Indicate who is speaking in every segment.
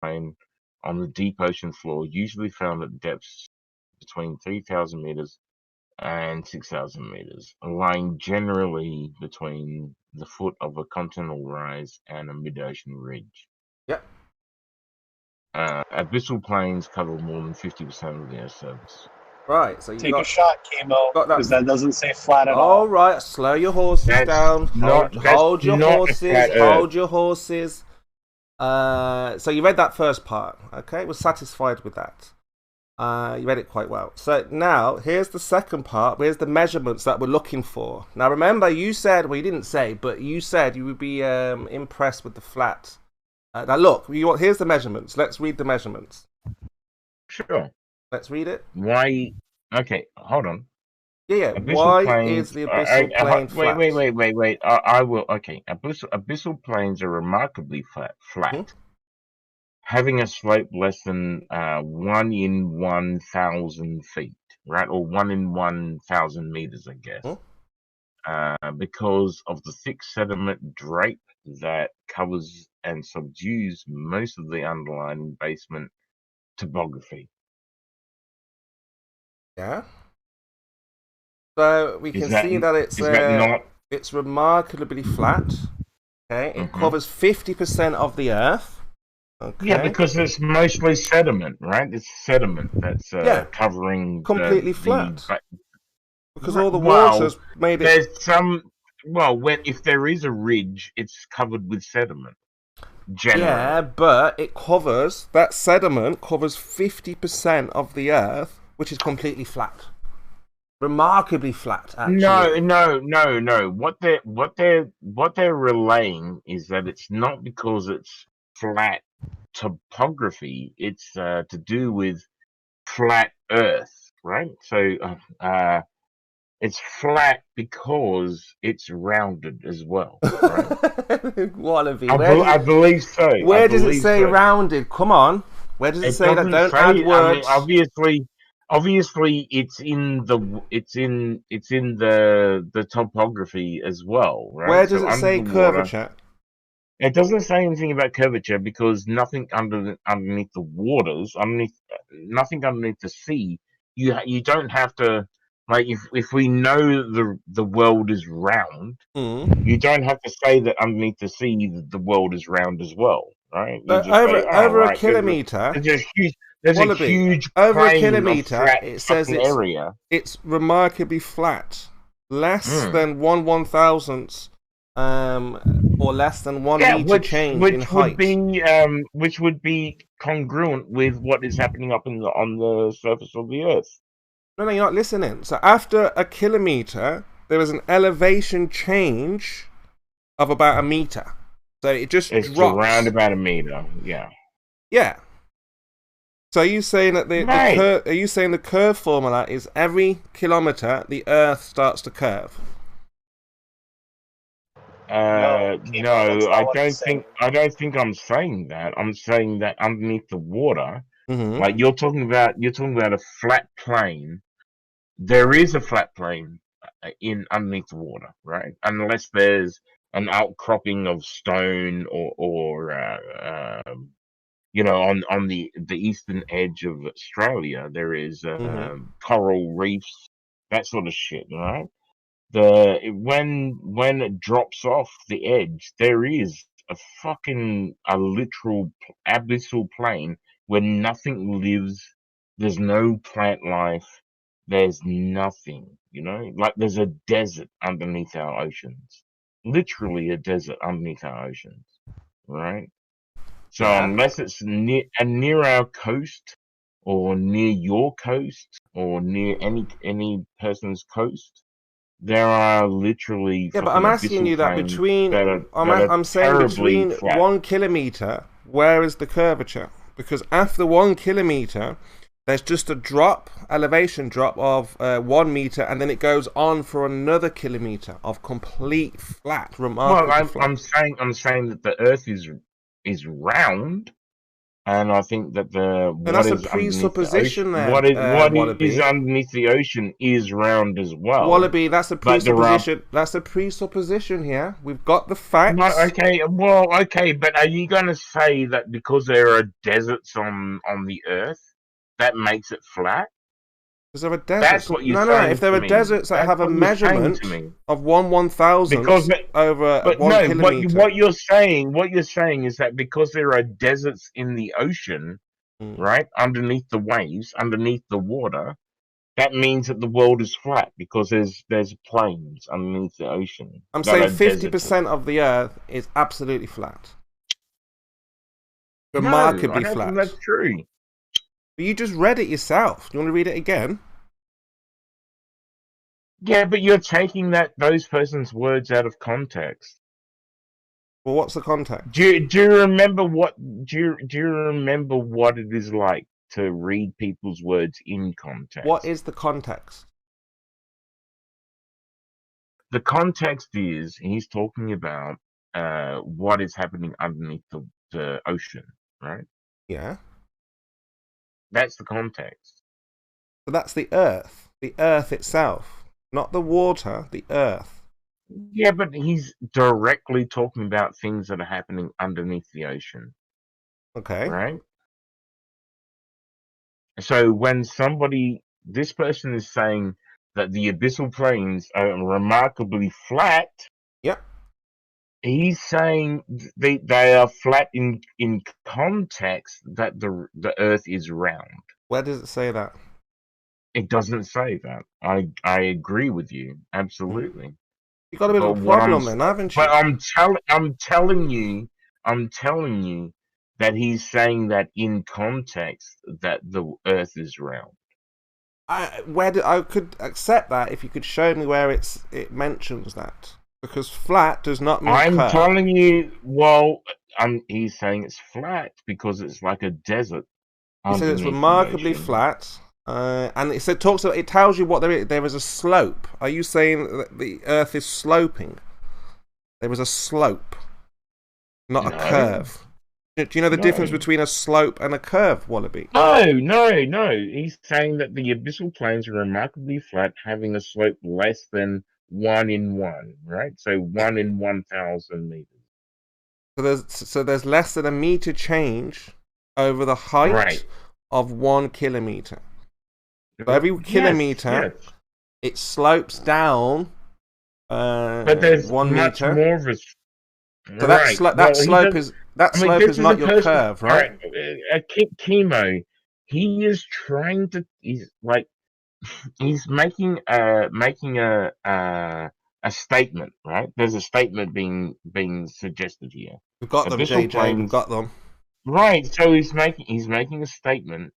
Speaker 1: plain on the deep ocean floor, usually found at depths between 3,000 meters and 6,000 meters, lying generally between the foot of a continental rise and a mid-ocean ridge.
Speaker 2: Yep.
Speaker 1: Abyssal plains cover more than 50% of the Earth's surface.
Speaker 2: Right, so you
Speaker 3: Take a shot, Chemo, because that doesn't say flat at all.
Speaker 2: All right, slow your horses down. Hold your horses. So you read that first part, okay? Was satisfied with that. You read it quite well. So now, here's the second part. Here's the measurements that we're looking for. Now remember, you said, well you didn't say, but you said you would be impressed with the flat. Now look, here's the measurements. Let's read the measurements.
Speaker 1: Sure.
Speaker 2: Let's read it.
Speaker 1: Why? Okay, hold on.
Speaker 2: Yeah. Why is the abyssal plain flat?
Speaker 1: Wait. I will. Okay, abyssal plains are remarkably flat, having a slope less than 1 in 1,000 feet, right, or 1 in 1,000 meters, I guess, because of the thick sediment drape that covers and subdues most of the underlying basement topography.
Speaker 2: Yeah. So we can see that it's remarkably flat. Okay, it covers 50% of the Earth. Okay.
Speaker 1: Yeah, because it's mostly sediment, right? It's sediment that's covering
Speaker 2: completely flat. Because all the water's made it.
Speaker 1: There's some. Well, if there is a ridge, it's covered with sediment. Generally.
Speaker 2: Yeah, but that sediment covers 50% of the Earth, which is completely flat. Remarkably flat, actually.
Speaker 1: No. What they're relaying is that it's not because it's flat topography. It's to do with flat Earth, right? So it's flat because it's rounded as well. Right?
Speaker 2: I
Speaker 1: believe so.
Speaker 2: Where does it say rounded? Come on. Where does it say that? Don't add words.
Speaker 1: I mean, obviously, it's in the topography as well, right?
Speaker 2: Where does it say curvature?
Speaker 1: It doesn't say anything about curvature because nothing underneath the waters, nothing underneath the sea. You don't have to, like, if we know the world is round, you don't have to say that underneath the sea the world is round as well, right?
Speaker 2: Over a kilometer.
Speaker 1: There's a huge
Speaker 2: over a kilometer. It says
Speaker 1: it's
Speaker 2: remarkably flat, less than 1/1000th. Or less than 1 meter change in height,
Speaker 1: which would be congruent with what is happening up on the surface of the Earth.
Speaker 2: No, you're not listening. So after a kilometer, there is an elevation change of about 1 meter. So it just drops
Speaker 1: around about 1 meter. Yeah.
Speaker 2: Yeah. So are you saying that the curve formula is every kilometer the Earth starts to curve?
Speaker 1: No, I don't think I'm saying that. I'm saying that underneath the water, like you're talking about a flat plane. There is a flat plane underneath the water, right? Unless there's an outcropping of stone or on the eastern edge of Australia, there is coral reefs, that sort of shit, right? When it drops off the edge, there is a literal abyssal plain where nothing lives. There's no plant life. There's nothing, like there's a desert underneath our oceans. Literally a desert underneath our oceans, right? So unless it's near our coast or near your coast or near any person's coast, there are literally.
Speaker 2: Yeah, but I'm asking you that between. I'm saying between flat. 1 kilometer, where is the curvature? Because after 1 kilometer, there's just a elevation drop of 1 meter, and then it goes on for another kilometer of complete flat. Remarkable.
Speaker 1: Well, I'm saying that the Earth is round. And I think that
Speaker 2: that's a presupposition there.
Speaker 1: What is underneath the ocean is round as well.
Speaker 2: Wallaby, that's a presupposition. That's a presupposition here. We've got the facts.
Speaker 1: No, okay, but are you going to say that because there are deserts on the Earth, that makes it flat?
Speaker 2: Because there are deserts.
Speaker 1: That's what you're saying.
Speaker 2: No. If there are deserts that have a measurement of 1/1000 over 1 kilometer.
Speaker 1: What you're saying is that because there are deserts in the ocean, right, underneath the waves, underneath the water, that means that the world is flat because there's plains underneath the ocean.
Speaker 2: I'm saying 50% of the Earth is absolutely flat. Remarkably
Speaker 1: flat.
Speaker 2: Think
Speaker 1: that's true.
Speaker 2: But you just read it yourself. Do you want to read it again?
Speaker 1: Yeah, but you're taking those person's words out of context.
Speaker 2: Well, what's the context?
Speaker 1: Do you remember what it is like to read people's words in context?
Speaker 2: What is the context?
Speaker 1: The context is he's talking about what is happening underneath the ocean, right?
Speaker 2: Yeah.
Speaker 1: That's the context.
Speaker 2: But that's the Earth itself, not the water, the Earth.
Speaker 1: Yeah, but he's directly talking about things that are happening underneath the ocean.
Speaker 2: Okay.
Speaker 1: Right? So when this person is saying that the abyssal plains are remarkably flat,
Speaker 2: yep.
Speaker 1: He's saying they are flat in context that the Earth is round.
Speaker 2: Where does it say that?
Speaker 1: It doesn't say that. I agree with you absolutely.
Speaker 2: You got a bit of a problem then, haven't you?
Speaker 1: But I'm telling you that he's saying that in context that the Earth is round.
Speaker 2: I could accept that if you could show me where it mentions that. Because flat does not mean curve.
Speaker 1: Telling you, well, he's saying it's flat because it's like a desert.
Speaker 2: He says it's remarkably flat, and it tells you what there is. There is a slope. Are you saying that the Earth is sloping? There is a slope, not a curve. Do you know the difference between a slope and a curve, Wallaby?
Speaker 1: No. He's saying that the abyssal plains are remarkably flat, having a slope less than 1 in 1, right? So 1 in 1,000 meters.
Speaker 2: So there's less than a meter change over the height of 1 kilometer. So every kilometer, it slopes down.
Speaker 1: But there's
Speaker 2: 1
Speaker 1: much
Speaker 2: meter.
Speaker 1: more of a.
Speaker 2: So that slope is not your curve, right?
Speaker 1: Chemo. He is trying to. He's making a statement, right? There's a statement being suggested here.
Speaker 2: We've got them, JJ. We've got them.
Speaker 1: Right. So he's making a statement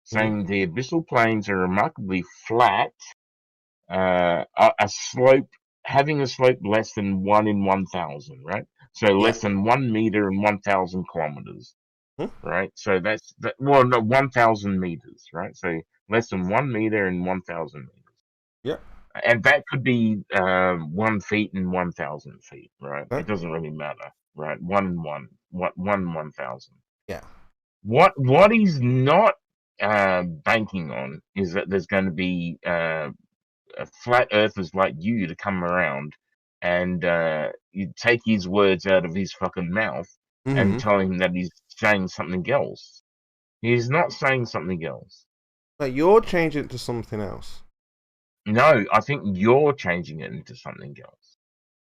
Speaker 1: saying the abyssal plains are remarkably flat, having a slope less than 1 in 1,000, right? So less than 1 meter in 1,000 kilometers, right? So that's 1,000 meters, right? So less than 1 meter in 1,000 meters.
Speaker 2: Yeah.
Speaker 1: And that could be 1 feet in 1,000 feet, right? It doesn't really matter, right? 1 in 1,000.
Speaker 2: Yeah.
Speaker 1: What he's not banking on is that there's going to be flat earthers like you to come around and you take his words out of his fucking mouth and tell him that he's saying something else. He's not saying something else.
Speaker 2: But you're changing it to something else.
Speaker 1: No, I think you're changing it into something else.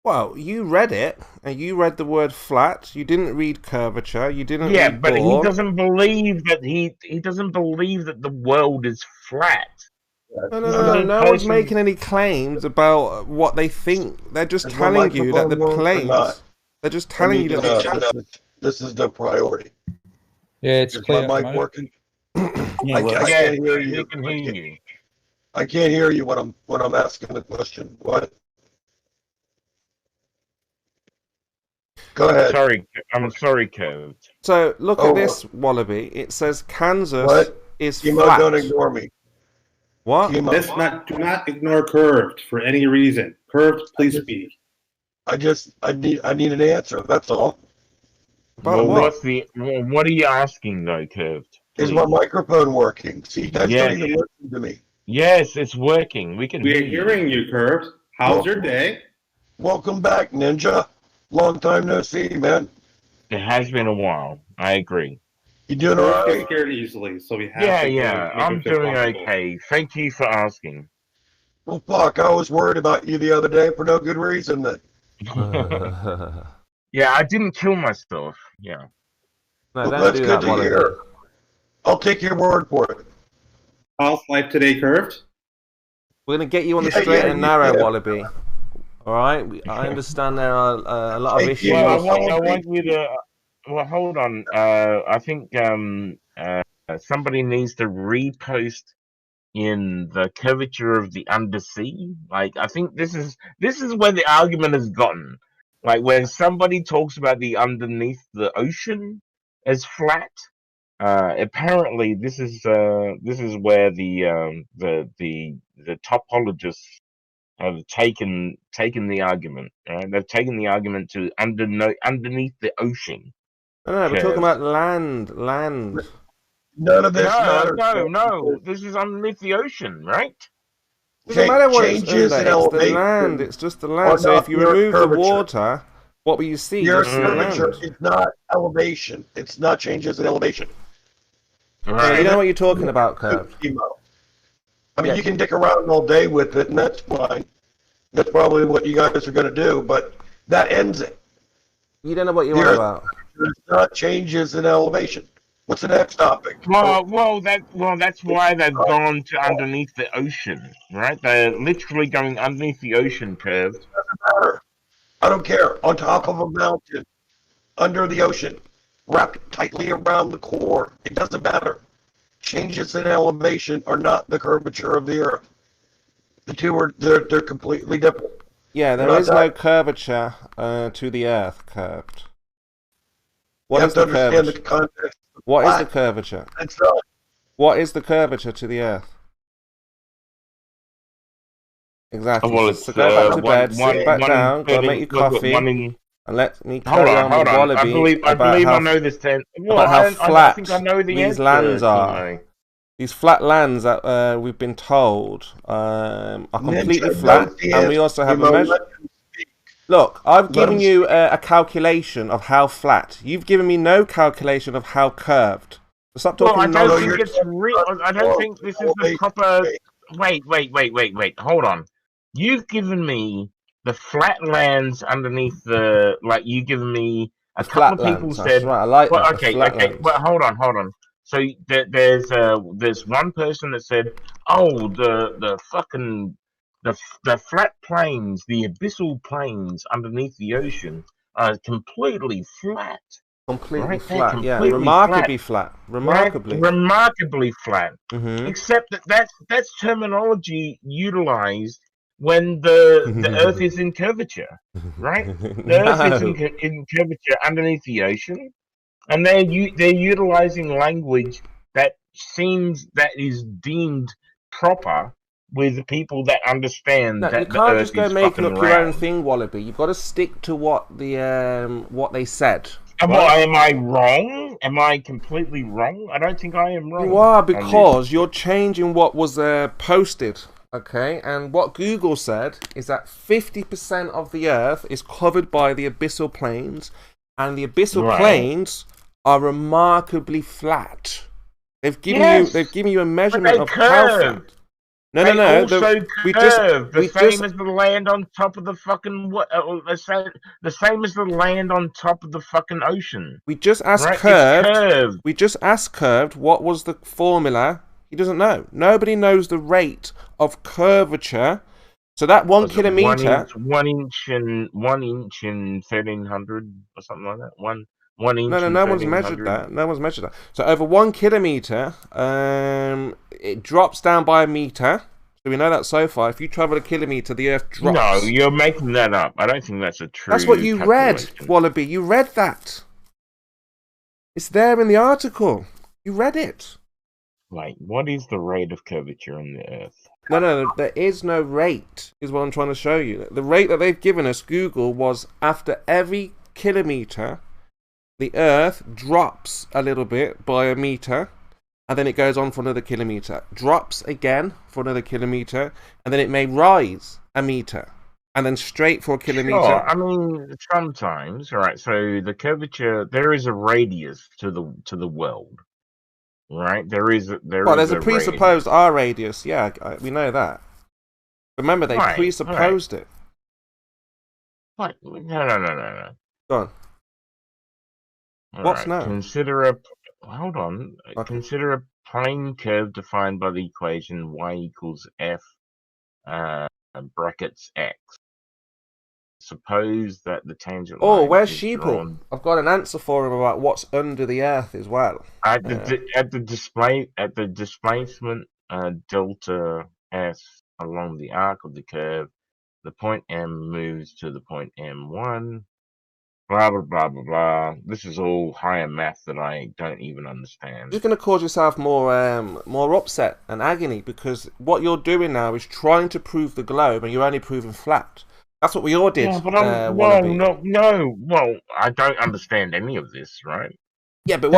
Speaker 2: Well, you read it, and you read the word flat. You didn't read curvature. You didn't read
Speaker 1: but
Speaker 2: ball.
Speaker 1: he doesn't believe that he doesn't believe that the world is flat.
Speaker 2: No one's making any claims about what they think. They're just telling you that the planes. They're just telling you that
Speaker 4: this is the priority.
Speaker 5: Yeah, it's clear.
Speaker 4: Is my mic working?
Speaker 1: I can't hear you. Can hear you.
Speaker 4: I can't hear you when I'm asking the question. What? Go ahead.
Speaker 1: I'm sorry, Kev.
Speaker 2: So look at this, Wallaby. It says Kansas is flat.
Speaker 4: Don't ignore me.
Speaker 2: What?
Speaker 6: Do not ignore curved for any reason. Curved, please speak.
Speaker 4: I need an answer. That's all.
Speaker 2: But what
Speaker 1: are you asking though, Curved?
Speaker 4: Is my microphone working? See, you guys don't even listen to me.
Speaker 1: Yes, it's working. We are
Speaker 6: hearing you, Curved. How's your day?
Speaker 4: Welcome back, Ninja. Long time no see, man.
Speaker 1: It has been a while. I agree.
Speaker 4: You doing all right?
Speaker 6: Get scared easily, so we have to
Speaker 1: I'm doing okay. Thank you for asking.
Speaker 4: Well, fuck, I was worried about you the other day for no good reason.
Speaker 1: Yeah, I didn't kill myself. Yeah.
Speaker 2: No,
Speaker 4: well, that's good to hear. I'll take your word for it.
Speaker 6: How's life today, Curved?
Speaker 2: We're going to get you on the straight and narrow, Wallaby. All right? I understand there are a lot of issues.
Speaker 1: Well, I want you to... Well, hold on. I think somebody needs to repost in the curvature of the undersea. Like, I think this is where the argument has gotten. Like, when somebody talks about the underneath the ocean as flat, apparently this is where the topologists have taken the argument. They've taken the argument to underneath the ocean.
Speaker 2: No, we're talking about land.
Speaker 4: None of this matters.
Speaker 1: No. This is underneath the ocean, right?
Speaker 2: Doesn't matter what it's under. It's the land. It's just the land. So if you remove the water, what will you see?
Speaker 4: Your curvature is not elevation. It's not changes in elevation.
Speaker 2: Right. You know what you're talking about, Curve.
Speaker 4: I mean, you can dick around all day with it, and that's fine. That's probably what you guys are going to do, but that ends it.
Speaker 2: You don't know what you're on about.
Speaker 4: There's not changes in elevation. What's the next topic?
Speaker 1: Well, that's why they've gone to underneath the ocean, right? They're literally going underneath the ocean, Curve.
Speaker 4: Doesn't matter. I don't care. On top of a mountain, under the ocean, wrapped tightly around the core. It doesn't matter. Changes in elevation are not the curvature of the Earth. The two are they're completely different.
Speaker 2: Yeah, there is no curvature to the Earth curved. What is the curvature? What is the curvature? What is the curvature to the Earth? Exactly.
Speaker 1: Well,
Speaker 2: so go back to bed, sit back down, go make your coffee, and let me carry on with Wallaby.
Speaker 1: I believe I know this.
Speaker 2: About how flat
Speaker 1: I think I know
Speaker 2: these lands are. These flat lands that we've been told are completely flat, and we also have a measure. Look, I've given you a calculation of how flat. You've given me no calculation of how curved. Stop talking nonsense.
Speaker 1: I don't think this is the proper... Wait. Hold on. You've given me the flat lands underneath the... Like, you've given me... A couple of people said...
Speaker 2: Right, I like that.
Speaker 1: Okay. But hold on. So there's one person that said, "Oh, the fucking the flat plains, the abyssal plains underneath the ocean are completely flat."
Speaker 2: Completely flat, yeah, remarkably flat.
Speaker 1: Remarkably flat. Mm-hmm. Except that's terminology utilized when the Earth is in curvature, right? The Earth is in curvature underneath the ocean. And they're utilizing language that is deemed proper with people that understand that
Speaker 2: you can't just go making up your own thing, Wallaby. You've got to stick to what they said.
Speaker 1: Am I wrong? Am I completely wrong? I don't think I am wrong.
Speaker 2: You are, because you're changing what was posted. Okay, and what Google said is that 50% of the Earth is covered by the abyssal plains, and the abyssal plains are remarkably flat. They've given you a measurement of how flat. No.
Speaker 1: We the same as the land on top of the fucking the same as the land on top of the fucking ocean.
Speaker 2: We just asked Curved. We just asked Curved what was the formula. He doesn't know. Nobody knows the rate of curvature. So that 1 kilometer,
Speaker 1: 1 inch and 1300 or something like that. One inch.
Speaker 2: No one's measured that. No one's measured that. So over 1 kilometer, it drops down by a meter. So we know that so far. If you travel a kilometer, the Earth drops.
Speaker 1: No, you're making that up. I don't think that's a true.
Speaker 2: That's what you read, Wallaby. You read that. It's there in the article. You read it.
Speaker 1: Like, what is the rate of curvature on the Earth?
Speaker 2: No, there is no rate, is what I'm trying to show you. The rate that they've given us, Google, was after every kilometer, the Earth drops a little bit by a meter, and then it goes on for another kilometer, drops again for another kilometer, and then it may rise a meter, and then straight for a kilometer.
Speaker 1: Sure. I mean, sometimes, right? So the curvature, there is a radius to the world, right? There's
Speaker 2: a presupposed R radius. Yeah, we know that. Remember, they presupposed it.
Speaker 1: What? No.
Speaker 2: Go on. What's now?
Speaker 1: Hold on. Okay. Consider a plane curve defined by the equation y equals f brackets x. Suppose that the tangent line.
Speaker 2: Oh, where's Sheeple? I've got an answer for him about what's under the Earth as well.
Speaker 1: At the displacement delta s along the arc of the curve, the point M moves to the point M1. Blah blah blah blah blah. This is all higher math that I don't even understand.
Speaker 2: You're going to cause yourself more upset and agony, because what you're doing now is trying to prove the globe, and you're only proving flat. That's what we all did.
Speaker 1: Yeah, but no. Well, I don't understand any of this, right?
Speaker 2: Yeah, but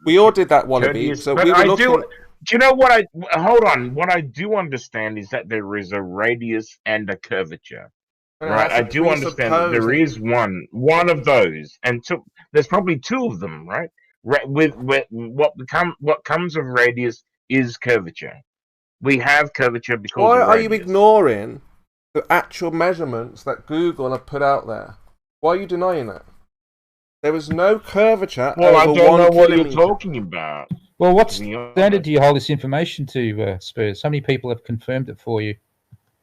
Speaker 2: we all did that, Wallaby. So we were looking.
Speaker 1: Do you know what hold on? What I do understand is that there is a radius and a curvature. Right, I do understand that there is one of those, and there's probably two of them, right? With what comes of radius is curvature. We have curvature because.
Speaker 2: Why are you ignoring the actual measurements that Google have put out there? Why are you denying that? There is no curvature.
Speaker 1: Well, I don't know what you're talking about.
Speaker 5: Well, what standard do you hold this information to, Spurs? How many people have confirmed it for you?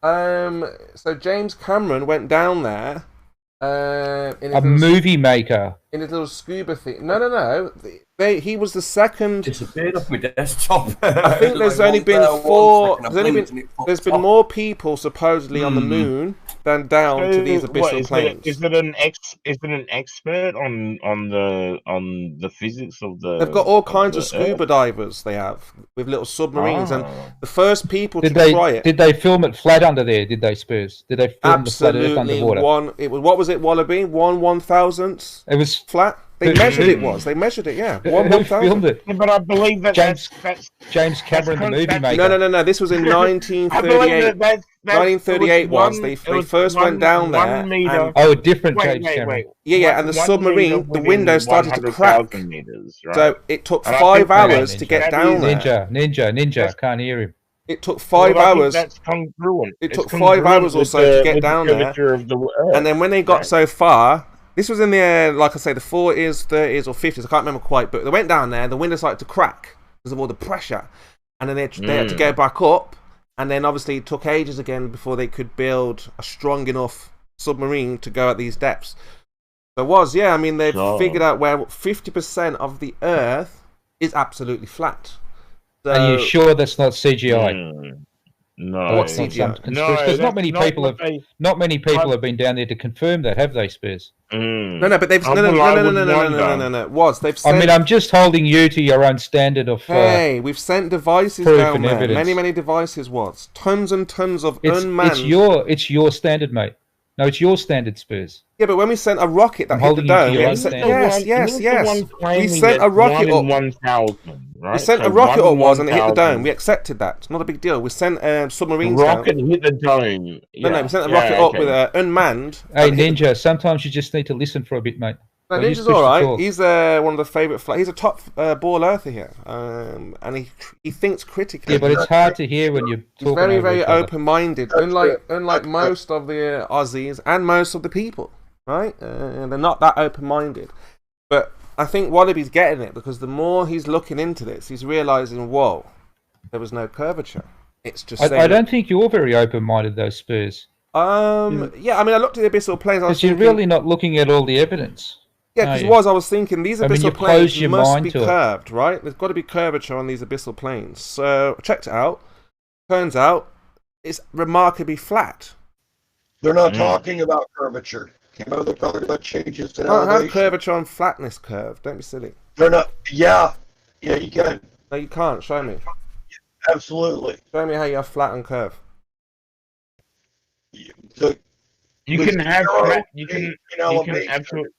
Speaker 2: So James Cameron went down there.
Speaker 5: A movie maker.
Speaker 2: In his little scuba thing. No. He was the second.
Speaker 7: Disappeared off my desktop.
Speaker 2: I think there's only been four. There's been more people supposedly on the moon than down to these abyssal planes.
Speaker 1: Is it an expert on the physics of the?
Speaker 2: They've got all kinds of scuba divers. They have with little submarines, and the first people to try it.
Speaker 5: Did they film it flat under there? Did they, Spurs? Did they film the flat Earth underwater?
Speaker 2: What was it, Wallaby? 1/1000th.
Speaker 5: It was
Speaker 2: flat. They measured it. They measured it. Yeah, 1/1000.
Speaker 5: Filmed it?
Speaker 1: Yeah, but I believe that
Speaker 5: James Cameron, the movie maker.
Speaker 2: No. This was in 1938. 1938 was. They first went down there.
Speaker 5: A different James Cameron.
Speaker 2: Yeah, and the submarine, the window started to crack. Meters, right? So it took 5 hours to get down there.
Speaker 5: Ninja, can't hear him.
Speaker 2: It took 5 hours.
Speaker 1: That's congruent.
Speaker 2: It took 5 hours or so to get down there. And then when they got so far. This was in the, like I say, the 40s, 30s, or 50s. I can't remember quite. But they went down there. The window started to crack because of all the pressure. And then they had to go back up. And then obviously it took ages again before they could build a strong enough submarine to go at these depths. They've figured out where 50% of the Earth is absolutely flat. So,
Speaker 5: are you sure that's not CGI?
Speaker 1: No,
Speaker 2: what's CGI?
Speaker 5: Because not many people have been down there to confirm that, have they, Spurs?
Speaker 2: No, but they've no. They've said,
Speaker 5: I'm just holding you to your own standard of.
Speaker 2: We've sent devices down there. Evidence. Many devices. Tons and tons of unmanned.
Speaker 5: It's your standard, mate. No, it's your standard, Spurs.
Speaker 2: Yeah, but when we sent a rocket that hit the dome, yes. We sent a rocket up.
Speaker 1: 1,000. Right?
Speaker 2: We sent a rocket up and it hit the dome. We accepted that. It's not a big deal. We sent submarines down.
Speaker 1: Rocket hit the dome.
Speaker 2: No, we sent a rocket up with unmanned.
Speaker 5: Hey, Ninja, sometimes you just need to listen for a bit, mate.
Speaker 2: No, Ninja's all right. He's one of the favourite. He's a top ball earther here, and he thinks critically.
Speaker 5: Yeah, but it's hard to hear when you're talking.
Speaker 2: He's very open-minded, unlike most of the Aussies and most of the people. Right? They're not that open-minded, but I think Wallaby's getting it because the more he's looking into this, he's realising, whoa, there was no curvature. It's just.
Speaker 5: I don't think you're very open-minded, though, Spurs.
Speaker 2: I looked at the abyssal planes.
Speaker 5: Because you're really not looking at all the evidence.
Speaker 2: Yeah, because I was thinking these abyssal planes must be curved, right? There's got to be curvature on these abyssal planes. So I checked it out. Turns out it's remarkably flat.
Speaker 4: They're not talking about curvature. They're talking about changes in elevation.
Speaker 2: Don't have curvature on flatness curve. Don't be silly.
Speaker 4: They're not. Yeah, you can.
Speaker 2: No, you can't. Show me.
Speaker 4: Absolutely.
Speaker 2: Show me how you have flat and curve.
Speaker 1: You can have flat. You can absolutely.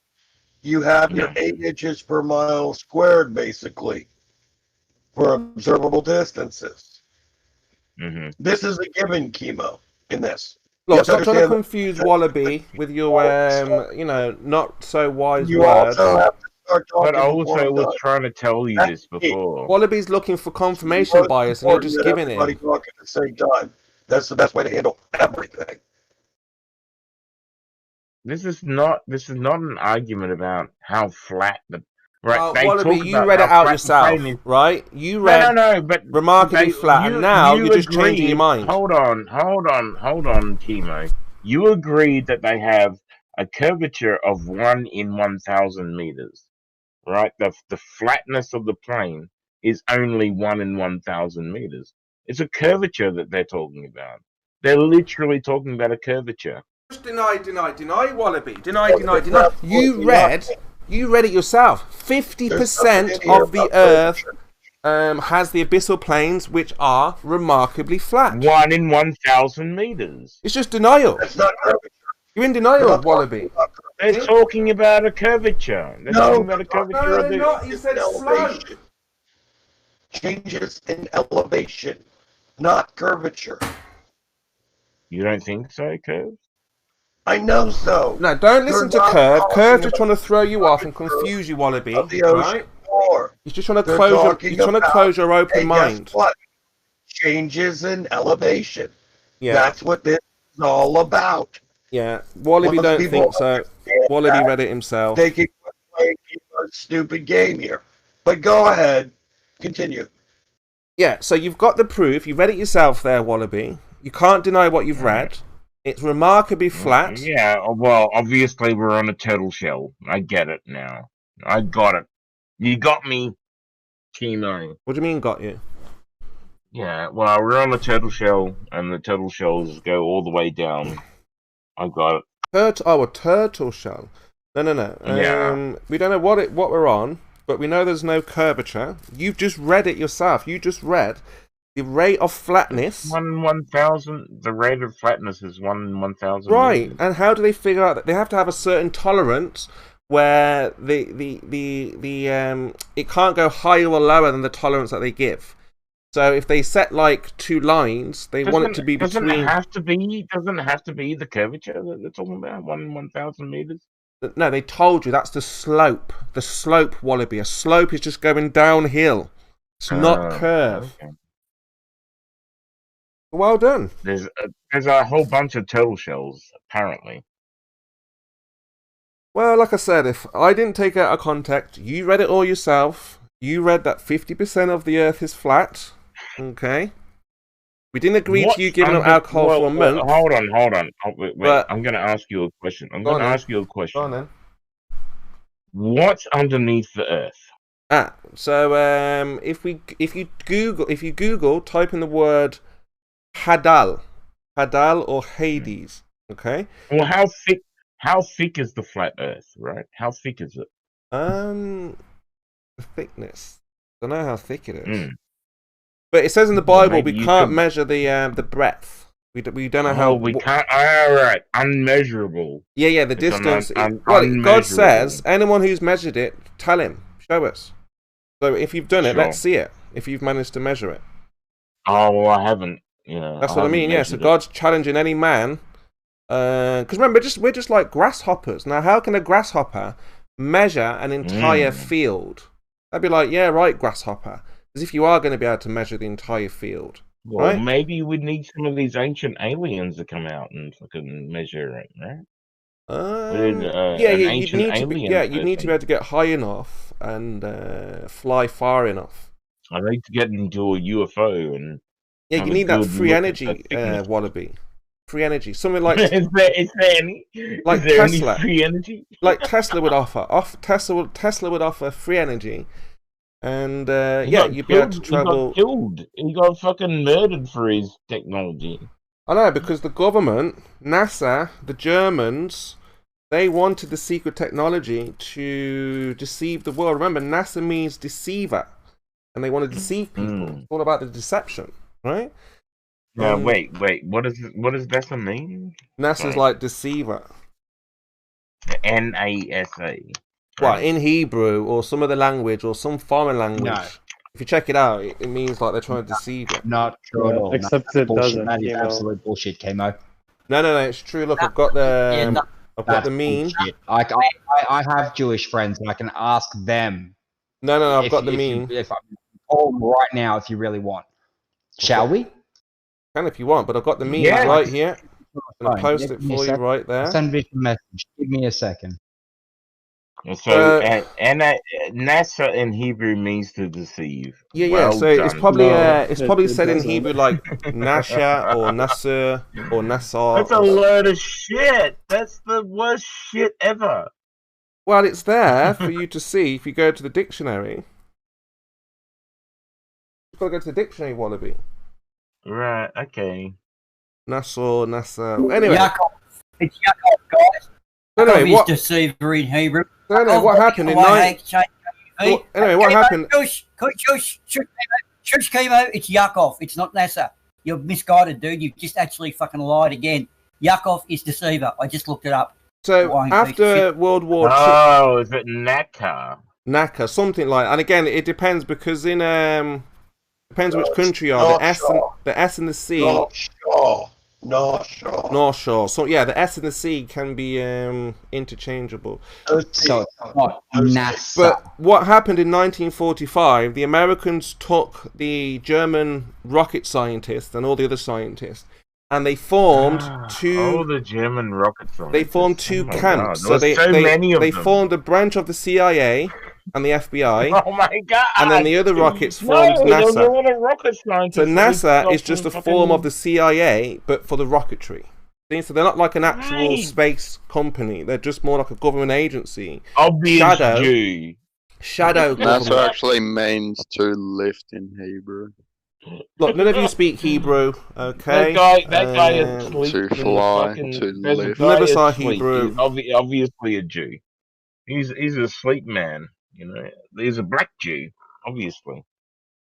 Speaker 4: You have your 8 inches per mile squared, basically, for observable distances.
Speaker 1: Mm-hmm.
Speaker 4: This is a given chemo in this.
Speaker 2: Look, stop trying to confuse Wallaby with your, not so wise words.
Speaker 4: Also have to start talking.
Speaker 1: But I also was trying to tell you this before.
Speaker 2: Wallaby's looking for confirmation bias, and you're just giving it.
Speaker 4: Everybody talking at the same time. That's the best way to handle everything.
Speaker 1: This is not an argument about how flat the
Speaker 2: Wallaby, you read it out yourself, right? You read
Speaker 1: but
Speaker 2: remarkably flat, and now you're just changing your mind.
Speaker 1: Hold on, Chemo. You agreed that they have a curvature of 1 in 1,000 meters, right? The flatness of the plane is only 1 in 1,000 meters. It's a curvature that they're talking about. They're literally talking about a curvature.
Speaker 2: Just deny, Wallaby. Deny. You read it yourself. 50% of the Earth has the abyssal plains, which are remarkably flat.
Speaker 1: 1 in 1,000 meters.
Speaker 2: It's just denial.
Speaker 4: That's not curvature.
Speaker 2: You're in denial, Wallaby.
Speaker 1: They're talking about a curvature. They're talking about a curvature.
Speaker 2: No, they're not. You said slope.
Speaker 4: Changes in elevation, not curvature.
Speaker 1: You don't think so, Curve?
Speaker 4: I know so.
Speaker 2: No, don't listen to Curve. Curve's just trying to throw you off and confuse you, Wallaby. Right? He's just trying to close your open mind.
Speaker 4: What? Changes in elevation. Yeah. That's what this is all about.
Speaker 2: Yeah. Wallaby don't think so. Wallaby read it himself.
Speaker 4: They can play a stupid game here. But go ahead. Continue.
Speaker 2: Yeah, so you've got the proof. You read it yourself there, Wallaby. You can't deny what you've read. It's remarkably flat.
Speaker 1: Yeah, well, obviously we're on a turtle shell. I get it now. I got it. You got me, Chemo.
Speaker 2: What do you mean, got you?
Speaker 1: Yeah, well, we're on a turtle shell, and the turtle shells go all the way down. I got it.
Speaker 2: A turtle shell. No.
Speaker 1: Yeah.
Speaker 2: We don't know what we're on, but we know there's no curvature. You've just read it yourself. You just read the rate of flatness.
Speaker 1: 1 in 1,000. The rate of flatness is 1 in 1,000.
Speaker 2: Right.
Speaker 1: Meters.
Speaker 2: And how do they figure out that? They have to have a certain tolerance where it can't go higher or lower than the tolerance that they give. So if they set like 2 lines, they want it to be between.
Speaker 1: Doesn't it have to be the curvature that they're talking about? 1 in 1,000 meters.
Speaker 2: No, they told you that's the slope. The slope, Wallaby. A slope is just going downhill. It's not curve. Okay. Well done.
Speaker 1: There's a whole bunch of turtle shells, apparently.
Speaker 2: Well, like I said, if I didn't take it out of context, you read it all yourself. You read that 50% of the Earth is flat. Okay. We didn't agree to you giving them alcohol for a month.
Speaker 1: Hold on. Wait. I'm going to ask you a question. Go on then. What's underneath the Earth?
Speaker 2: So if you Google, type in the word Hadal or Hades. Okay.
Speaker 1: Well, how thick is the flat Earth? Right? How thick is it?
Speaker 2: The thickness. I don't know how thick it is. But it says in the Bible we can't measure the breadth. We don't know how.
Speaker 1: We can't. All right, unmeasurable.
Speaker 2: Yeah, the distance. God says anyone who's measured it, tell him, show us. So if you've done it, let's see it. If you've managed to measure it.
Speaker 1: Oh, well, I haven't.
Speaker 2: That's what I mean. Yeah, so God's challenging any man. Because remember, we're just like grasshoppers. Now, how can a grasshopper measure an entire field? I'd be like, yeah, right, grasshopper. As if you are going to be able to measure the entire field.
Speaker 1: Well,
Speaker 2: right?
Speaker 1: Maybe we need some of these ancient aliens to come out and fucking measure it, right?
Speaker 2: You need to be able to get high enough and fly far enough.
Speaker 1: I need to get into a UFO and.
Speaker 2: Yeah, you need that free energy, Wallaby. Free energy, something like.
Speaker 1: Is there any?
Speaker 2: Like
Speaker 1: is there
Speaker 2: Tesla.
Speaker 1: Any free energy?
Speaker 2: Like Tesla would offer. Tesla would offer free energy. And you'd be able to travel.
Speaker 1: He got killed. He got fucking murdered for his technology.
Speaker 2: I know, because the government, NASA, the Germans, they wanted the secret technology to deceive the world. Remember, NASA means deceiver, and they want to deceive people. It's all about the deception, right?
Speaker 1: Wait. What does NASA mean?
Speaker 2: NASA's like deceiver.
Speaker 1: NASA.
Speaker 2: What, in Hebrew or some other language or some foreign language?
Speaker 8: No.
Speaker 2: If you check it out, it means like they're trying to deceive you.
Speaker 8: Not true at all.
Speaker 3: Except
Speaker 8: no,
Speaker 3: it doesn't.
Speaker 8: That is absolute bullshit, Chemo.
Speaker 2: No, it's true. Look, I've got the meme.
Speaker 8: I have Jewish friends, and I can ask them.
Speaker 2: No, I've got the meme.
Speaker 8: If I call them right now, if you really want, shall we?
Speaker 2: Can if you want, but I've got the meme right here. I'm gonna post it for you right there.
Speaker 8: Send me a message. Give me a second.
Speaker 1: So, NASA in Hebrew means to deceive.
Speaker 2: Yeah. So it's probably said in Hebrew like Nasha or Nasser or Nassar.
Speaker 1: That's a load of shit. That's the worst shit ever.
Speaker 2: Well, it's there for you to see if you go to the dictionary. You've got to go to the dictionary, Wallaby.
Speaker 1: Right. Okay.
Speaker 2: Nasser. Anyway.
Speaker 9: Yaakov. It's Yaakov, guys.
Speaker 2: Anyway,
Speaker 9: what? Deceiver in Hebrew.
Speaker 2: No, what happened in Anyway, what happened?
Speaker 9: Shush, Chemo, it's Yaakov. It's not Nasser. You're misguided, dude. You've just actually fucking lied again. Yaakov is deceiver. I just looked it up.
Speaker 2: So, after World War II...
Speaker 1: Oh, is it Naka?
Speaker 2: Naka, something like... And again, it depends, because in... depends which country you are. The S and the C...
Speaker 4: North Shore.
Speaker 2: North Shore. So yeah, the S and the C can be interchangeable.
Speaker 8: So not NASA.
Speaker 2: But what happened in 1945? The Americans took the German rocket scientists and all the other scientists, and they formed
Speaker 1: all the German rocket scientists.
Speaker 2: They formed two camps.
Speaker 1: God. So they
Speaker 2: formed a branch of the CIA and the FBI.
Speaker 1: Oh my god!
Speaker 2: And then the other rockets formed NASA. So NASA is just a form of the CIA, but for the rocketry. So they're not like an actual space company. They're just more like a government agency. Shadow government.
Speaker 10: NASA actually means to lift in Hebrew.
Speaker 2: Look, none of you speak Hebrew, okay?
Speaker 1: That guy is asleep.
Speaker 10: To fly, to lift.
Speaker 2: Never saw Hebrew.
Speaker 1: He's obviously a Jew. He's a sleep man. You know, he's a black Jew, obviously.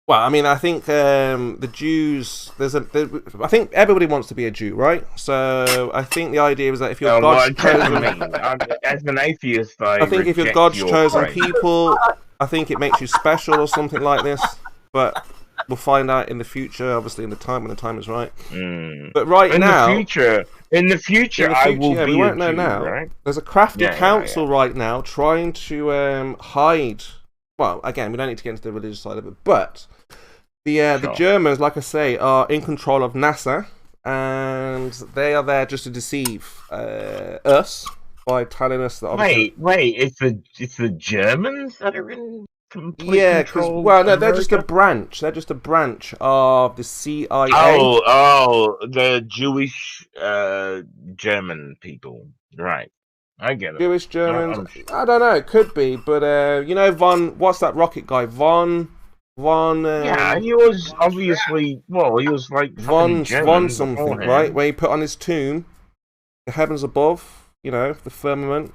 Speaker 2: Well, I mean, I think the Jews. I think everybody wants to be a Jew, right? So I think the idea is that if you're God's chosen,
Speaker 1: as an atheist,
Speaker 2: I think if you're God's chosen people, I think it makes you special or something like this. But we'll find out in the future, obviously, when the time is right. But in the future, I will be. We won't know
Speaker 1: Jew,
Speaker 2: now.
Speaker 1: Right?
Speaker 2: There's a crafty council right now trying to hide. Well, again, we don't need to get into the religious side of it, but the Germans, like I say, are in control of NASA, and they are there just to deceive us by telling us that.
Speaker 1: Wait, it's the Germans that are in.
Speaker 2: Yeah, because they're just a branch. They're just a branch of the CIA.
Speaker 1: Oh, the Jewish German people, right? I get it.
Speaker 2: Jewish Germans. I don't know. It could be, but you know, what's that rocket guy? Von.
Speaker 1: Yeah, he was obviously. Well, he was like
Speaker 2: Von something, right? Where he put on his tomb, the heavens above. You know, the firmament,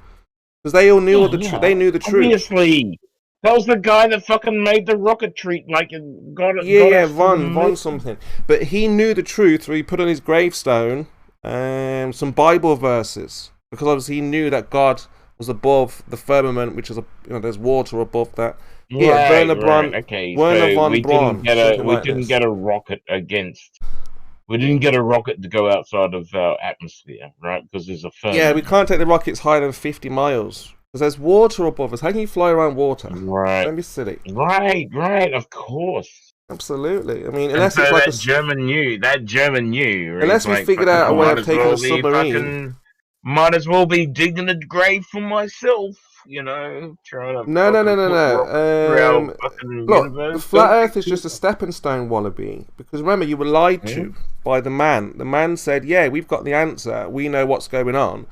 Speaker 2: because they all knew They knew the truth.
Speaker 1: Obviously. That was the guy that fucking made the rocketry, like, got it.
Speaker 2: Yeah, Von something. But he knew the truth, so he put on his gravestone some Bible verses. Because obviously he knew that God was above the firmament, which is, there's water above that. Yeah, Werner Braun.
Speaker 1: Okay,
Speaker 2: Werner von
Speaker 1: we
Speaker 2: Braun.
Speaker 1: didn't get a rocket We didn't get a rocket to go outside of our atmosphere, right? Because there's a firmament.
Speaker 2: Yeah, we can't take the rockets higher than 50 miles. Because there's water above us. How can you fly around water?
Speaker 1: Right.
Speaker 2: Don't be silly.
Speaker 1: Right, of course.
Speaker 2: Absolutely. I mean, unless it's like
Speaker 1: that German knew.
Speaker 2: Unless we figured out a way of taking a submarine.
Speaker 1: Might as well be digging a grave for myself, trying to...
Speaker 2: No. Look, the flat Earth is just a stepping stone, Wallaby. Because remember, you were lied to by the man. The man said, yeah, we've got the answer. We know what's going on.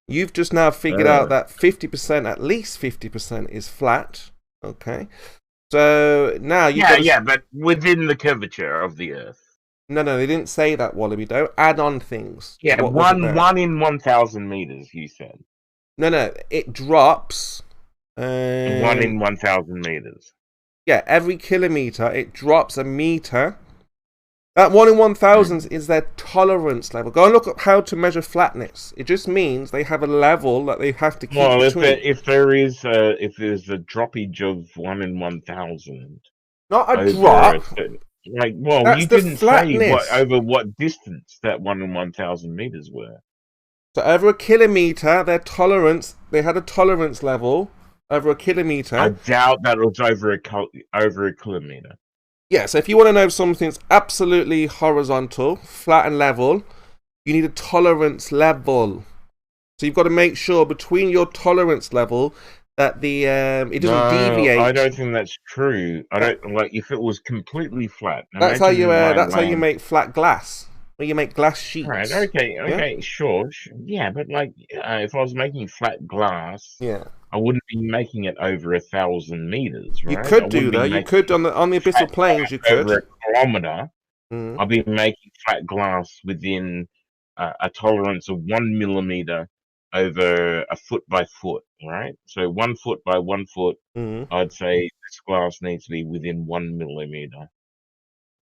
Speaker 2: You've just now figured out that 50%, at least 50%, is flat. Okay. So now you
Speaker 1: but within the curvature of the Earth.
Speaker 2: No, they didn't say that, Wallaby. Don't add on things.
Speaker 1: Yeah, one in 1,000 meters, you said.
Speaker 2: No, it drops.
Speaker 1: 1 in 1,000 meters.
Speaker 2: Yeah, every kilometer, it drops a meter That 1 in 1,000 is their tolerance level. Go and look at how to measure flatness. It just means they have a level that they have to keep between.
Speaker 1: If there's a droppage of 1 in 1,000,
Speaker 2: not a drop.
Speaker 1: That's you didn't say over what distance that 1 in 1,000 meters were.
Speaker 2: So over a kilometer, they had a tolerance level over a kilometer.
Speaker 1: I doubt that was over a kilometer.
Speaker 2: Yeah, so if you want to know if something's absolutely horizontal, flat and level, you need a tolerance level. So you've got to make sure between your tolerance level that it doesn't deviate.
Speaker 1: I don't think that's true. I don't like if it was completely flat.
Speaker 2: That's how you make flat glass. Where you make glass sheets.
Speaker 1: Right, okay, sure. Yeah, but if I was making flat glass, I wouldn't be making it over 1,000 meters, right?
Speaker 2: You could do that. You could on the abyssal planes. You could
Speaker 1: over a kilometer. I'll be making flat glass within a tolerance of 1 millimeter over a foot by foot, right? So 1 foot by 1 foot. I'd say this glass needs to be within 1 millimeter.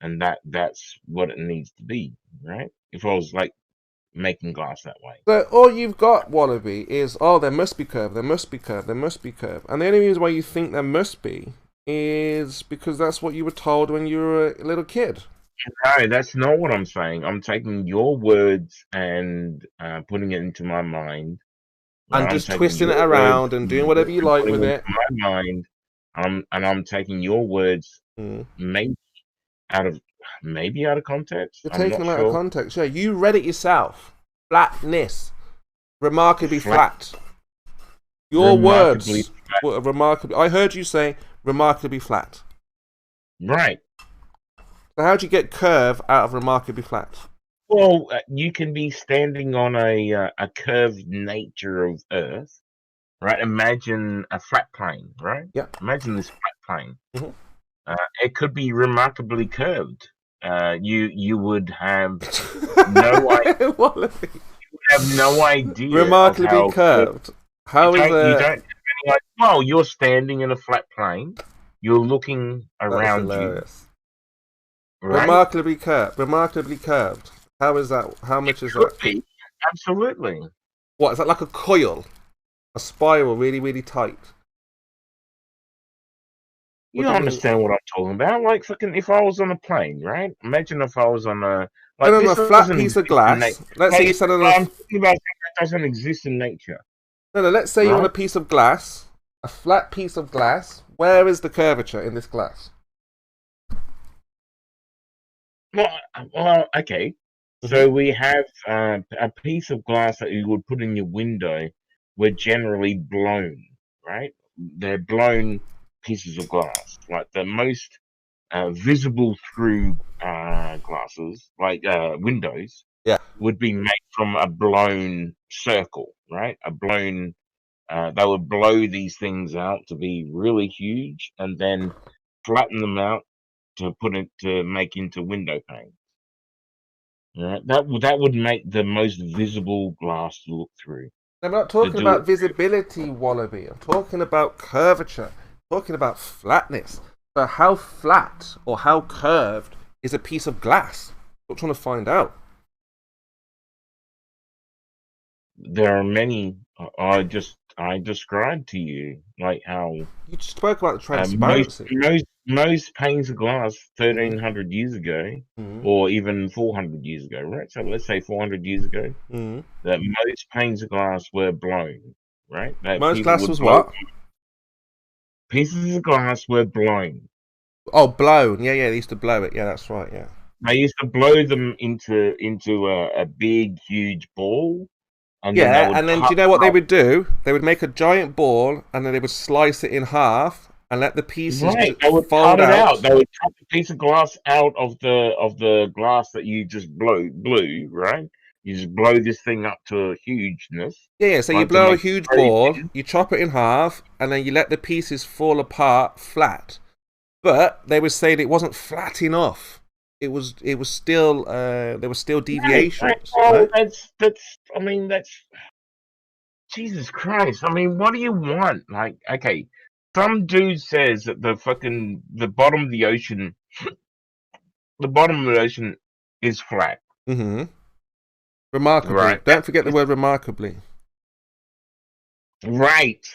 Speaker 1: And that's what it needs to be, right? If I was making glass that way.
Speaker 2: So all you've got, Wallaby, is there must be curve, there must be curve, there must be curve. And the only reason why you think there must be is because that's what you were told when you were a little kid.
Speaker 1: No, that's not what I'm saying. I'm taking your words and putting it into my mind.
Speaker 2: And just twisting it around and doing whatever you like with it.
Speaker 1: My mind, and I'm taking your words, maybe out of context.
Speaker 2: You're taking them out of context. Yeah, you read it yourself. Flatness, remarkably flat. Your words were remarkably. I heard you say remarkably flat.
Speaker 1: Right.
Speaker 2: So how do you get curve out of remarkably flat?
Speaker 1: Well, you can be standing on a curved nature of Earth, right? Imagine a flat plane, right?
Speaker 2: Yeah.
Speaker 1: Imagine this flat plane. It could be remarkably curved. You would have no idea. You would have no idea.
Speaker 2: Remarkably curved. How is it?
Speaker 1: You don't have any idea. Well, you're standing in a flat plane. You're looking around you. Right?
Speaker 2: Remarkably curved. Remarkably curved. How is that? How much is that?
Speaker 1: Be. Absolutely.
Speaker 2: What is that? Like a coil, a spiral, really, really tight.
Speaker 1: You understand what I'm talking about? Like, fucking, if I was on a plane, right? Imagine if I was on a
Speaker 2: a flat piece of glass. Let's say you said on
Speaker 1: I'm talking about something that doesn't exist in nature.
Speaker 2: No. Let's say you're on a piece of glass, a flat piece of glass. Where is the curvature in this glass?
Speaker 1: Well, okay. So we have a piece of glass that you would put in your window. Were generally blown, right? They're blown pieces of glass, like the most visible through glasses, like windows, would be made from a blown circle, right? A blown. They would blow these things out to be really huge, and then flatten them out to make into window panes. Right? That would make the most visible glass to look through.
Speaker 2: I'm not talking about visibility, Wallaby. I'm talking about curvature. I'm talking about flatness. So how flat or how curved is a piece of glass? I'm trying to find out.
Speaker 1: There are many. I described to you like how
Speaker 2: you spoke about the transparency.
Speaker 1: Most panes of glass 1,300 years ago, or even 400 years ago, right? So let's say 400 years ago, that most panes of glass were blown, right?
Speaker 2: Most glass was what?
Speaker 1: Pieces of glass were blown.
Speaker 2: Oh, blown. Yeah, they used to blow it. Yeah, that's right. Yeah.
Speaker 1: They used to blow them into a big, huge ball.
Speaker 2: And then do you know what they would do? They would make a giant ball, and then they would slice it in half and let the pieces
Speaker 1: they would
Speaker 2: fold out.
Speaker 1: They would cut the piece of glass out of the glass that you just blew, right? You just blow this thing up to a hugeness.
Speaker 2: Yeah. So you blow a huge ball, you chop it in half, and then you let the pieces fall apart flat. But they would say that it wasn't flat enough. It was still there were still deviations.
Speaker 1: Right? That's Jesus Christ. I mean, what do you want? Like, okay, some dude says that the bottom of the ocean the bottom of the ocean is flat.
Speaker 2: Mm-hmm. Remarkably.
Speaker 1: Right.
Speaker 2: Don't forget the word remarkably.
Speaker 1: Right.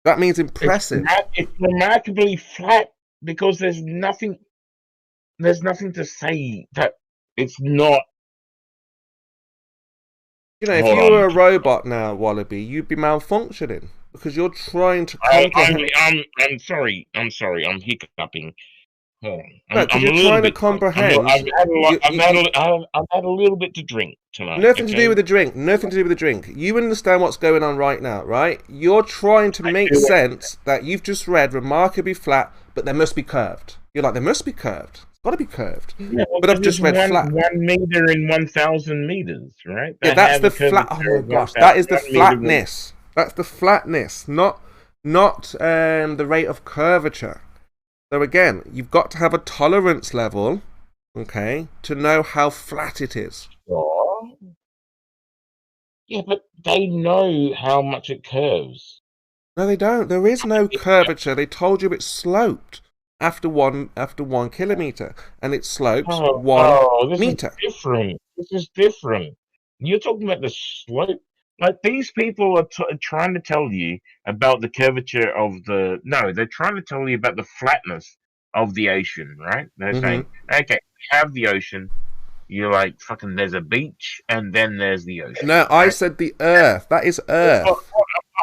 Speaker 2: That means impressive.
Speaker 1: It's remarkably flat because there's nothing to say that it's not.
Speaker 2: You know, if you were a robot now, Wallaby, you'd be malfunctioning because you're trying to comprehend.
Speaker 1: I'm sorry. I'm hiccuping. Hold on.
Speaker 2: No, because you're trying to comprehend.
Speaker 1: I've had a little bit to drink tonight.
Speaker 2: Nothing to do with the drink. Nothing to do with the drink. You understand what's going on right now, right? You're trying to make sense that you've just read remarkably flat, but they must be curved. You're like, they must be curved. It's got to be curved.
Speaker 1: Yeah,
Speaker 2: but I've just read flat.
Speaker 1: 1 meter in 1,000 meters, right?
Speaker 2: Yeah, that's the flat. Oh my gosh, that is the flatness. That's the flatness, not the rate of curvature. So again, you've got to have a tolerance level, okay, to know how flat it is.
Speaker 1: Sure. Yeah, but they know how much it curves.
Speaker 2: No, they don't. There is no curvature. They told you it's sloped after one kilometer, and it slopes 1 meter.
Speaker 1: This is different. You're talking about the slope. Like, these people are trying to tell you about the curvature of the... No, they're trying to tell you about the flatness of the ocean, right? They're saying, okay, we have the ocean. You're like, fucking, there's a beach, and then there's the ocean.
Speaker 2: No, I said the earth. That is earth.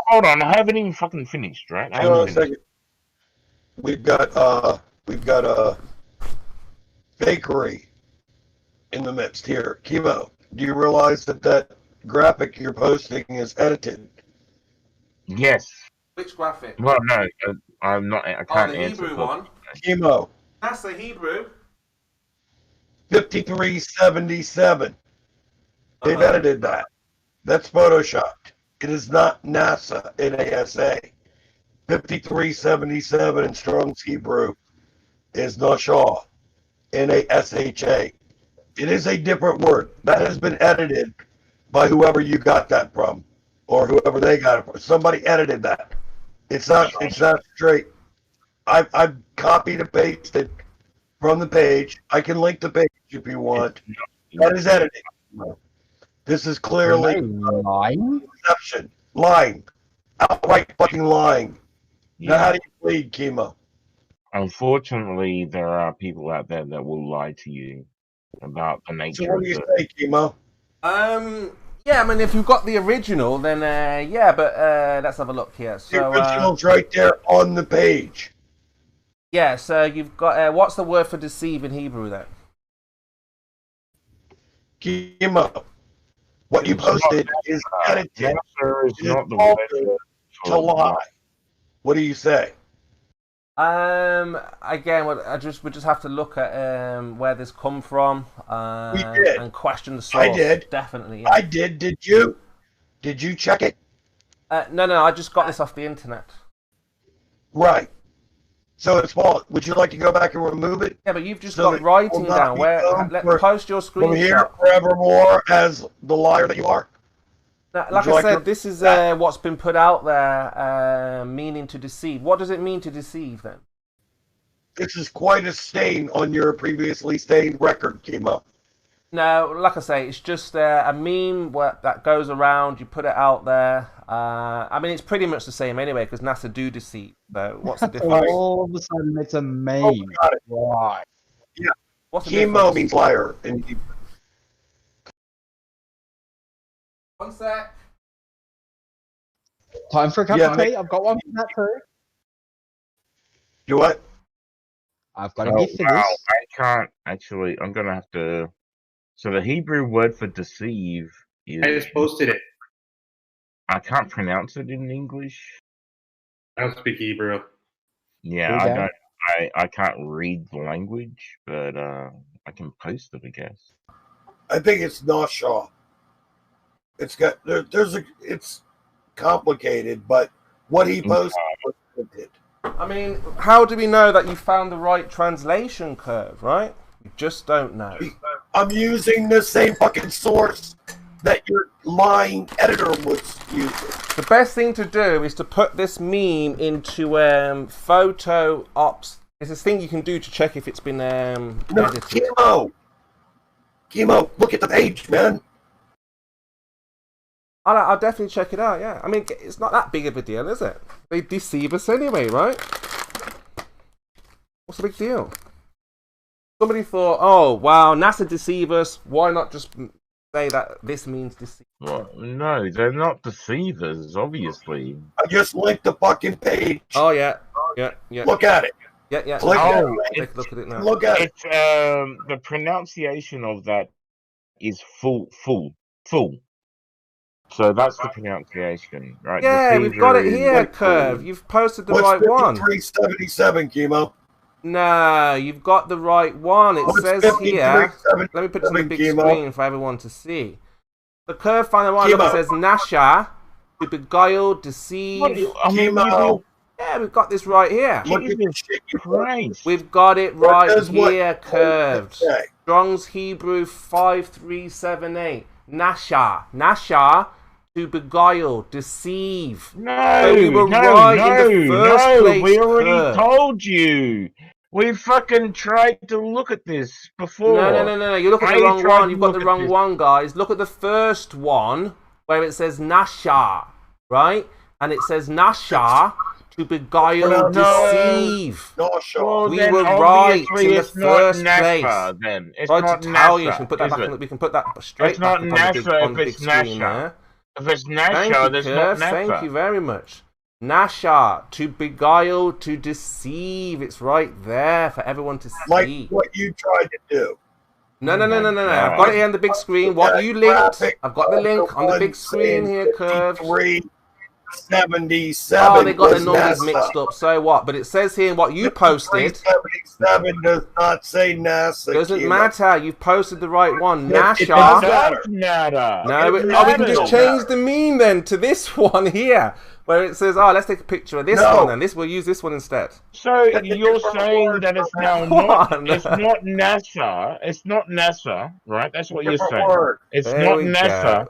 Speaker 1: Hold on, I haven't even fucking finished, right?
Speaker 4: Hang on a second. We've got a fakery in the midst here. Chemo, do you realize that graphic you're posting is edited?
Speaker 1: Yes.
Speaker 2: Which graphic?
Speaker 1: Well, no, I'm not. I can't
Speaker 2: the
Speaker 1: answer.
Speaker 2: Hebrew one.
Speaker 4: Chemo.
Speaker 2: That's the Hebrew.
Speaker 4: 5377. They've edited that. That's photoshopped. It is not NASA, NASA. 5377 in Strong's Hebrew is Nashaw, Nasha. It is a different word. That has been edited by whoever you got that from, or whoever they got it from. Somebody edited that. It's not straight. I've copied and pasted from the page. I can link the page if you want. That is edited. This is clearly deception. Lying. Outright fucking lying.
Speaker 1: Yeah.
Speaker 4: Now, how do you plead, Chemo?
Speaker 1: Unfortunately, there are people out there that will lie to you about the nature
Speaker 4: So what do you say, Chemo?
Speaker 2: Yeah, I mean, if you've got the original, then yeah, but let's have a look here. So,
Speaker 4: the original's right there on the page.
Speaker 2: Yeah, so you've got, what's the word for deceive in Hebrew then?
Speaker 4: Chemo. What you posted is edited.
Speaker 1: Yes, sir, it's not the word
Speaker 4: to lie. What do you say?
Speaker 2: Again, we just have to look at where this come from and question the source.
Speaker 4: I did.
Speaker 2: Definitely. Yeah.
Speaker 4: I did. Did you? Did you check it?
Speaker 2: No, I just got this off the internet.
Speaker 4: Right. So it's false. Would you like to go back and remove it?
Speaker 2: Yeah, but you've just got writing down. Post your screenshot.
Speaker 4: From here forevermore as the liar that you are.
Speaker 2: Now, like I said, this is what's been put out there, meaning to deceive. What does it mean to deceive, then?
Speaker 4: This is quite a stain on your previously stained record, Chemo.
Speaker 2: No, like I say, it's just a meme that goes around. You put it out there. I mean, it's pretty much the same anyway, because NASA do deceive. So what's the difference?
Speaker 8: All of a sudden, it's a meme.
Speaker 4: Oh, got it.
Speaker 8: Right.
Speaker 4: Yeah.
Speaker 2: What's the
Speaker 4: Chemo
Speaker 2: difference?
Speaker 4: means liar.
Speaker 2: One sec.
Speaker 8: Time for a cup of tea. I've got one for that too.
Speaker 4: You what?
Speaker 8: I've got a gift for this.
Speaker 1: I can't actually. I'm gonna have to. So the Hebrew word for deceive is.
Speaker 6: I just posted it.
Speaker 1: I can't pronounce it in English.
Speaker 6: I don't speak Hebrew.
Speaker 1: Yeah, I don't. I can't read the language, but I can post it, I guess.
Speaker 4: I think it's Nashaw. It's got it's complicated, but what he posted was it.
Speaker 2: I mean, how do we know that you found the right translation curve, right? We just don't know.
Speaker 4: I'm using the same fucking source that your lying editor was using.
Speaker 2: The best thing to do is to put this meme into photo ops It's this thing you can do to check if it's been
Speaker 4: No,
Speaker 2: edited.
Speaker 4: Chemo, look at the page, man.
Speaker 2: I'll definitely check it out, yeah. I mean, it's not that big of a deal, is it? They deceive us anyway, right? What's the big deal? Somebody thought, oh, wow, NASA deceive us. Why not just say that this means deceive?
Speaker 1: Well, no, they're not deceivers, obviously.
Speaker 4: I just linked the fucking page.
Speaker 2: Oh, yeah.
Speaker 4: Look at it.
Speaker 2: Yeah.
Speaker 4: Click
Speaker 2: take a look at it now.
Speaker 4: Look at it.
Speaker 1: The pronunciation of that is full. So that's the pronunciation, right?
Speaker 2: Yeah, we've got it here, Curve. You've posted the right one.
Speaker 4: 5377, Chemo.
Speaker 2: No, you've got the right one. It says here. Let me put it on the big screen for everyone to see. The Curve found the one that says Nasha, to beguile, deceive. Yeah, we've got this right here. We've got it right here, Curved. Strong's Hebrew 5378. Nasha, to beguile, deceive.
Speaker 1: No,
Speaker 2: we were right in the first place,
Speaker 1: we already told you. We fucking tried to look at this before.
Speaker 2: No. You look at the wrong one. You've got the wrong one, guys. Look at the first one where it says Nasha, right? And it says Nasha, to beguile, deceive.
Speaker 4: Well,
Speaker 2: we were right in the first place.
Speaker 1: Then it's
Speaker 2: right
Speaker 1: not
Speaker 2: to tell you,
Speaker 1: NASA,
Speaker 2: we can put that back. We can put that straight
Speaker 1: it's not
Speaker 2: back
Speaker 1: NASA
Speaker 2: on the big screen there.
Speaker 1: If it's NASA, there's not NASA.
Speaker 2: Thank you very much. Nasha, to beguile, to deceive. It's right there for everyone to see.
Speaker 4: Like what you tried to do.
Speaker 2: No. I've got it here on the big screen. What you linked, I've got the link on the big screen here, Curve.
Speaker 4: 77.
Speaker 2: Oh, they got the numbers mixed up. So what? But it says here what you posted.
Speaker 4: 77 does not say NASA.
Speaker 2: Doesn't matter. You've posted the right one. Nasha.
Speaker 1: It does matter.
Speaker 2: No, we can just change the meme then to this one here, where it says, "Oh, let's take a picture of this one, and we'll use this one instead."
Speaker 1: So you're saying that it's now not? It's not NASA. It's not NASA, right? That's what you're saying. It's not NASA.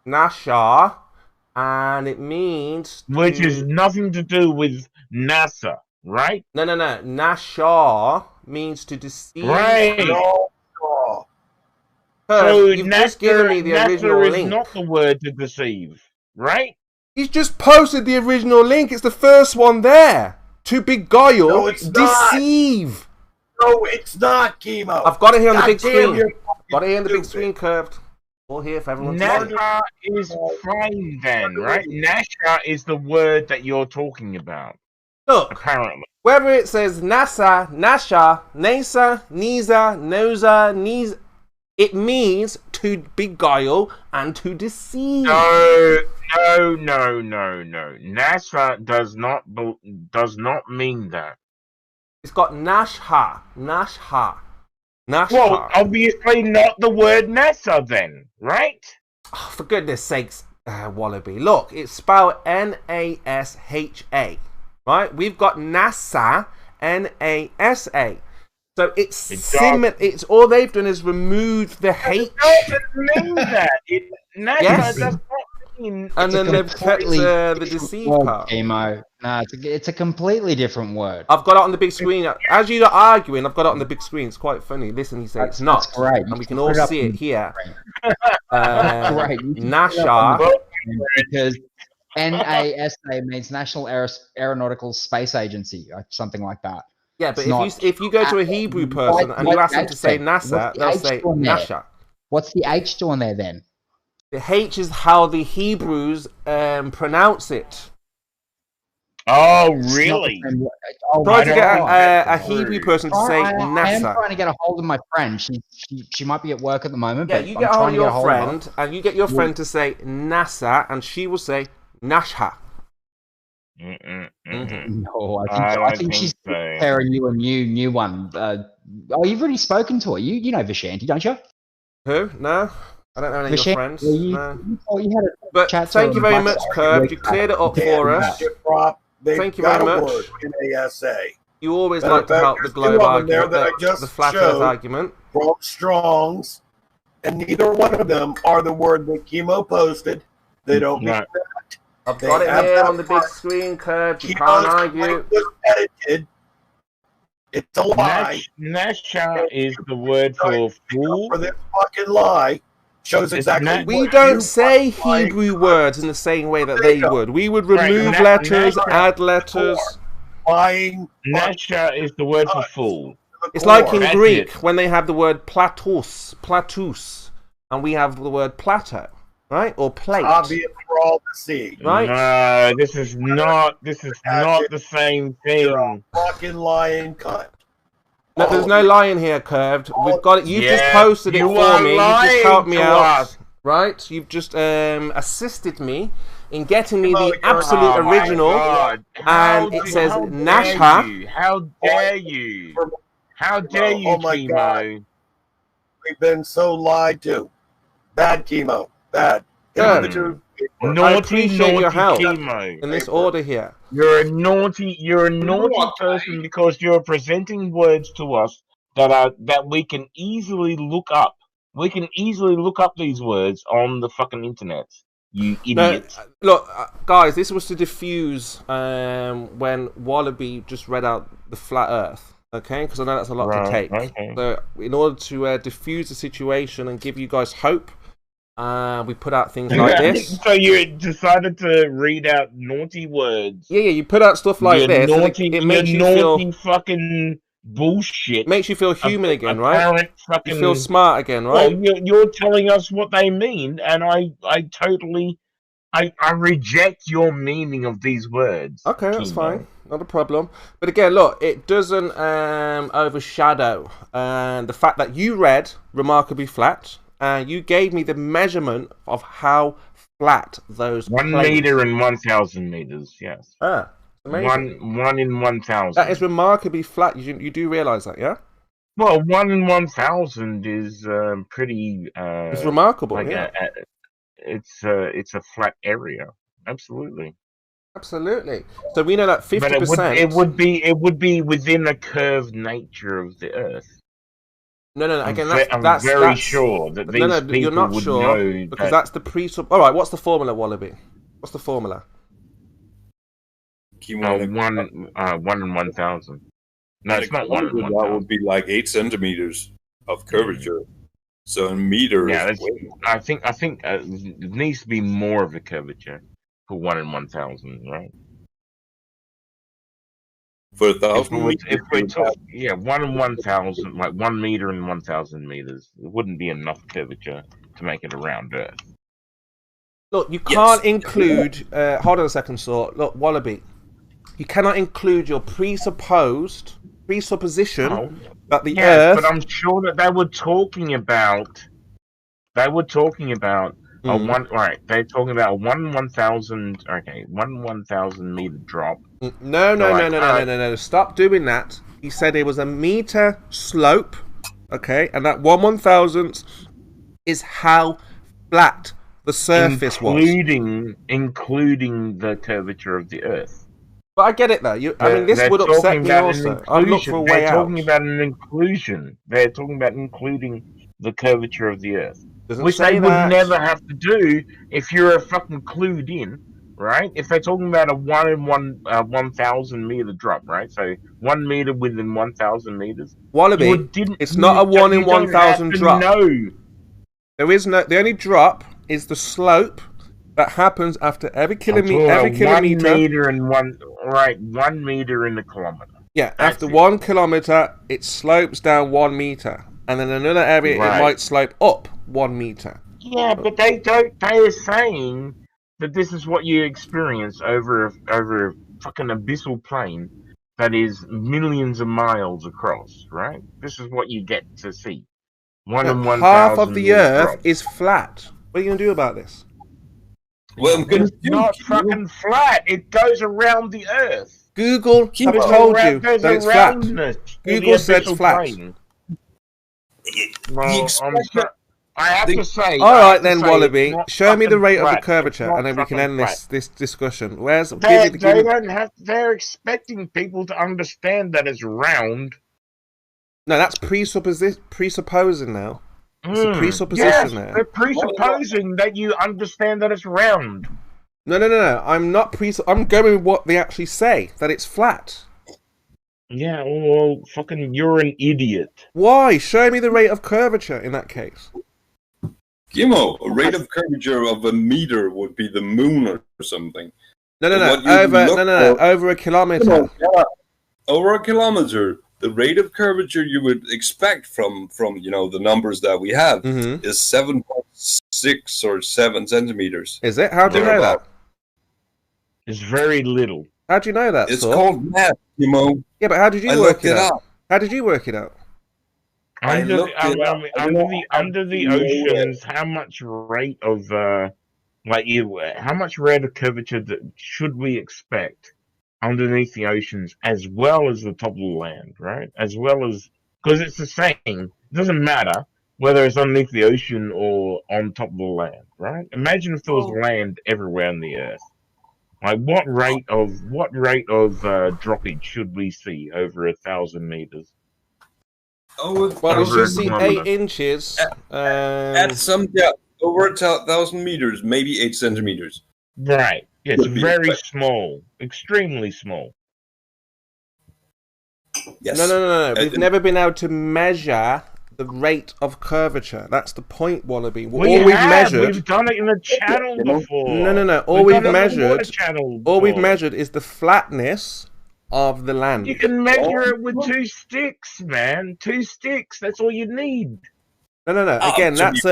Speaker 2: Nasha. And it means...
Speaker 1: Which is nothing to do with NASA, right?
Speaker 2: No. Nasha means to deceive.
Speaker 1: Right.
Speaker 2: So you've just given me the original link.
Speaker 1: Is not the word to deceive, right?
Speaker 2: He's just posted the original link. It's the first one there. To beguile, deceive.
Speaker 4: No, it's not, Chemo.
Speaker 2: I've got it here on the big screen. Got it here on the big screen, Curved. All here for everyone to see.
Speaker 1: NASA is fine then, right? NASA is the word that you're talking about.
Speaker 2: Look,
Speaker 1: apparently.
Speaker 2: Whether it says NASA, Nasha, Nasa, Nisa, Noza, Nis, it means to beguile and to deceive.
Speaker 1: No. NASA does not mean that.
Speaker 2: It's got Nasha.
Speaker 1: Well, obviously not the word NASA then, right?
Speaker 2: Oh, for goodness sakes, Wallaby. Look, it's spelled Nasha, right? We've got NASA, Nasa. So it's similar. It's all they've done is removed the H.
Speaker 1: It doesn't mean that. NASA does not mean.
Speaker 2: And then they've kept the deceive part.
Speaker 8: No, it's a completely different word.
Speaker 2: I've got it on the big screen. As you're arguing, I've got it on the big screen. It's quite funny. Listen, he says it's not.
Speaker 8: That's great.
Speaker 2: And we can all see it here.
Speaker 8: Right.
Speaker 2: Nasha.
Speaker 8: Because NASA means National Aeronautical Space Agency, or something like that.
Speaker 2: Yeah, but if you go to a Hebrew person and you ask them to say NASA, they'll say Nasha.
Speaker 8: What's the H doing there then?
Speaker 2: The H is how the Hebrews pronounce it.
Speaker 1: Oh, really?
Speaker 2: Try to get a Hebrew person to say NASA.
Speaker 8: I am trying to get a hold of my friend. She might be at work at the moment.
Speaker 2: Yeah,
Speaker 8: but
Speaker 2: you get a hold of your friend, and you get your friend to say NASA, and she will say Nasha.
Speaker 8: No, I think she's preparing you a new one. You've already spoken to her. You know Vishanti, don't you?
Speaker 2: Who? No, I don't know any of your friends.
Speaker 8: But
Speaker 2: thank you very much, Curve. You cleared it up for us. Thank you very much. You always like to help the globe argument, the flat earth argument.
Speaker 4: From Strong's, and neither one of them are the word that Chemo posted. They don't mean that.
Speaker 2: I've got it here on the big screen, Curve. You can't argue.
Speaker 4: Was edited It's a lie.
Speaker 1: Nasha is the word for fool.
Speaker 4: For this fucking lie. Shows exactly.
Speaker 2: We don't say Hebrew words in the same way that they would. We would remove letters, add letters.
Speaker 4: Lying.
Speaker 1: Nasha is the word for fool.
Speaker 2: It's like in Greek when they have the word platus, and we have the word plato, right? Or plate.
Speaker 4: Obvious for all to see.
Speaker 2: Right?
Speaker 1: No, this is not the same thing.
Speaker 4: Fucking lying cunt.
Speaker 2: No, there's no lying here, Curved. We've got it. You've just posted it for me. You've just helped me out. Right? You've just assisted me in getting me the absolute original. And it says Nasha.
Speaker 1: How dare you? How dare you, Chemo?
Speaker 4: We've been so lied to. Bad Chemo. Bad.
Speaker 2: I appreciate your help in this order here.
Speaker 1: You're a naughty person because you're presenting words to us that we can easily look up. We can easily look up these words on the fucking internet. You idiots.
Speaker 2: No, look, guys, this was to diffuse when Wallaby just read out the flat Earth. Okay, because I know that's a lot to take.
Speaker 1: Okay.
Speaker 2: So, in order to diffuse the situation and give you guys hope, we put out things like this.
Speaker 1: So you decided to read out naughty words.
Speaker 2: Yeah, you put out stuff like this.
Speaker 1: Naughty,
Speaker 2: it makes you
Speaker 1: feel fucking bullshit.
Speaker 2: Makes you feel human again, right? You feel smart again, right?
Speaker 1: Well, you're telling us what they mean, and I totally reject your meaning of these words.
Speaker 2: Okay, that's fine. Not a problem. But again, look, it doesn't overshadow the fact that you read remarkably flat, and you gave me the measurement of how flat those
Speaker 1: 1 meter and 1,000 meters. Yes.
Speaker 2: Amazing.
Speaker 1: One in 1,000.
Speaker 2: That is remarkably flat. You do realise that, yeah?
Speaker 1: Well, 1 in 1,000 is pretty.
Speaker 2: It's remarkable.
Speaker 1: Like
Speaker 2: yeah.
Speaker 1: It's a flat area. Absolutely.
Speaker 2: Absolutely. So we know that 50%.
Speaker 1: But it would be within a curved nature of the Earth.
Speaker 2: No. Again,
Speaker 1: I'm very sure that these people
Speaker 2: you're not
Speaker 1: would
Speaker 2: sure
Speaker 1: know
Speaker 2: because that's the All right. What's the formula, Wallaby? What's the formula?
Speaker 1: 1 in 1,000. No, it's not 1 in 1,000.
Speaker 11: That would be like 8 centimeters of curvature. So in meters.
Speaker 1: Yeah, I think it needs to be more of a curvature for 1 in 1,000, right?
Speaker 11: For 1,000.
Speaker 1: If we talk, 1 in 1,000, like 1 meter in 1,000 meters, it wouldn't be enough curvature to make it around Earth.
Speaker 2: Look, you can't include. Hold on a second, Sort. Look, Wallaby, you cannot include your presupposition that the Earth.
Speaker 1: But I'm sure that they were talking about. A one, right? They're talking about a 1 in 1,000. Okay, 1 in 1,000 meter drop.
Speaker 2: No. Stop doing that. He said it was a meter slope. Okay, and that 1/1000th is how flat the surface was,
Speaker 1: including the curvature of the Earth.
Speaker 2: But I get it though. I mean, this would upset me also. I'm looking for a way out.
Speaker 1: They're talking about an inclusion. They're talking about including the curvature of the Earth, which they would never have to do if you're a fucking clued in, right? If they're talking about a 1 in 1,000 meter drop, right? So 1 meter within 1,000 meters.
Speaker 2: Wallaby, it's not a 1 in 1,000 drop.
Speaker 1: No,
Speaker 2: there is no. The only drop is the slope that happens after every kilometer.
Speaker 1: 1 meter in 1 meter in a kilometer.
Speaker 2: Yeah, after 1 kilometer, it slopes down 1 meter, and then another area it might slope up 1 meter.
Speaker 1: Yeah, but they are saying that this is what you experience over a fucking abyssal plain that is millions of miles across, right? This is what you get to see. 1 in 1,000.
Speaker 2: Half of the Earth is flat. What are you gonna do about this?
Speaker 11: Well,
Speaker 1: it's not fucking flat. It goes around the Earth.
Speaker 2: Google have told you that it's flat. Google said flat.
Speaker 1: Well, I have to say.
Speaker 2: All right then, Wallaby. Show me the rate of the curvature, and then we can end this discussion.
Speaker 1: They're expecting people to understand that it's round.
Speaker 2: No, that's presupposing now. It's a presupposition there.
Speaker 1: They're presupposing that you understand that it's round.
Speaker 2: No. I'm not I'm going with what they actually say, that it's flat.
Speaker 1: Yeah, well, fucking, you're an idiot.
Speaker 2: Why? Show me the rate of curvature in that case.
Speaker 11: Gimo, a rate of curvature of a meter would be the moon or something.
Speaker 2: No. Over a kilometer.
Speaker 11: Over a kilometer, the rate of curvature you would expect from the numbers that we have is 7.6 or 7 centimeters.
Speaker 2: Is it? How do you know that?
Speaker 1: It's very little.
Speaker 2: How do you know that?
Speaker 11: It's called math, Gimo.
Speaker 2: Yeah, but how did you work it out? How did you work it out?
Speaker 1: Under the oceans, how much rate of how much rate of curvature should we expect underneath the oceans, as well as the top of the land, right? As well as, because it's the same. It doesn't matter whether it's underneath the ocean or on top of the land, right? Imagine if there was land everywhere on the earth. Like, what rate of droppage should we see over 1,000 meters?
Speaker 2: Well, we should see 8 inches.
Speaker 11: At some depth, over 1,000 meters, maybe 8 centimeters.
Speaker 1: Right. Yeah, it's very small, extremely small.
Speaker 11: Yes.
Speaker 2: No. We've never been able to measure the rate of curvature. That's the point, Wallaby.
Speaker 1: We've done it in the channel before.
Speaker 2: No. All we've measured is the flatness of the land.
Speaker 1: You can measure it with 2 sticks, man. 2 sticks. That's all you need.
Speaker 2: No. Again, that's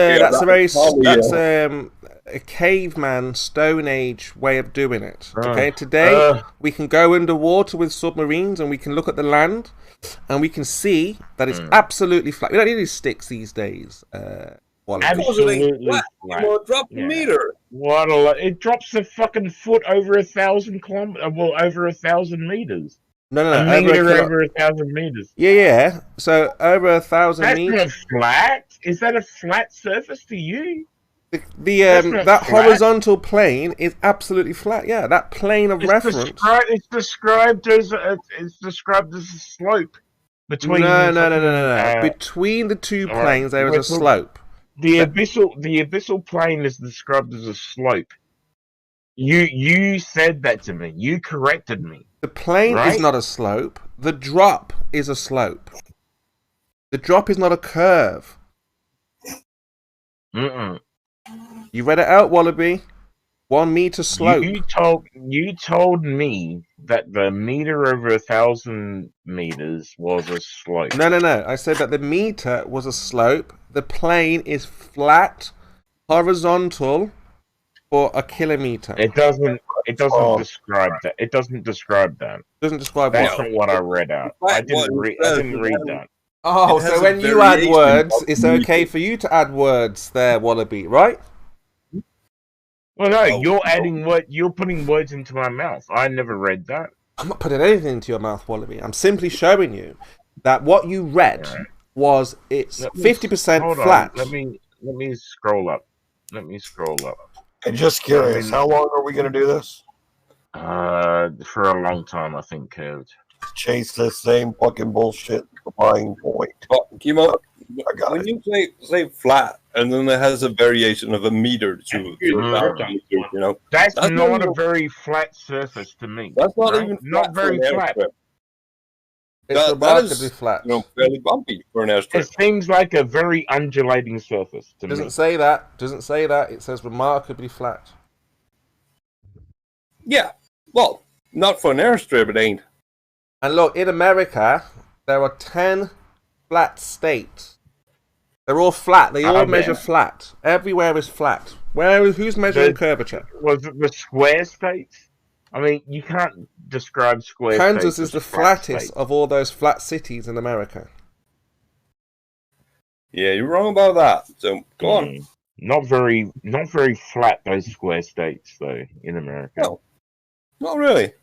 Speaker 2: a caveman, Stone Age way of doing it. Okay, today we can go underwater with submarines and we can look at the land and we can see that it's absolutely flat. We don't need any sticks these days.
Speaker 1: Absolutely flat.
Speaker 11: Drop the meter.
Speaker 1: What it drops a fucking foot over 1,000 kilometers. Well, over 1,000 meters.
Speaker 2: No.
Speaker 1: A meter over 1,000 meters.
Speaker 2: Yeah. So over 1,000 meters.
Speaker 1: That's not flat. Is that a flat surface to you?
Speaker 2: That horizontal plane is absolutely flat. Yeah, that plane of reference.
Speaker 1: It's described as a slope between.
Speaker 2: No. Between the two planes, there is a slope.
Speaker 1: The abyssal plane is described as a slope. You said that to me. You corrected me.
Speaker 2: The plane is not a slope. The drop is a slope. The drop is not a curve. You read it out, Wallaby. 1 meter slope.
Speaker 1: You told me that the meter over 1,000 meters was a slope.
Speaker 2: No. I said that the meter was a slope. The plane is flat, horizontal, for a kilometer.
Speaker 1: It doesn't describe that. It doesn't describe that.
Speaker 2: Doesn't describe
Speaker 1: That's not what I read out. I didn't read that.
Speaker 2: Oh, so when you add words, it's okay for you to add words there, Wallaby, right?
Speaker 1: Well, no, you're adding you're putting words into my mouth. I never read that.
Speaker 2: I'm not putting anything into your mouth, Wallaby. I'm simply showing you that what you read was it's 50% flat.
Speaker 1: Let me scroll up.
Speaker 4: And just curious, how long are we going to do this?
Speaker 1: For a long time, I think, Curved.
Speaker 4: Chase this same fucking bullshit buying point.
Speaker 11: But, Kimo, when you say flat, and then it has a variation of a meter to
Speaker 1: that's not a very flat surface to me.
Speaker 11: That's not even
Speaker 1: not very flat.
Speaker 2: It's remarkably flat.
Speaker 11: Fairly bumpy for an airstrip.
Speaker 1: It seems like a very undulating surface to me.
Speaker 2: Doesn't say that. It says remarkably flat.
Speaker 11: Yeah. Well, not for an airstrip, it ain't.
Speaker 2: And look, in America, there are 10 flat states. They're all flat. They all measure flat. Everywhere is flat. Who's measuring curvature?
Speaker 1: Was it the square states? I mean, you can't describe square states.
Speaker 2: Kansas is the flattest of all those flat cities in America.
Speaker 11: Yeah, you're wrong about that. So go on.
Speaker 1: Not very flat, those square states though in America.
Speaker 11: No, not really.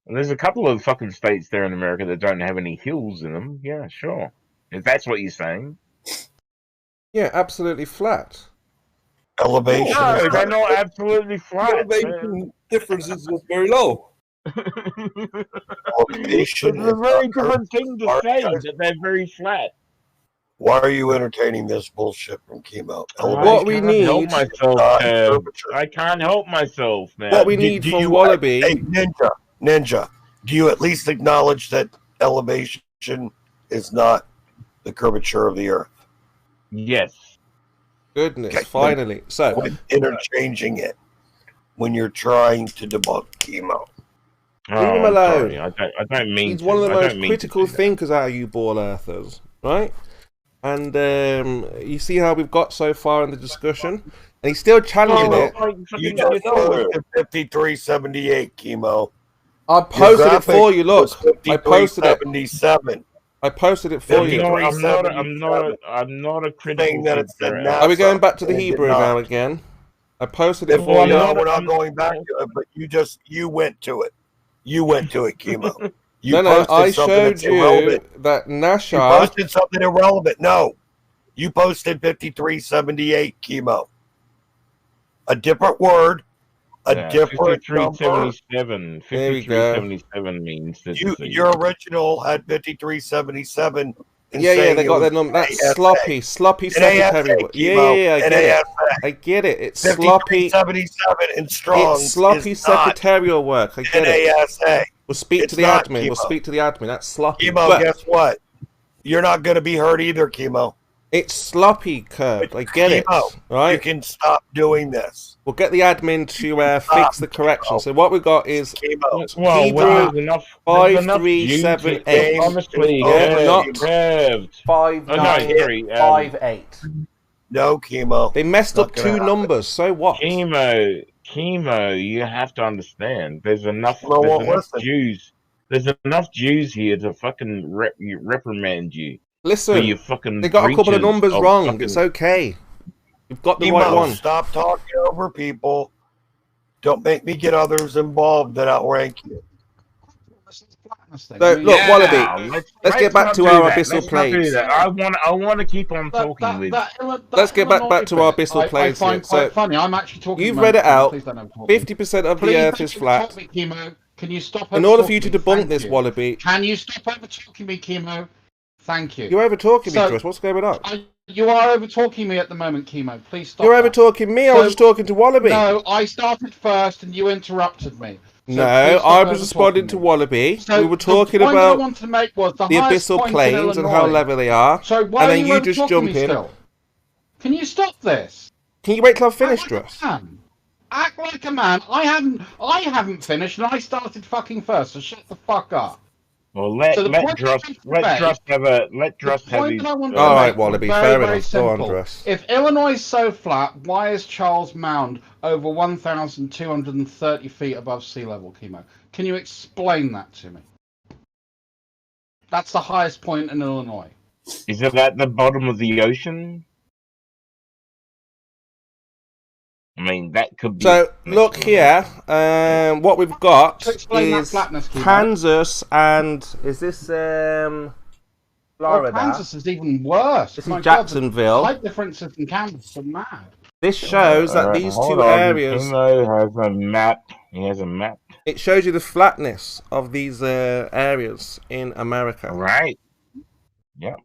Speaker 1: There's a couple of fucking states there in America that don't have any hills in them. Yeah, sure. If that's what you're saying.
Speaker 2: Yeah, absolutely flat.
Speaker 4: Elevation.
Speaker 1: No, they're not absolutely flat.
Speaker 11: Elevation difference is very low.
Speaker 1: It's a very different thing to say that they're very flat.
Speaker 4: Why are you entertaining this bullshit from Chemo?
Speaker 2: What we need...
Speaker 1: I can't help myself, man.
Speaker 2: What we need from Wallaby...
Speaker 4: Hey, Ninja. Do you at least acknowledge that elevation is not the curvature of the Earth?
Speaker 1: Yes.
Speaker 2: Goodness, okay. Finally. So
Speaker 4: quit interchanging it when you're trying to debunk chemo.
Speaker 2: Leave him alone.
Speaker 1: Sorry. I don't mean.
Speaker 2: He's one of the most critical thinkers out of you ball earthers, right? And you see how we've got so far in the discussion, and he's still challenging it.
Speaker 4: You just posted 5378 chemo.
Speaker 2: I posted it for you. Look, I posted it.
Speaker 4: 77.
Speaker 2: I posted it for you.
Speaker 1: I'm not a critical thinker.
Speaker 2: Are we going back to the Hebrew now again? I posted it for you.
Speaker 4: No, we're not going back to it, but you went to it. You went to it, chemo.
Speaker 2: No, I showed you that Nashar...
Speaker 4: You posted something irrelevant. No. You posted 5378, chemo. A different word, a different
Speaker 1: 5377. 5377 means that
Speaker 4: your original had 5377.
Speaker 2: Yeah, they got their number. That's sloppy secretary work. Yeah, I get it. It's sloppy.
Speaker 4: 77 and strong.
Speaker 2: It's sloppy secretarial work. I get it. We'll speak to the admin.
Speaker 4: Chemo.
Speaker 2: We'll speak to the admin. That's sloppy.
Speaker 4: Chemo, guess what? You're not going to be hurt either, chemo.
Speaker 2: It's sloppy, Kurt. I get it. Right?
Speaker 4: You can stop doing this.
Speaker 2: We'll get the admin to fix the correction. So what we've got is Hebrew 5378.
Speaker 1: Honestly,
Speaker 2: not
Speaker 8: 5958.
Speaker 4: No, chemo.
Speaker 2: They messed up two numbers. So what?
Speaker 1: Chemo, you have to understand. There's enough Jews. There's enough Jews here to fucking reprimand you.
Speaker 2: Listen,
Speaker 1: for your fucking
Speaker 2: they got a couple of numbers wrong. It's okay. You've got the right one.
Speaker 4: Stop talking over people. Don't make me get others involved that outrank you.
Speaker 2: So, look, Wallaby, let's get back to our abyssal planes.
Speaker 1: I want to keep on talking with.
Speaker 2: Let's get back to our abyssal planes.
Speaker 8: I find quite funny. I'm actually talking.
Speaker 2: You've read it out. 50% of the Earth is flat.
Speaker 8: Can you stop?
Speaker 2: In order for you to debunk this, Wallaby,
Speaker 8: can you stop over talking me, chemo? Thank you.
Speaker 2: You're over talking me, Chris. What's going on?
Speaker 8: You are over talking me at the moment, chemo. Please stop.
Speaker 2: You're over talking me. I was just talking to Wallaby.
Speaker 8: No, I started first, and you interrupted me.
Speaker 2: So no, I was responding to Wallaby. So we were talking about
Speaker 8: the
Speaker 2: abyssal planes and how level they are.
Speaker 8: So why
Speaker 2: and then you just jump in.
Speaker 8: Still? Can you stop this?
Speaker 2: Can you wait till I've finished, Russ?
Speaker 8: Act like a man. I haven't finished, and I started fucking first. So shut the fuck up.
Speaker 1: Well, let Druss have his.
Speaker 2: All right, Wallaby, fair enough. Go on, Druss.
Speaker 8: If Illinois is so flat, why is Charles Mound over 1,230 feet above sea level, chemo? Can you explain that to me? That's the highest point in Illinois.
Speaker 1: Is it at the bottom of the ocean? I mean, that could be.
Speaker 2: So, look here. What we've got is Kansas and... Is this Florida?
Speaker 8: Well, Kansas is even worse.
Speaker 2: This is Jacksonville.
Speaker 8: The height differences in Kansas are mad.
Speaker 2: This shows that these two areas...
Speaker 1: has a map. He has a map.
Speaker 2: It shows you the flatness of these areas in America.
Speaker 1: Right. Yep.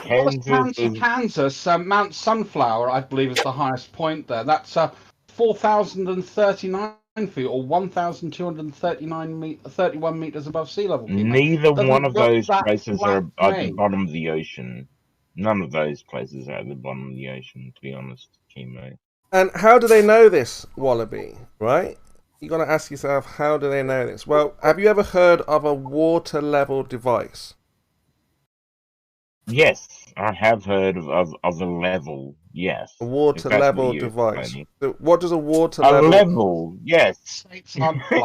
Speaker 8: Kansas, Mount Sunflower, I believe, is the highest point there. That's 4,039 feet, or 1,231 meters above sea level.
Speaker 1: Neither one of those places are at the bottom of the ocean. None of those places are at the bottom of the ocean, to be honest, chemo.
Speaker 2: And how do they know this, Wallaby? Right? You're going to ask yourself, how do they know this? Well, have you ever heard of a water level device?
Speaker 1: Yes, I have heard of the level. Yes,
Speaker 2: a water level device. So what does a water level?
Speaker 1: A level, yes,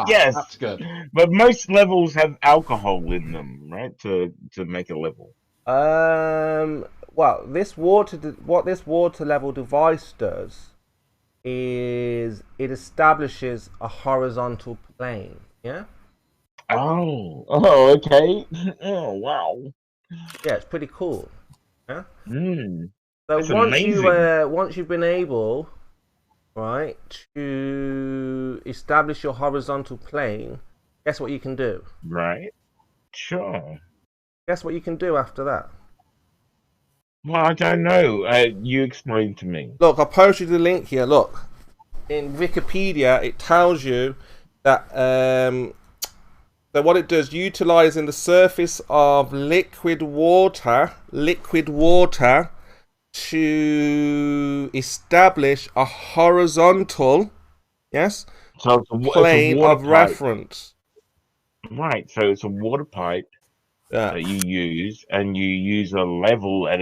Speaker 1: yes,
Speaker 8: that's good.
Speaker 1: But most levels have alcohol in them, right? To make a level.
Speaker 2: Well, what this water level device does is it establishes a horizontal plane. Yeah.
Speaker 1: Oh, okay. Oh, wow.
Speaker 2: Yeah, it's pretty cool. Yeah.
Speaker 1: So
Speaker 2: once you've been able, right, to establish your horizontal plane, guess what you can do?
Speaker 1: Right. Sure.
Speaker 2: Guess what you can do after that?
Speaker 1: Well, I don't know. You explain to me.
Speaker 2: Look, I'll post you the link here. Look, in Wikipedia, it tells you that So what it does, utilizing the surface of liquid water to establish a horizontal, yes,
Speaker 1: so
Speaker 2: plane of reference.
Speaker 1: Right, so it's a water pipe that you use, and you use a level at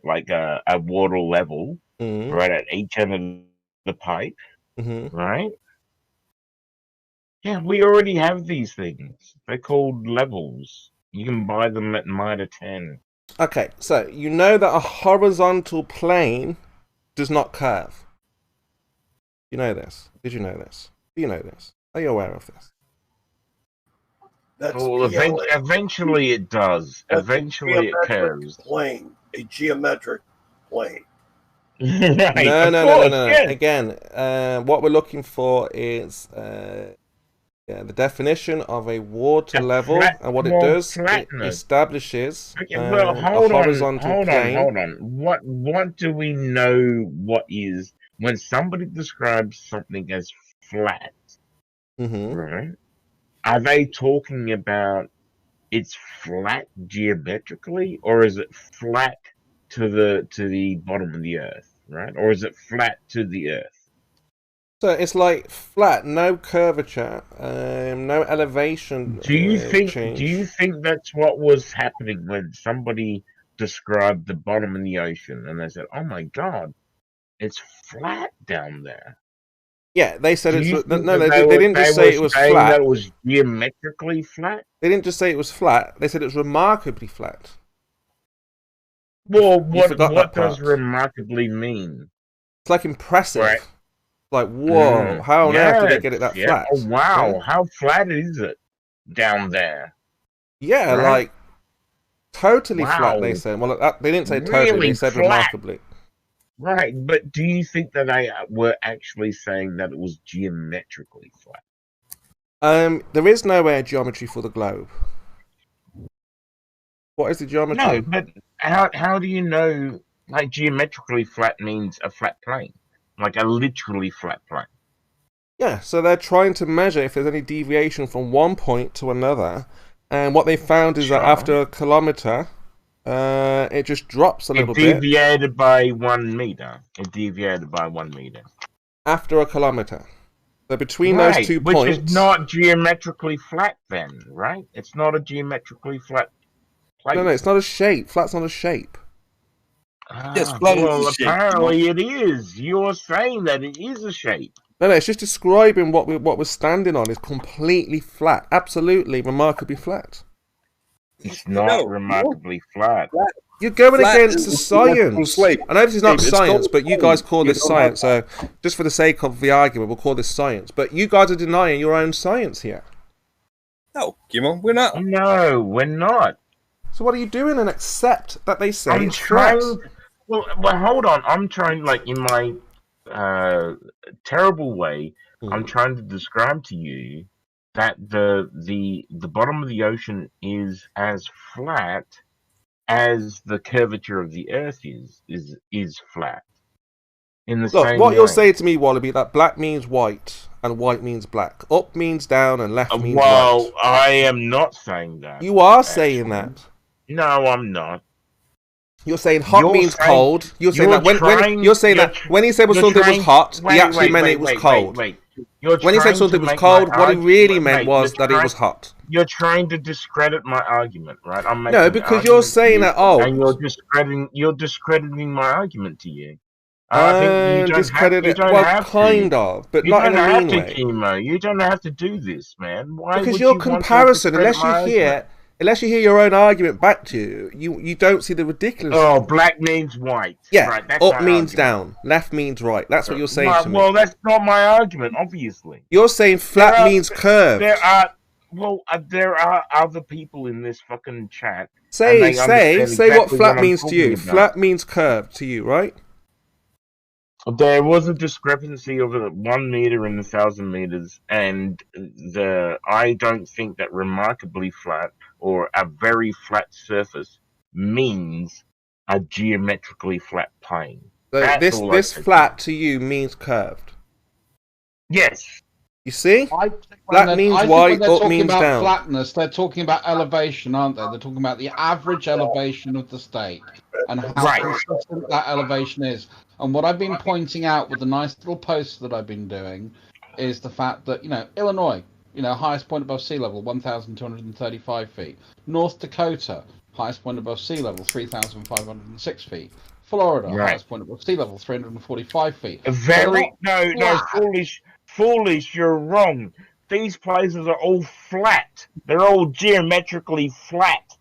Speaker 1: like a water level, right, at each end of the pipe, right? Yeah, we already have these things. They're called levels. You can buy them at Mitre 10.
Speaker 2: Okay, so you know that a horizontal plane does not curve. You know this. Did you know this? Do you know this? Are you aware of this?
Speaker 1: Well, eventually it does. Eventually it curves.
Speaker 4: Plane, a geometric plane.
Speaker 1: Right,
Speaker 2: No. Again, what we're looking for is the definition of a water level, and what it does, it establishes a horizontal plane.
Speaker 1: Hold on. What do we know what is when somebody describes something as flat? Right? Are they talking about it's flat geometrically, or is it flat to the bottom of the earth, right? Or is it flat to the earth?
Speaker 2: So it's like flat, no curvature, no elevation.
Speaker 1: Do you think that's what was happening when somebody described the bottom of the ocean and they said, "Oh my God, it's flat down there"?
Speaker 2: Yeah, they said it's no. They didn't just say it was flat.
Speaker 1: That it was geometrically flat.
Speaker 2: They didn't just say it was flat. They said it was remarkably flat.
Speaker 1: Well, what does remarkably mean?
Speaker 2: It's like impressive. Right. Like, whoa, how on earth did they get it that flat?
Speaker 1: Oh, wow, right? How flat is it down there?
Speaker 2: Yeah, right? Like, totally flat, they said. Well, they didn't say totally, really they said flat. Remarkably.
Speaker 1: Right, but do you think that they were actually saying that it was geometrically flat?
Speaker 2: There is nowhere geometry for the globe. What is the geometry?
Speaker 1: No, but how do you know, like, geometrically flat means a flat plane? Like a literally flat plane.
Speaker 2: Yeah, so they're trying to measure if there's any deviation from one point to another, and what they found is that after a kilometer, it just drops a little bit.
Speaker 1: It deviated by 1 meter. It deviated by 1 meter.
Speaker 2: After a kilometer. So between those 2 points...
Speaker 1: Which is not geometrically flat then, right? It's not a geometrically flat plane.
Speaker 2: No, it's not a shape. Flat's not a shape.
Speaker 1: Well, apparently it is. You're saying that it is a shape.
Speaker 2: No, it's just describing what we're standing on is completely flat. Absolutely, remarkably flat.
Speaker 1: It's not remarkably flat.
Speaker 2: You're going against the science. I know this is not science, but you guys call this science. So just for the sake of the argument, we'll call this science. But you guys are denying your own science here.
Speaker 11: No, Gimon, we're not.
Speaker 1: No, we're not.
Speaker 2: So what are you doing and accept that they say it's flat?
Speaker 1: Well, hold on. I'm trying, like, in my terrible way, I'm trying to describe to you that the bottom of the ocean is as flat as the curvature of the Earth is flat. In the same
Speaker 2: what
Speaker 1: way.
Speaker 2: you're saying to me, Wallaby, that black means white and white means black. Up means down and left means right.
Speaker 1: Well, I am not saying that.
Speaker 2: You are saying that.
Speaker 1: No, I'm not.
Speaker 2: You're saying hot means cold. You're saying that when he said something was hot, he actually meant it was cold.
Speaker 1: When
Speaker 2: he said something was cold, what he really meant was that it was hot.
Speaker 1: You're trying to discredit my argument, right?
Speaker 2: No, because you're saying that
Speaker 1: and you're discrediting my argument to you.
Speaker 2: Discredited. Well, kind of, but not in a mean way.
Speaker 1: Chemo. You don't have to do this, man. Why?
Speaker 2: Because your comparison, unless you hear your own argument back to you, you don't see the ridiculousness.
Speaker 1: Oh, black means white.
Speaker 2: Yeah,
Speaker 1: right, that's
Speaker 2: up means down, left means right. That's what you're saying to me.
Speaker 1: Well, that's not my argument, obviously.
Speaker 2: You're saying flat means curved.
Speaker 1: There are other people in this fucking chat.
Speaker 2: Say what flat means to you. Flat means curved to you, right?
Speaker 1: There was a discrepancy of 1 meter in 1,000 meters, and I don't think that remarkably flat or a very flat surface means a geometrically flat plane.
Speaker 2: So this flat to you means curved.
Speaker 1: Yes.
Speaker 2: You see? That means why up means down.
Speaker 8: Flatness, they're talking about elevation, aren't they? They're talking about the average elevation of the state and how consistent that elevation is. And what I've been pointing out with the nice little posts that I've been doing is the fact that, Illinois, highest point above sea level, 1,235 feet. North Dakota, highest point above sea level, 3,506 feet. Florida, highest point above sea level, 345 feet.
Speaker 1: Foolish, you're wrong. These places are all flat. They're all geometrically flat.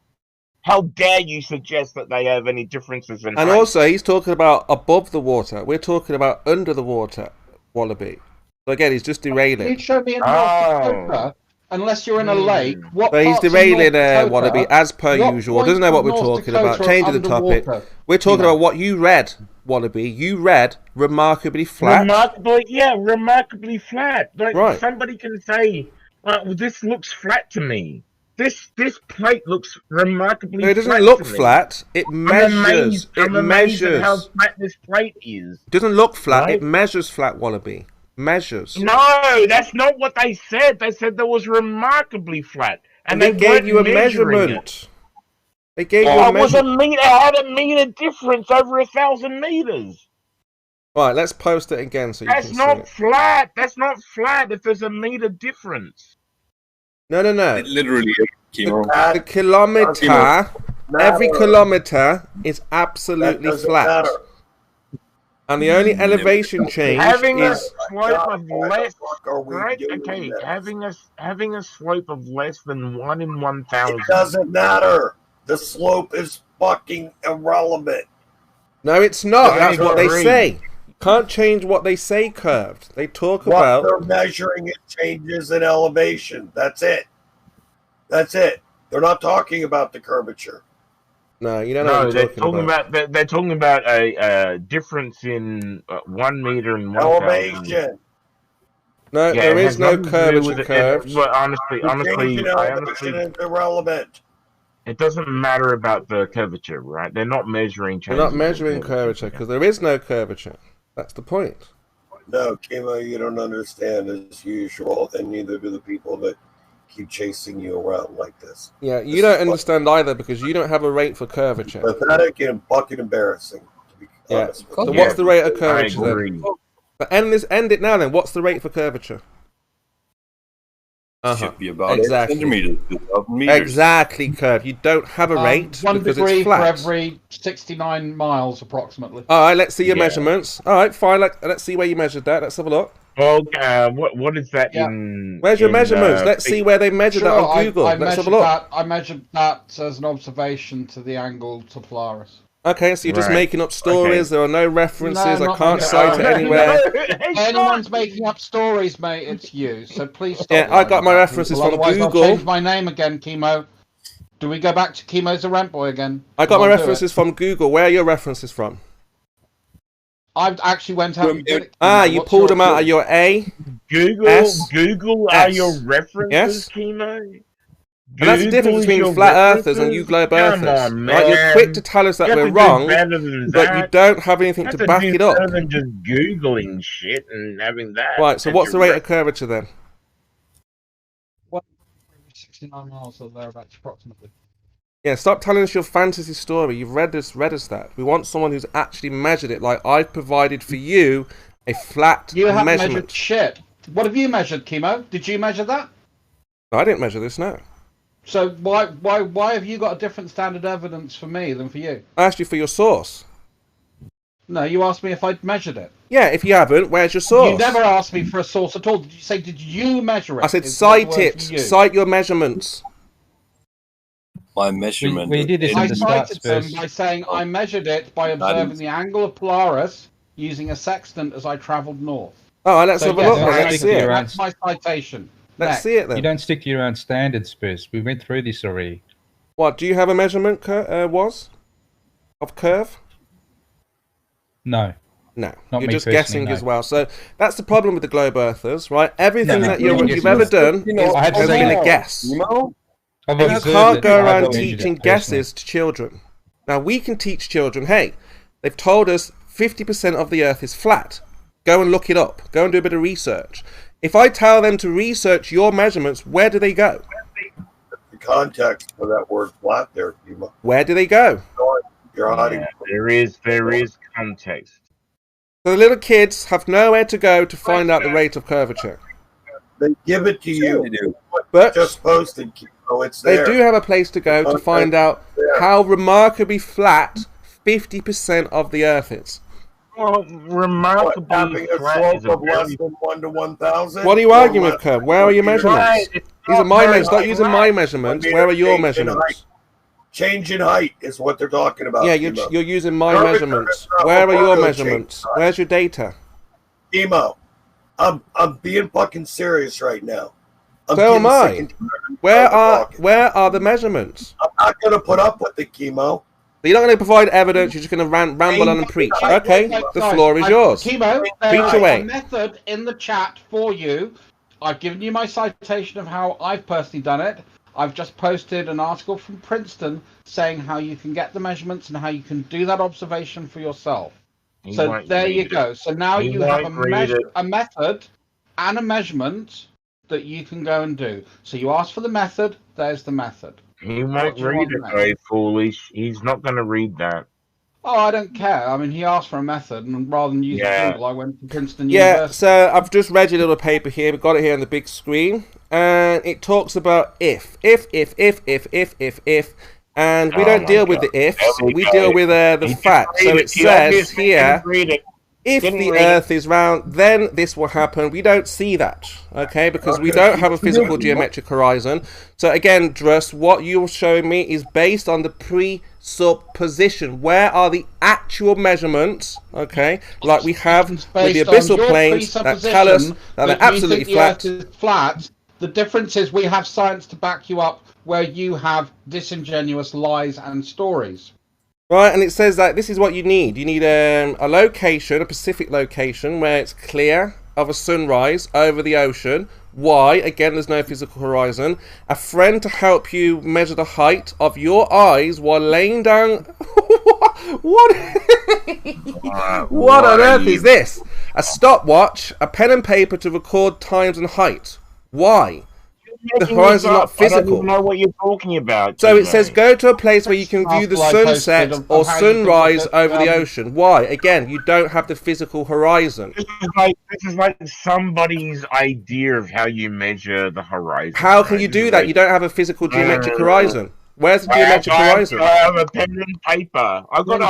Speaker 1: How dare you suggest that they have any differences in height?
Speaker 2: And also, he's talking about above the water. We're talking about under the water, Wallaby. So again, he's just derailing.
Speaker 8: You show me in North Dakota, unless you're in a lake.
Speaker 2: But he's derailing Wallaby as per usual. Doesn't know what we're talking about. Changing the topic. We're talking about what you read, Wallaby. You read remarkably flat.
Speaker 1: Remarkably flat. Like somebody can say, well, this looks flat to me. This plate looks remarkably flat.
Speaker 2: No, it doesn't look flat. It measures.
Speaker 1: I'm amazed at how flat this plate is.
Speaker 2: It doesn't look flat. It measures flat, Wallaby. Measures.
Speaker 1: No, that's not what they said. They said that was remarkably flat. And they
Speaker 2: gave you a measurement. They gave you a measurement.
Speaker 1: It had a meter difference over 1,000 meters.
Speaker 2: Right, let's post it again so you can see it.
Speaker 1: That's not flat. That's not flat if there's a meter difference.
Speaker 2: No.
Speaker 11: It literally is.
Speaker 2: The kilometer, every kilometer is absolutely flat. And the only elevation change
Speaker 1: having
Speaker 2: is
Speaker 1: a slope of less, right? Okay, having a slope of less than 1 in 1,000.
Speaker 4: It doesn't matter. The slope is fucking irrelevant.
Speaker 2: No, it's not. That's what they say. You can't change what they say curved. They talk about
Speaker 4: what they're measuring. It changes in elevation. That's it. That's it. They're not talking about the curvature.
Speaker 2: No, you don't know what they're talking about.
Speaker 1: They're talking about a difference in 1 meter and 1,000.
Speaker 4: Elevation.
Speaker 2: No, there is no curvature curved.
Speaker 1: But honestly,
Speaker 4: it's irrelevant.
Speaker 1: It doesn't matter about the curvature, right? They're not measuring changes.
Speaker 2: They're not measuring curvature because there is no curvature. That's the point.
Speaker 4: No, Kimo, you don't understand as usual, and neither do the people that keep chasing you around like this.
Speaker 2: Yeah, you don't understand either because you don't have a rate for curvature.
Speaker 4: Pathetic and fucking embarrassing, to be honest with you.
Speaker 2: So what's the rate of curvature then? But end it now then. What's the rate for curvature?
Speaker 11: Should be about 8 centimeters to 11 meters.
Speaker 2: Exactly, curve. You don't have a rate
Speaker 8: 1
Speaker 2: because
Speaker 8: degree
Speaker 2: it's flat.
Speaker 8: for every 69 miles approximately.
Speaker 2: All right, let's see your measurements. All right, fine. Let's see where you measured that. Let's have a look.
Speaker 1: Okay, what is that in?
Speaker 2: Where's your measurements? Let's see where they measured that on Google. Let's have a look.
Speaker 8: I measured that as an observation to the angle to Polaris.
Speaker 2: Okay, so you're just making up stories. There are no references. I can't cite it anywhere.
Speaker 8: Anyone's making up stories, mate. It's you. So please stop.
Speaker 2: Yeah, I got my references from Google.
Speaker 8: I'll change my name again, Chemo. Do we go back to Chemo's a rant boy again?
Speaker 2: I got my references from Google. Where are your references from?
Speaker 8: I actually went out and did it.
Speaker 2: You pulled them out of your A?
Speaker 1: Google are your references, Chemo?
Speaker 2: And that's the difference between flat earthers and you globe earthers. Right? You're quick to tell us that we're wrong, but you don't have anything to back it up.
Speaker 1: Better than just Googling shit and having that.
Speaker 2: Right, so what's the rate of curvature then?
Speaker 8: 69 miles or thereabouts approximately.
Speaker 2: Yeah, stop telling us your fantasy story. You've read us that. We want someone who's actually measured it, like I've provided for you a flat
Speaker 8: You haven't
Speaker 2: measurement.
Speaker 8: measured shit. What have you measured, Chemo? Did you measure that?
Speaker 2: No, I didn't measure this, no.
Speaker 8: So why have you got a different standard evidence for me than for you?
Speaker 2: I asked you for your source.
Speaker 8: No, you asked me if I'd measured it.
Speaker 2: Yeah, if you haven't, where's your source?
Speaker 8: You never asked me for a source at all. Did you say, did you measure it?
Speaker 2: I said cite it. Cite your measurements.
Speaker 11: My measurement.
Speaker 5: We did this
Speaker 8: I cited them by saying I measured it by observing the angle of Polaris using a sextant as I travelled north.
Speaker 2: Oh, let's have a look. Let's see it.
Speaker 8: That's my citation.
Speaker 2: Let's see it then.
Speaker 5: You don't stick to your own standards, Spurs. We went through this already.
Speaker 2: What, do you have a measurement, of curve?
Speaker 5: No.
Speaker 2: No.
Speaker 5: Not
Speaker 2: You're
Speaker 5: me
Speaker 2: just
Speaker 5: personally,
Speaker 2: guessing
Speaker 5: no.
Speaker 2: as well. So that's the problem with the globe earthers, right? Everything that you've ever done has been a guess. You can't go around teaching guesses to children. Now, we can teach children, hey, they've told us 50% of the earth is flat. Go and look it up. Go and do a bit of research. If I tell them to research your measurements, where do they go?
Speaker 4: The context for that word flat there, Kima.
Speaker 2: Where do they go?
Speaker 4: You're hiding.
Speaker 1: Yeah, there is context.
Speaker 2: So the little kids have nowhere to go to find out the rate of curvature.
Speaker 4: They give it to you.
Speaker 2: But
Speaker 4: just posted, Kimo. It's
Speaker 2: they
Speaker 4: there.
Speaker 2: do have a place to go to find out how remarkably flat 50% of the Earth is.
Speaker 1: Well, remarkably
Speaker 4: flat of less than 1 to 1,000.
Speaker 2: What are you arguing with, Kerb? Where are your measurements? These are my measurements. Stop using my measurements. Where are your measurements?
Speaker 4: Change in height is what they're talking about.
Speaker 2: Yeah, you're using my measurements. Where are your measurements? Where's your data?
Speaker 4: Emo, I'm being fucking serious right now.
Speaker 2: So am I. Where are the measurements?
Speaker 4: I'm not gonna put up with it, Chemo.
Speaker 2: You're not going to provide evidence. You're just going to ramble on and preach. Okay, the floor is yours.
Speaker 8: Chemo,
Speaker 2: preach away.
Speaker 8: A method in the chat for you. I've given you my citation of how I've personally done it. I've just posted an article from Princeton saying how you can get the measurements and how you can do that observation for yourself. So there you go. So now you have a method and a measurement that you can go and do. So you ask for the method, there's the method.
Speaker 1: He might read it, very foolish. He's not going to read that.
Speaker 8: Oh, I don't care. I mean, he asked for a method, and rather than use Google, I went to Princeton
Speaker 2: University.
Speaker 8: University.
Speaker 2: So I've just read your little paper here. We've got it here on the big screen. And it talks about if. And we don't deal with the ifs. We deal with the facts. So it says here, if the Earth is round, then this will happen. We don't see that, okay? Because we don't have a physical geometric horizon. So again, Druss, what you're showing me is based on the presupposition. Where are the actual measurements, okay? Like we have with the abyssal planes that tell us that they're absolutely flat.
Speaker 8: The difference is we have science to back you up where you have disingenuous lies and stories.
Speaker 2: Right, and it says that this is what you need. You need a location, a Pacific location, where it's clear of a sunrise over the ocean. Why? Again, there's no physical horizon. A friend to help you measure the height of your eyes while laying down... What on earth is this? A stopwatch, a pen and paper to record times and height. Why? The horizon is not physical.
Speaker 1: I don't even know what you're talking about.
Speaker 2: So it says go to a place where you can view the sunset or sunrise over the ocean. Why? Again, you don't have the physical horizon.
Speaker 1: This is like somebody's idea of how you measure the horizon.
Speaker 2: How can you do that? You don't have a physical geometric horizon. Where's the geometric horizon?
Speaker 1: I have a pen and paper. I've got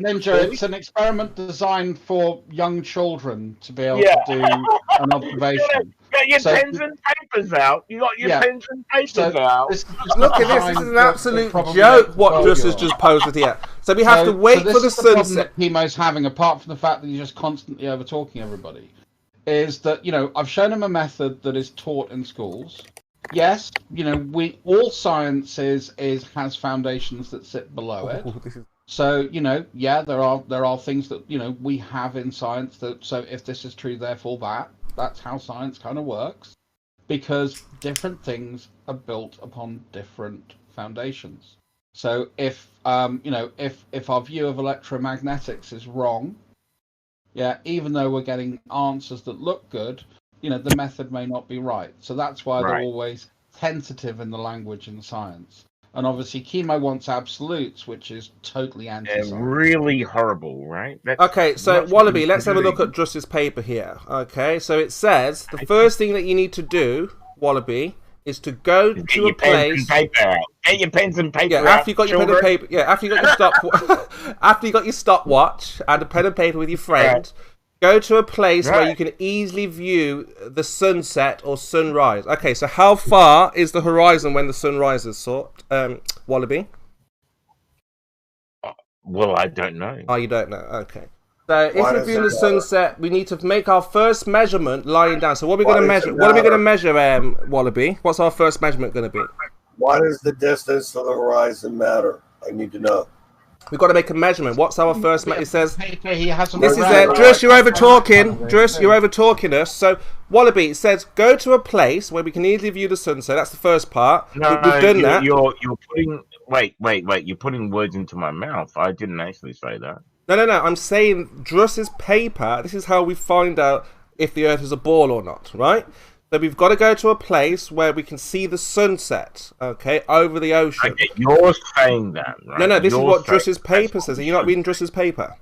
Speaker 8: Ninja, it's an experiment designed for young children to be able to do an observation.
Speaker 1: Get your pens and papers out. You got your pens and papers out.
Speaker 2: Look at this. This is an absolute joke. What Druss has just posted here. So we have to wait for the sunset.
Speaker 8: Chemo's having, apart from the fact that he's just constantly over talking everybody, is that I've shown him a method that is taught in schools. Yes, all science has foundations that sit below it. So there are things that we have in science that, so if this is true, therefore that's how science kind of works, because different things are built upon different foundations. So if if our view of electromagnetics is wrong, even though we're getting answers that look good, the method may not be right. So that's why they're always tentative in the language in science. And obviously, Chemo wants absolutes, which is totally anti-science.
Speaker 1: Really horrible, right?
Speaker 2: Okay, so Wallaby, let's have a look at Druss's paper here. Okay, so it says the first thing that you need to do, Wallaby, is to go to a place.
Speaker 1: Get your pens and paper out.
Speaker 2: After you got your pen and paper. Yeah, after you got your after you got your stopwatch and a pen and paper with your friend. Go to a place where you can easily view the sunset or sunrise. Okay, so how far is the horizon when the sun rises, Wallaby?
Speaker 1: Well, I don't know.
Speaker 2: Oh, you don't know? Okay. So if we're viewing the sunset, we need to make our first measurement lying down. So what are we going to measure? What are we going to measure, Wallaby? What's our first measurement going to be?
Speaker 4: Why does the distance to the horizon matter? I need to know.
Speaker 2: We've got to make a measurement. What's our first measurement? It says,
Speaker 8: he hasn't
Speaker 2: this is it. Druss, you're over-talking. Druss, you're over-talking us. So, Wallaby, it says, go to a place where we can easily view the sunset. That's the first part.
Speaker 1: No,
Speaker 2: we've done that.
Speaker 1: You're putting... Wait. You're putting words into my mouth. I didn't actually say that.
Speaker 2: No. I'm saying Druss's paper, this is how we find out if the Earth is a ball or not, right? So we've got to go to a place where we can see the sunset, okay, over the ocean.
Speaker 1: Okay, you're saying that, right?
Speaker 2: No, this is what Druss's paper says. Are you not reading Druss's paper?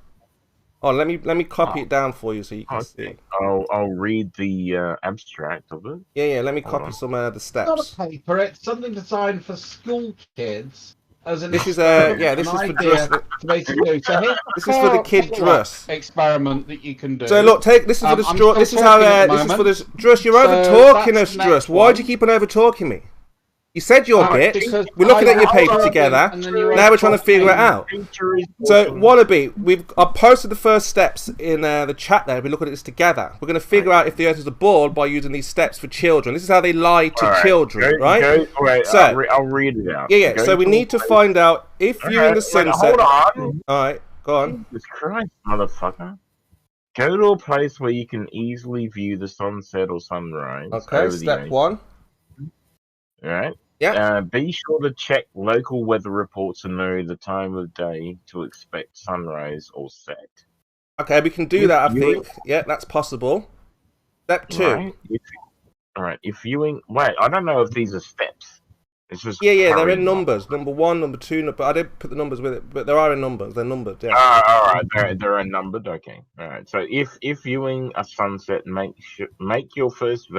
Speaker 2: Oh, let me copy it down for you so you can see.
Speaker 1: I'll read the abstract of it.
Speaker 2: Yeah. Let me copy some of the steps.
Speaker 8: It's not a paper. It's something designed for school kids. As an
Speaker 2: this is this is for Druss. This is for the kid Druss
Speaker 8: experiment that you can do.
Speaker 2: So look, this is for the straw. This is how this is for the Druss. You're over talking us, Druss. Why do you keep on over talking me? You said your bit. We're looking at your paper together. Now we're trying to figure it out. So, Wallaby, I've posted the first steps in the chat there. We're looking at this together. We're going to figure out if the Earth is a ball by using these steps for children. This is how they lie to children, right?
Speaker 1: So, I'll read it out.
Speaker 2: Yeah. So we need to find out if you in the sunset.
Speaker 1: Hold on.
Speaker 2: All right, go on.
Speaker 1: Jesus Christ, motherfucker. Go to a place where you can easily view the sunset or sunrise.
Speaker 2: Okay, step 1.
Speaker 1: Right.
Speaker 2: Yeah.
Speaker 1: Be sure to check local weather reports and know the time of day to expect sunrise or set.
Speaker 2: Okay, we can do that, I think. Yeah, that's possible. Step 2.
Speaker 1: Right. Alright, if viewing... Wait, I don't know if these are steps. It's just...
Speaker 2: Yeah, they're in numbers. Number 1, number 2, but I didn't put the numbers with it. But they are in numbers. They're numbered, yeah.
Speaker 1: Alright, they're numbered, okay. Alright, so if viewing a sunset, make your first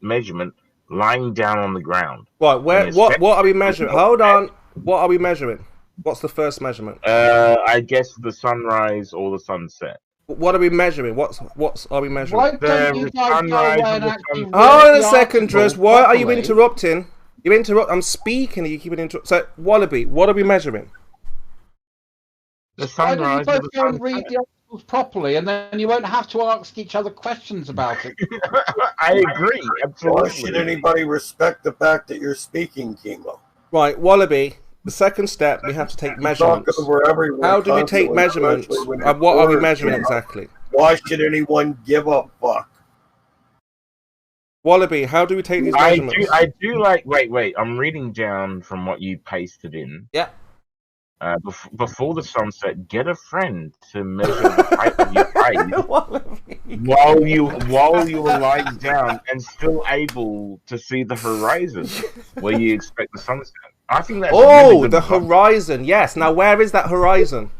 Speaker 1: measurement lying down on the ground.
Speaker 2: Right, what are we measuring? Hold on. What are we measuring? What's the first measurement?
Speaker 1: I guess the sunrise or the sunset.
Speaker 2: What are we measuring? What are we measuring?
Speaker 8: Why don't you guys go away and actually
Speaker 2: Hold on a second, Druss. Why are you interrupting? I'm speaking and you keep interrupting. So, Wallaby, what are we measuring?
Speaker 1: The sunrise.
Speaker 8: Why don't you both go and read the articles properly, and then you won't have to ask each other questions about it.
Speaker 1: I agree. Absolutely.
Speaker 4: Why should anybody respect the fact that you're speaking, Chemo?
Speaker 2: Right, Wallaby. The second step, we have to take measurements. How do we take measurements? And what are we measuring exactly?
Speaker 4: Why should anyone give a fuck?
Speaker 2: Wallaby, how do we take these measurements?
Speaker 1: I do like... Wait. I'm reading down from what you pasted in.
Speaker 2: Yeah.
Speaker 1: Before the sunset, get a friend to measure the height of your face while you are lying down and still able to see the horizon where you expect the sunset. I think that's really
Speaker 2: the horizon. Yes. Now, where is that horizon?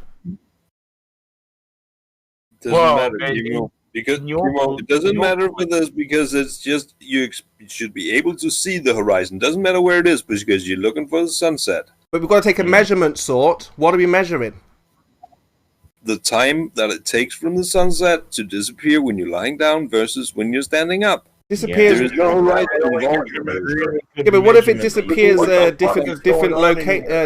Speaker 11: Doesn't matter, because it doesn't matter for this because it's just you should be able to see the horizon. Doesn't matter where it is because you're looking for the sunset.
Speaker 2: But we've got to take a measurement sort. What are we measuring?
Speaker 11: The time that it takes from the sunset to disappear when you're lying down versus when you're standing up.
Speaker 2: Disappears.
Speaker 11: There is no right.
Speaker 2: Yeah, but what if it disappears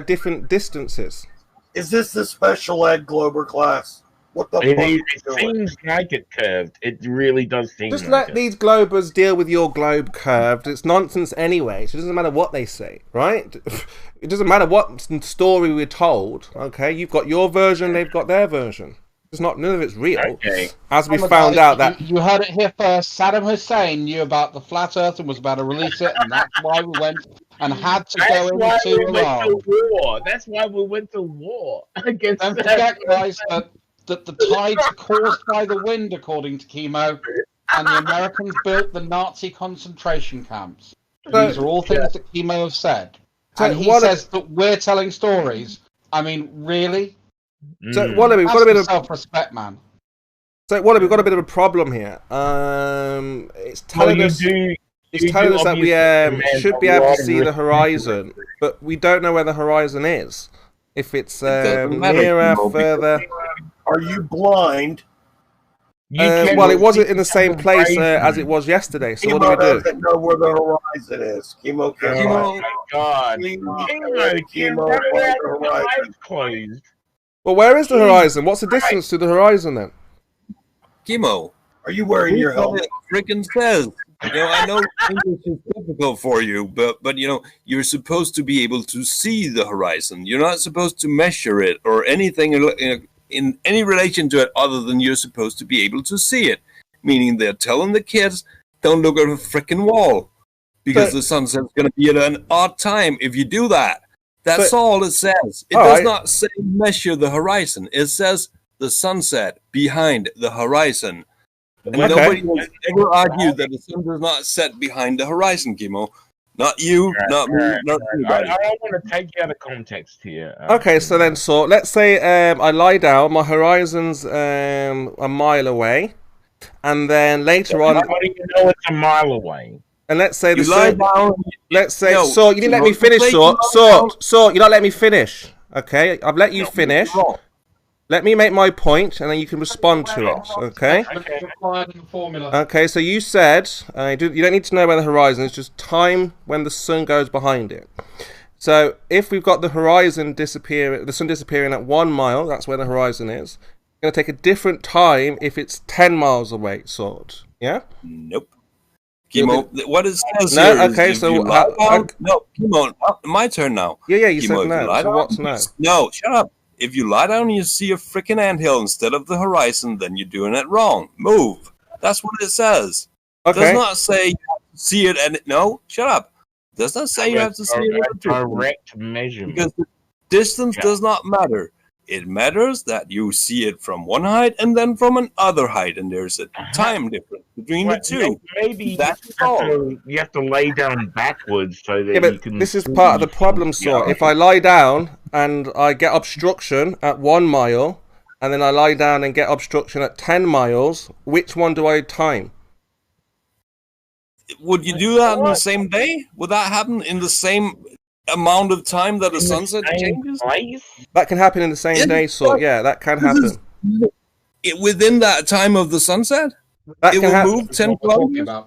Speaker 2: different distances?
Speaker 4: Is this the special ed Glober class? What the fuck?
Speaker 1: It seems like it curved. It really does seem
Speaker 2: Just
Speaker 1: like
Speaker 2: let these Globers deal with your globe curved. It's nonsense anyway, so it doesn't matter what they say, right? It doesn't matter what story we're told, okay? You've got your version, they've got their version. None of it's real.
Speaker 1: Okay.
Speaker 2: As we found out that...
Speaker 8: You heard it here first. Saddam Hussein knew about the flat earth and was about to release it, and that's why we went and had to go into
Speaker 1: war. That's why we went to war against
Speaker 8: Don't forget, guys, that the tides are caused by the wind, according to Chemo, and the Americans built the Nazi concentration camps. These are all things that Chemo have said. And he says that we're telling stories. I mean, really?
Speaker 2: So, Wallaby, we've got a bit of
Speaker 8: self-respect, man.
Speaker 2: So, Wallaby, we've got a bit of a problem here. It's telling us that we should be able to see the horizon, but we don't know where the horizon is. If it's nearer, further.
Speaker 4: Are you blind?
Speaker 2: Well, it wasn't in the same place as it was yesterday. So what do we do?
Speaker 4: Doesn't know where the horizon is. Chemo.
Speaker 1: Oh my God! Chemo,
Speaker 2: well, where is the horizon? What's the distance to the horizon then?
Speaker 11: Chemo,
Speaker 4: are you wearing your helmet?
Speaker 11: Freaking says. I know English is difficult for you, but you're supposed to be able to see the horizon. You're not supposed to measure it or anything in any relation to it other than you're supposed to be able to see it. Meaning they're telling the kids, don't look at a freaking wall because the sunset's going to be at an odd time if you do that. That's all it says. It does not say measure the horizon. It says the sunset behind the horizon. And nobody has ever argued that the sun does not set behind the horizon, Chemo. Not you, not me, not anybody.
Speaker 1: I don't want to take you out of context here.
Speaker 2: Okay, so then, let's say I lie down, my horizon's a mile away, and then later on...
Speaker 1: How do you know it's a mile away?
Speaker 2: And let's say
Speaker 11: you lie down...
Speaker 2: Let's say... No, so, you didn't let me finish, so, you don't let me finish. Okay, I've let you finish. Let me make my point, and then you can respond to it, okay? Okay, so you said, you don't need to know where the horizon is, just time when the sun goes behind it. So, if we've got the horizon the sun disappearing at 1 mile, that's where the horizon is, it's going to take a different time if it's 10 miles away, sort. Yeah?
Speaker 11: Nope. Chemo, what it says
Speaker 2: no,
Speaker 11: here
Speaker 2: okay,
Speaker 11: is
Speaker 2: so...
Speaker 11: no, Chemo, my turn now.
Speaker 2: Yeah, you
Speaker 11: Chemo,
Speaker 2: said no, so what's no?
Speaker 11: No, shut up. If you lie down and you see a freaking anthill instead of the horizon, then you're doing it wrong. Move. That's what it says.
Speaker 2: Okay.
Speaker 11: It does not say you have to see it and... No, shut up. It does not say you have to see it.
Speaker 1: Direct measurement.
Speaker 11: Because the distance does not matter. It matters that you see it from one height and then from another height, and there's a time difference between the two.
Speaker 1: Maybe that's you have to lay down backwards so that you can...
Speaker 2: This is part of the problem, sort. If I lie down and I get obstruction at 1 mile, and then I lie down and get obstruction at 10 miles, which one do I time?
Speaker 11: Would you do that in the same day? Would that happen in the same amount of time that the sunset changes?
Speaker 2: That can happen in the same day, sort. Yeah, that can happen.
Speaker 11: Within that time of the sunset?
Speaker 2: That
Speaker 11: it
Speaker 2: can
Speaker 11: will move 10 kilometers?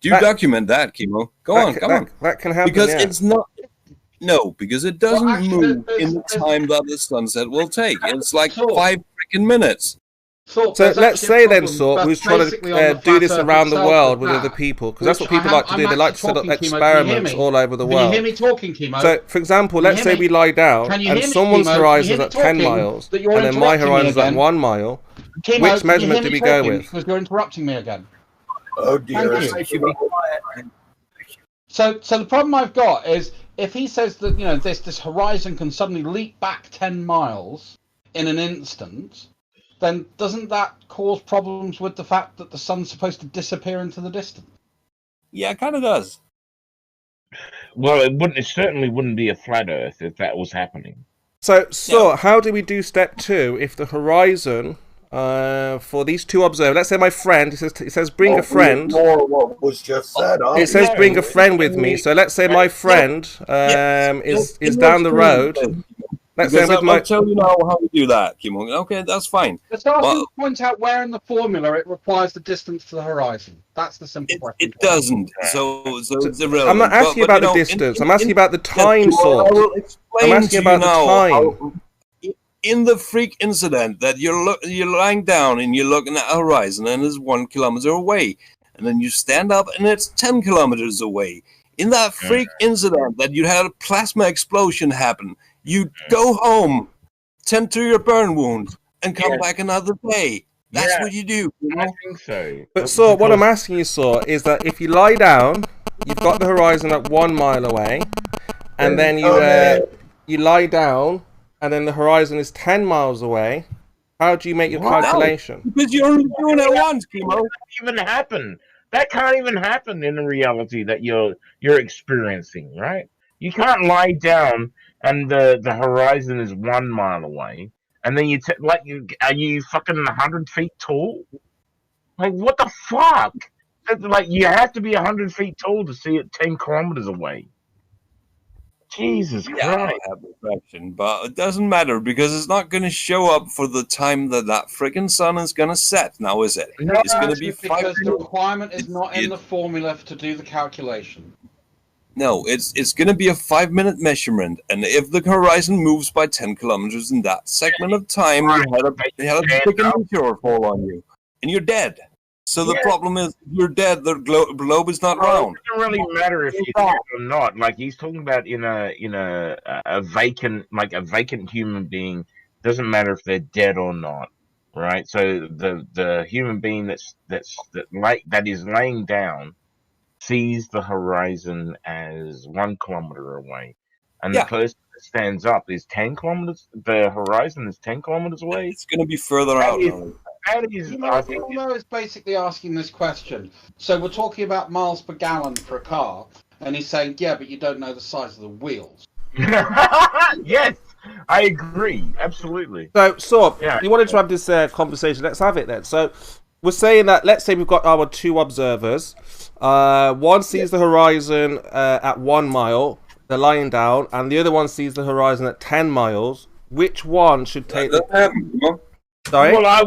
Speaker 11: Do you document that, Chemo? Come on.
Speaker 2: That can happen,
Speaker 11: because it's not... No, because it doesn't move in the time that the sunset will take. It's like 5 freaking minutes.
Speaker 2: So let's say then, sort, we're trying to do this around the world with other people, because that's what people like to do. They like to set up experiments all over the world.
Speaker 8: Can you hear me talking, Chemo?
Speaker 2: So, for example, let's say we lie down, and someone's horizon is at 10 miles, and then my horizon is at 1 mile. Which measurement do we go with?
Speaker 8: Because you're interrupting me again.
Speaker 4: Oh dear.
Speaker 8: So the problem I've got is, if he says that, you know, this horizon can suddenly leap back 10 miles in an instant, then doesn't that cause problems with the fact that the sun's supposed to disappear into the distance?
Speaker 11: Yeah, it kind of does.
Speaker 1: Well, it certainly wouldn't be a flat Earth if that was happening.
Speaker 2: So how do we do step 2 if the horizon for these two observers? Let's say my friend. It says bring a friend.
Speaker 4: What was just said?
Speaker 2: It says bring a friend with me. So let's say my friend is down the road.
Speaker 11: I'll tell you now how to do that, Kimon. Okay, that's fine.
Speaker 8: Let's ask you to point out where in the formula it requires the distance to the horizon. That's the simple question.
Speaker 11: It doesn't. So it's irrelevant.
Speaker 2: I'm not asking about the distance. I'm asking about the time sort. I'm asking about the time.
Speaker 11: In the freak incident that you're lying down and you're looking at a horizon and it's 1 kilometer away, and then you stand up and it's 10 kilometers away. In that freak incident that you had a plasma explosion happen, you go home, tend to your burn wound, and come back another day. That's what you do.
Speaker 1: I think so.
Speaker 2: But so what I'm asking you, is that if you lie down, you've got the horizon at 1 mile away, and then you lie down, and then the horizon is 10 miles away. How do you make your calculation?
Speaker 11: Because you're only doing it once, Kimo.
Speaker 1: That can't even happen in the reality that you're experiencing, right? You can't lie down and the horizon is 1 mile away, and then are you fucking 100 feet tall? Like, what the fuck? Like, you have to be 100 feet tall to see it 10 kilometers away. Jesus Christ.
Speaker 11: I have a question, but it doesn't matter because it's not going to show up for the time that freaking sun is going to set. Now, is it?
Speaker 8: No,
Speaker 11: it's going to be 5
Speaker 8: because the requirement is not in the formula to do the calculation.
Speaker 11: No, it's going to be a 5-minute measurement, and if the horizon moves by 10 kilometers in that segment of time, you had a freaking meteor fall on you, and you're dead. So the problem is, if you're dead, the globe is not round.
Speaker 1: It doesn't really matter if you're dead or not. Like, he's talking about in a vacant human being. Doesn't matter if they're dead or not, right? So the human being that is laying down sees the horizon as 1 kilometer away, and the person that stands up is 10 kilometers. The horizon is 10 kilometers away.
Speaker 11: It's going to be further out.
Speaker 8: Kimo is basically asking this question. So we're talking about miles per gallon for a car, and he's saying, yeah, but you don't know the size of the wheels.
Speaker 1: Yes, I agree. Absolutely.
Speaker 2: So, you wanted to have this conversation. Let's have it then. So, we're saying that, let's say we've got our two observers. One sees the horizon at 1 mile, they're lying down, and the other one sees the horizon at 10 miles. Which one should take the... Sorry?
Speaker 1: Well, I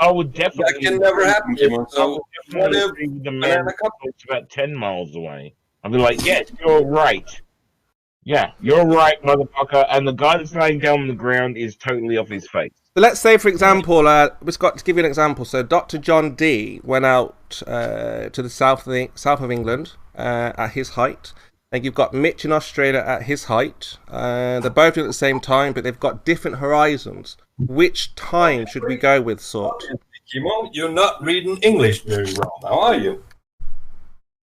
Speaker 1: would definitely...
Speaker 11: That can never happen, Kimo. So, what if
Speaker 1: the man talks about 10 miles away? I'll be like, yes, you're right. Yeah, you're right, motherfucker. And the guy that's lying down on the ground is totally off his face.
Speaker 2: So let's say, for example, we've got to give you an example. So Dr. John D went out to the south of England at his height. And you've got Mitch in Australia at his height. They're both doing it at the same time, but they've got different horizons. Which time should we go with, sort?
Speaker 11: Kimo, you're not reading English very well now, are you?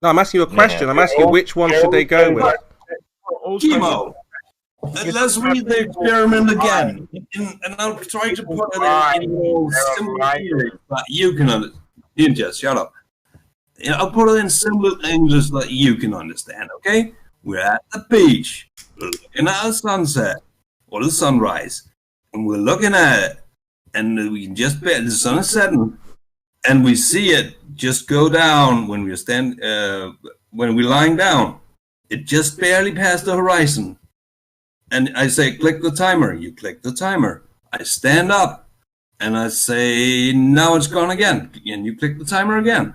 Speaker 2: No, I'm asking you a question. I'm asking you which one should they go with?
Speaker 11: Kimo, let's read the experiment again, and I'll try to put it in more simple English that you can understand. You just shut up. I'll put it in simple English that you can understand, okay? We're at the beach, looking at a sunset or the sunrise, and we're looking at it, and we can just bet the sun is setting, and we see it just go down when we're lying down. It just barely passed the horizon. And I say, click the timer. You click the timer. I stand up and I say, now it's gone again. And you click the timer again.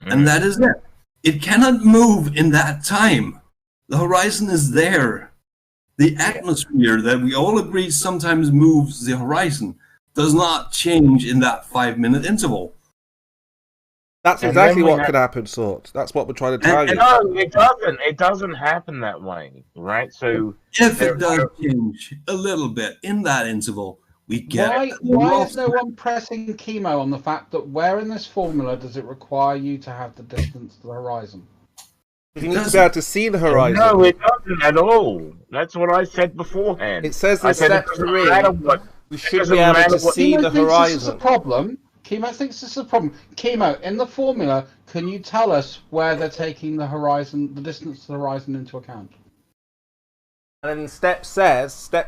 Speaker 11: And that is it. It cannot move in that time. The horizon is there. The atmosphere that we all agree sometimes moves the horizon does not change in that 5-minute interval.
Speaker 2: That's exactly what could happen, sort. That's what we're trying to tell you.
Speaker 1: No, it doesn't. It doesn't happen that way, right? So
Speaker 11: if it does change a little bit in that interval, we get.
Speaker 8: Why is no one pressing Kimo on the fact that where in this formula does it require you to have the distance to the horizon?
Speaker 2: You need to be able to see the horizon.
Speaker 1: No, it doesn't at all. That's what I said beforehand.
Speaker 2: It says in step 3, we should be able to see the horizon.
Speaker 8: This is a problem. Kimo thinks this is a problem. Kimo, in the formula, can you tell us where they're taking the horizon, the distance to the horizon into account?
Speaker 2: And then step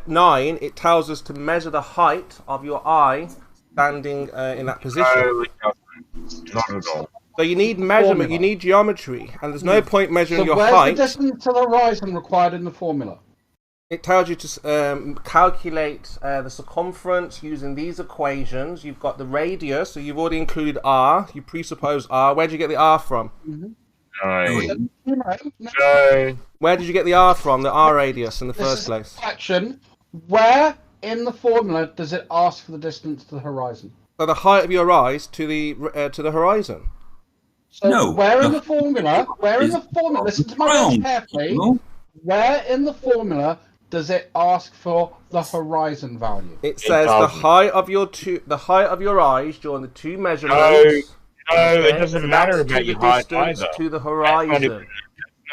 Speaker 2: 9, it tells us to measure the height of your eye standing in that position.
Speaker 1: No, it doesn't. Not at all.
Speaker 2: So you need measurement, you need geometry, and there's no point measuring your height.
Speaker 8: So where's the distance to the horizon required in the formula?
Speaker 2: It tells you to calculate the circumference using these equations. You've got the radius, so you've already included r. You presuppose r. Where did you get the r from?
Speaker 1: No.
Speaker 2: Where did you get the r from, the r radius, in the first place?
Speaker 8: Action. Where in the formula does it ask for the distance to the horizon?
Speaker 2: So the height of your eyes to the horizon.
Speaker 8: So no. Where in the formula, listen to my words carefully, where in the formula does it ask for the horizon value?
Speaker 2: It says the height of your eyes during the two measurements.
Speaker 1: No, it doesn't matter about your height either.
Speaker 2: To the horizon.
Speaker 1: That's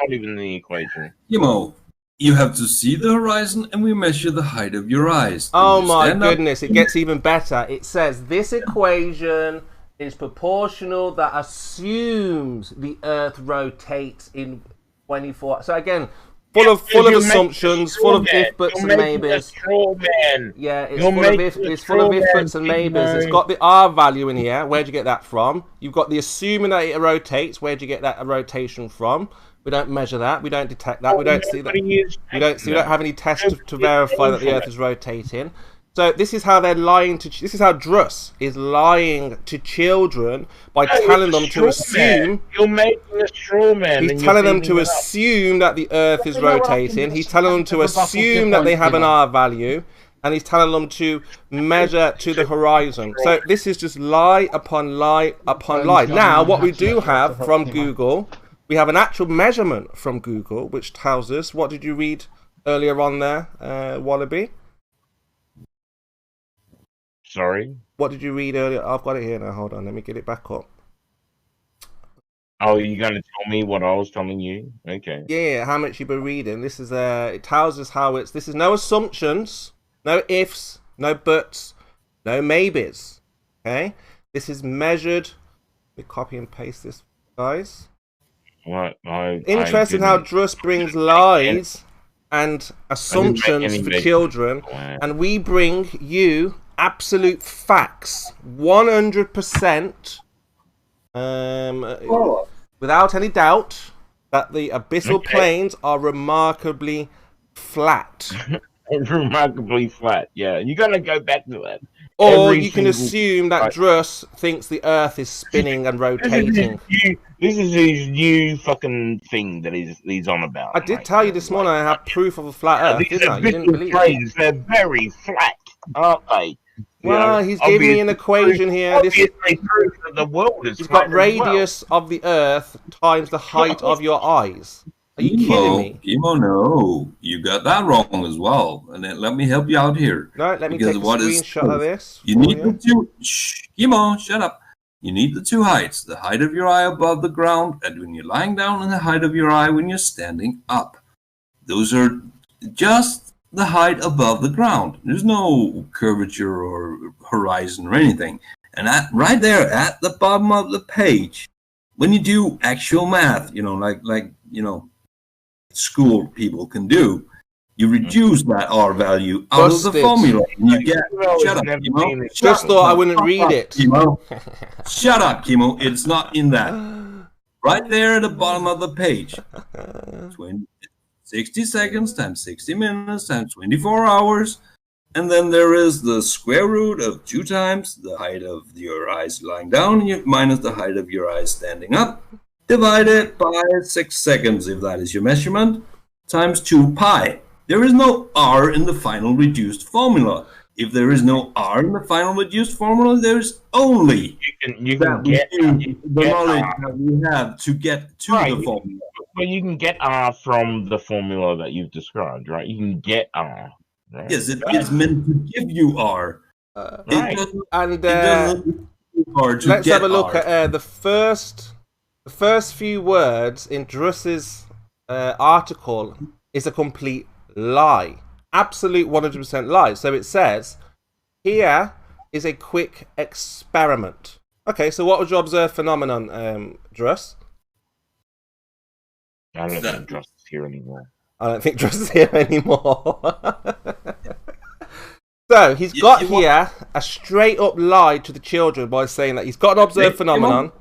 Speaker 1: not even the equation.
Speaker 11: You have to see the horizon, and we measure the height of your eyes.
Speaker 2: Oh my goodness! It gets even better. It says this equation is proportional that assumes the Earth rotates in 24. So again. Full of assumptions, full of if, buts, and maybes. Yeah, it's full of if, buts, and maybes. It's got the R value in here. Where'd you get that from? You've got the assuming that it rotates. Where'd you get that rotation from? We don't measure that. We don't detect that. We don't see that. We don't have any tests to verify that the Earth is rotating. So this is how they're lying to. This is how Druss is lying to children by telling them to assume.
Speaker 1: You're making a straw man.
Speaker 2: He's telling them to assume that the Earth is rotating. He's telling them to assume that they have an R value, and he's telling them to measure to the horizon. So this is just lie upon lie upon lie. Now, what we do have from Google, we have an actual measurement from Google, which tells us. What did you read earlier on there, Wallaby?
Speaker 1: Sorry?
Speaker 2: What did you read earlier? I've got it here now. Hold on. Let me get it back up.
Speaker 1: Oh, you're going to tell me what I was telling you? Okay.
Speaker 2: Yeah, how much you've been reading. This is, it tells us how it's, this is no assumptions, no ifs, no buts, no maybes. Okay? This is measured. Let me copy and paste this, guys.
Speaker 1: Right.
Speaker 2: Interesting how Druss brings lies and assumptions for children, and we bring you absolute facts, 100%, without any doubt, that the abyssal plains are remarkably flat.
Speaker 1: Remarkably flat, yeah. You got to go back to that.
Speaker 2: Or you can assume that Druss thinks the Earth is spinning and rotating.
Speaker 1: This is his new fucking thing that he's on about.
Speaker 2: I did tell you this morning I have proof of a flat Earth, didn't I? You didn't believe
Speaker 1: it. They're very flat, aren't they?
Speaker 2: Well, he's giving me an equation here. This is
Speaker 1: proof that the world is.
Speaker 2: He's got radius of the Earth times the height of your eyes. Are you kidding me?
Speaker 11: Kimo, no. You got that wrong as well. And then let me help you out here.
Speaker 2: No, let me take a screenshot of this.
Speaker 11: You need the two... Shh, Kimo, shut up. You need the two heights. The height of your eye above the ground and when you're lying down, and the height of your eye when you're standing up. Those are just the height above the ground. There's no curvature or horizon or anything. And right there at the bottom of the page, when you do actual math, like school people can do, you reduce that R value out of the formula, and you get. Shut up, Kimo.
Speaker 2: Just thought I wouldn't read it.
Speaker 11: Kimo. Shut up, Kimo. It's not in that. Right there at the bottom of the page. 60 seconds times 60 minutes times 24 hours, and then there is the square root of 2 times the height of your eyes lying down minus the height of your eyes standing up, divided by 6 seconds, if that is your measurement, times 2 pi. There is no R in the final reduced formula. If there is no R in the final reduced formula, there is only
Speaker 1: you can get
Speaker 11: the knowledge that we have to get to the formula.
Speaker 1: Well, you can get R from the formula that you've described, right? You can get R. Right?
Speaker 11: Yes, it is meant to give you R.
Speaker 2: Right. And let's have a look at the first few words in Druss's article is a complete lie. Absolute 100% lie. So it says, here is a quick experiment. Okay, so what was your observed phenomenon, Druss?
Speaker 1: I don't think Druss is here anymore.
Speaker 2: I don't think Druss is here anymore. So he's got here a straight up lie to the children by saying that he's got an observed phenomenon.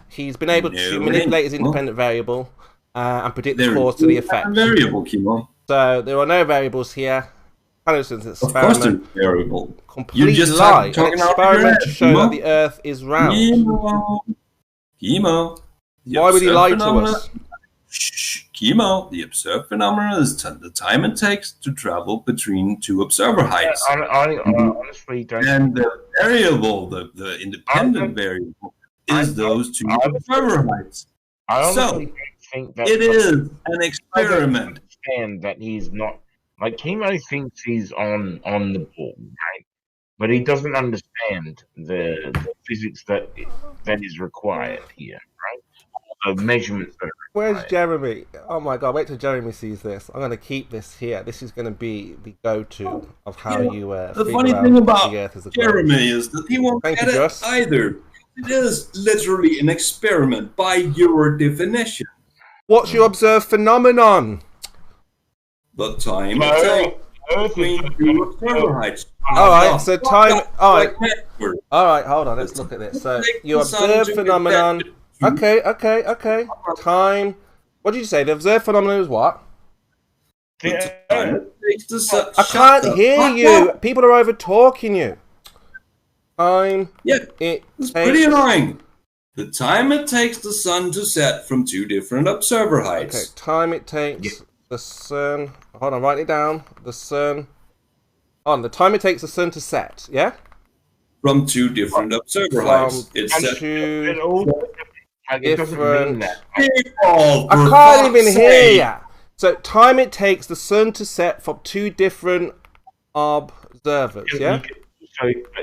Speaker 2: He's been able to manipulate his independent variable and predict the cause to the effect.
Speaker 11: Variable, Kimo.
Speaker 2: So there are no variables here. Experiment.
Speaker 11: Of course there's variable.
Speaker 2: Complete lie. An experiment to show that the Earth is round.
Speaker 11: Kimo.
Speaker 2: Why would he lie to us?
Speaker 11: Kimo, the observed phenomenon is the time it takes to travel between 2 observer heights.
Speaker 1: I honestly don't.
Speaker 11: And the variable, the independent variable, is those 2 observer heights.
Speaker 1: I honestly think that
Speaker 11: it is an experiment.
Speaker 1: I don't understand that he's not. Like, Kimo thinks he's on the ball, right? But he doesn't understand the physics that is required here, right? Of measurements that are required.
Speaker 2: Where's Jeremy? Oh my god, wait till Jeremy sees this. I'm going to keep this here. This is going to be the go-to of how you
Speaker 11: the funny thing about
Speaker 2: the Earth is
Speaker 11: Jeremy is that he won't get it either. It is literally an experiment by your definition.
Speaker 2: What's your observed phenomenon?
Speaker 11: The time it takes between 2 observer heights.
Speaker 2: Alright, so time... Alright, hold on, let's look at this. So, you observed phenomenon... Okay. Time... What did you say? The observed phenomenon is what?
Speaker 11: I
Speaker 2: can't hear you! People are over-talking you. Time...
Speaker 11: Yeah, it's pretty annoying. The time it takes the sun to set from 2 different observer heights.
Speaker 2: Okay, time it takes the sun... Hold on, write it down. The sun... the time it takes the sun to set, yeah?
Speaker 11: From 2 different observer heights. It's set...
Speaker 2: different... I can't even hear you! So, time it takes the sun to set from 2 different observers, yeah?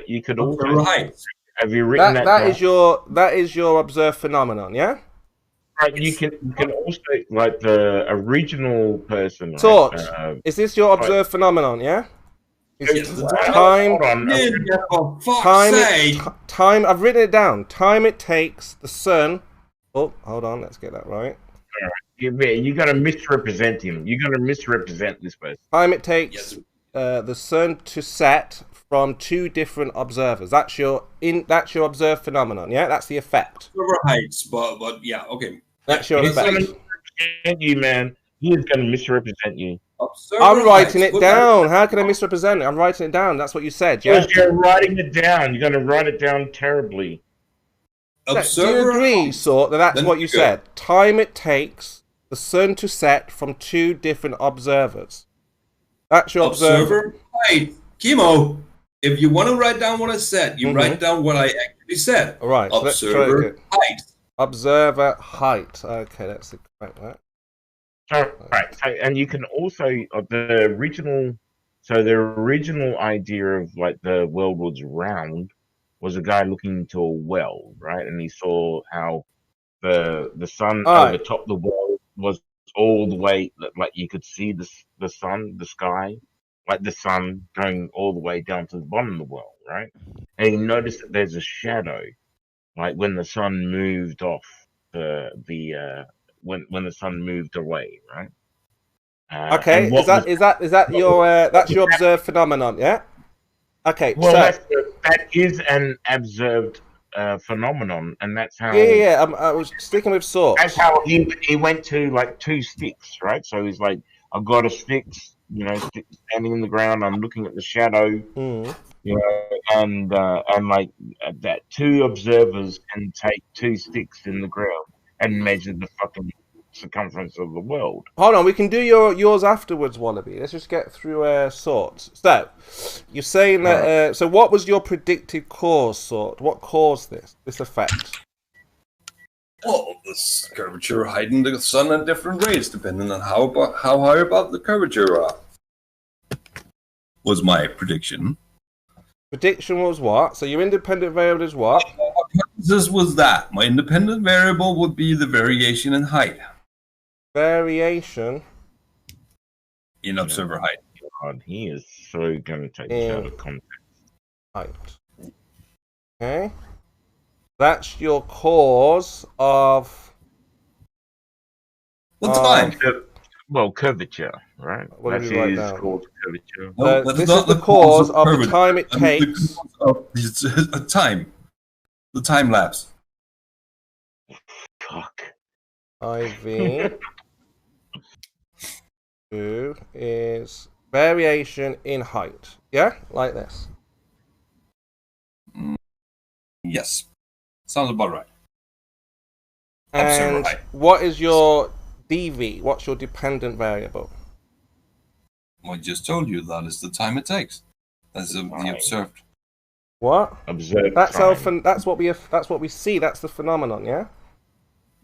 Speaker 1: You could also... Have you written that
Speaker 2: down? That is your observed phenomenon, yeah?
Speaker 1: Right, you can also, like, the original person...
Speaker 2: Torch, is this your observed phenomenon, yeah? Time. I've written it down. Time it takes the sun. Oh, hold on. Let's get that right.
Speaker 1: You got to misrepresent him. You got to misrepresent this person.
Speaker 2: Time it takes the sun to set from two different observers. That's your observed phenomenon. Yeah, that's the effect.
Speaker 11: Observer heights, but yeah, okay.
Speaker 2: That's your effect.
Speaker 1: He's going to misrepresent you, man. He is going to misrepresent you.
Speaker 2: I'm writing it down. How can I misrepresent it? I'm writing it down. That's what you said. Yeah.
Speaker 1: Because you're writing it down. You're going to write it down terribly.
Speaker 2: Do you agree, Sort, that that's what you said? Time it takes the sun to set from two different observers. That's your observer.
Speaker 11: Height. Chemo. If you want to write down what I said, you write down what I actually said.
Speaker 2: All right.
Speaker 11: Observer height.
Speaker 2: Observer height. Okay, that's the correct one.
Speaker 1: All right. So, and you can also the original idea of like the world was round was a guy looking into a well, right? And he saw how the sun over top the well was all the way, like you could see the sun, the sky, like the sun going all the way down to the bottom of the well, right? And he noticed that there's a shadow, like when the sun moved off when the sun moved away, right?
Speaker 2: Okay, is that your that's your observed phenomenon? Yeah. Okay.
Speaker 1: Well, that is an observed phenomenon, and that's how.
Speaker 2: Yeah. I was sticking with Sort.
Speaker 1: That's how he went to like two sticks, right? So he's like, I've got a stick, stick standing in the ground. I'm looking at the shadow, and like that. Two observers can take two sticks in the ground and measure the fucking circumference of the world.
Speaker 2: Hold on, we can do yours afterwards, Wallaby. Let's just get through Sorts. So, you're saying that. So, what was your predicted cause, Sort? What caused this effect?
Speaker 11: Well, this curvature heightened the sun at different rates, depending on how high above the curvature was my prediction.
Speaker 2: Prediction was what? So, your independent variable is what?
Speaker 11: This was that. My independent variable would be the variation in height.
Speaker 2: Variation
Speaker 11: in observer height.
Speaker 1: God, he is so going to take this out of context.
Speaker 2: Height. Okay. That's your cause of.
Speaker 11: What time?
Speaker 1: Well, curvature, right?
Speaker 2: What
Speaker 1: That's called curvature.
Speaker 2: This is the cause of the time it takes.
Speaker 11: Time. The time lapse.
Speaker 1: Fuck.
Speaker 2: IV 2 is variation in height. Yeah? Like this.
Speaker 11: Yes. Sounds about right.
Speaker 2: And what is your DV? What's your dependent variable?
Speaker 11: I just told you that is the time it takes. That's the observed.
Speaker 2: What?
Speaker 1: Observed.
Speaker 2: That's what we see. That's the phenomenon. Yeah.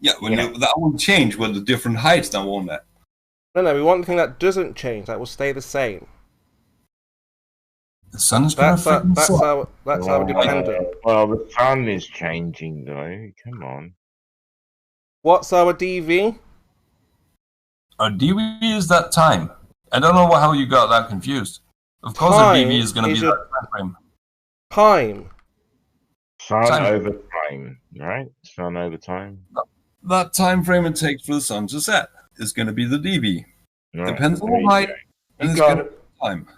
Speaker 11: Yeah. That will change with the different heights, now won't it?
Speaker 2: No. We want the thing that doesn't change. That will stay the same.
Speaker 11: The sun is
Speaker 2: that's our dependent.
Speaker 1: Well, the sun is changing though. Come on.
Speaker 2: What's our DV?
Speaker 11: Our DV is that time. I don't know how you got that confused. Of course, our DV is going to be that time frame.
Speaker 2: Time.
Speaker 1: Sun over time, right? Sun over time.
Speaker 11: That time frame it takes for the sun to set is going to be the DV.
Speaker 1: Right.
Speaker 11: Depends on the height and it's going to be time.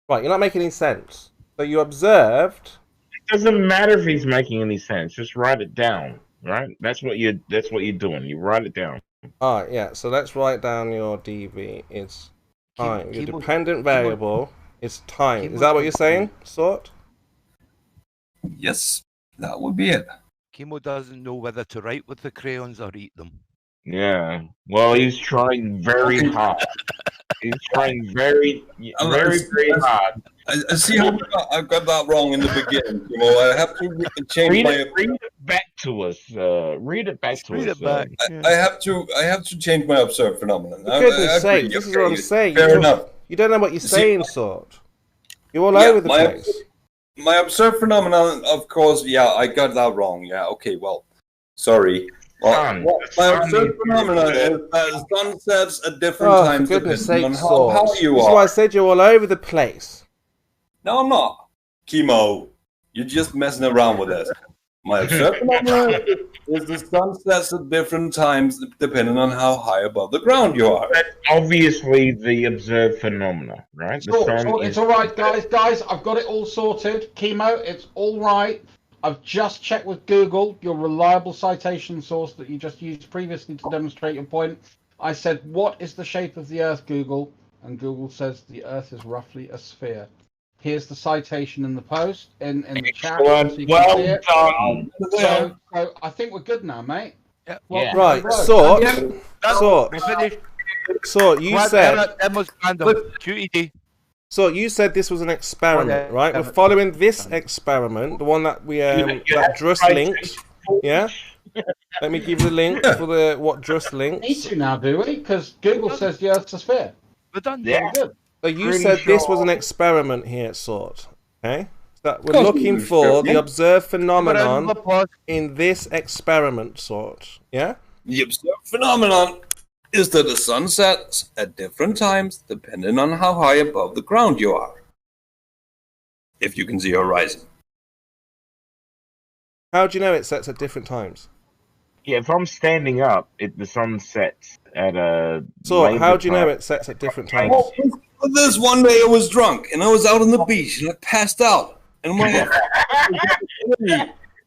Speaker 2: Right, you're not making any sense. So you observed.
Speaker 1: It doesn't matter if he's making any sense. Just write it down, right? That's what you're doing. You write it down.
Speaker 2: All right, yeah. So let's write down your DV. It's time. Your dependent variable is time. Is that what you're saying, Sort?
Speaker 11: Yes, that would be it.
Speaker 12: Chemo doesn't know whether to write with the crayons or eat them.
Speaker 1: Yeah. Well, he's trying very hard. He's trying very hard.
Speaker 11: I see how I got that wrong in the beginning. You know, I have to change
Speaker 1: read it back to us. Read it back to us.
Speaker 11: I have to change my observed phenomenon.
Speaker 2: For goodness sake, this is what I'm saying.
Speaker 11: Fair enough.
Speaker 2: You don't know what you're saying, Sort. You're all over the place.
Speaker 11: My observed phenomenon, of course, I got that wrong. Yeah, okay, well, sorry. My observed phenomenon is that the sun sets at different times
Speaker 2: for goodness
Speaker 11: depending
Speaker 2: sake,
Speaker 11: on how you
Speaker 2: This
Speaker 11: are.
Speaker 2: is why I said you're all over the place.
Speaker 11: No, I'm not. Chemo, you're just messing around with this. My observed phenomenon is the sun sets at different times depending on how high above the ground you are.
Speaker 1: That's obviously the observed phenomena, right?
Speaker 8: It's all right, guys. I've got it all sorted. Chemo, it's all right. I've just checked with Google, your reliable citation source that you just used previously to demonstrate your point. I said, what is the shape of the Earth, Google? And Google says the Earth is roughly a sphere. Here's the citation in the post, in the chat. So you can see it.
Speaker 1: Done.
Speaker 8: So I think we're good now, mate.
Speaker 12: Yeah.
Speaker 8: Welcome
Speaker 2: Right,
Speaker 8: to the road.
Speaker 2: Sort, you said...
Speaker 12: QED.
Speaker 2: So you said this was an experiment, right? We're following this experiment, the one that we that Druss linked. Yeah. Let me give you the link for what Druss linked.
Speaker 8: Need to now, do we? Because Google says the Earth's a sphere.
Speaker 12: We're done.
Speaker 8: Yeah. Good.
Speaker 2: So you said this was an experiment here, Sort. Okay. That we're looking for the observed phenomenon in this experiment, Sort. Yeah.
Speaker 11: The observed phenomenon is that the sun sets at different times depending on how high above the ground you are. If you can see a horizon.
Speaker 2: How do you know it sets at different times?
Speaker 1: Yeah, if I'm standing up, the sun sets at a...
Speaker 2: So, how do you know it sets at different times?
Speaker 11: Well, this one day I was drunk, and I was out on the beach, and I passed out. And my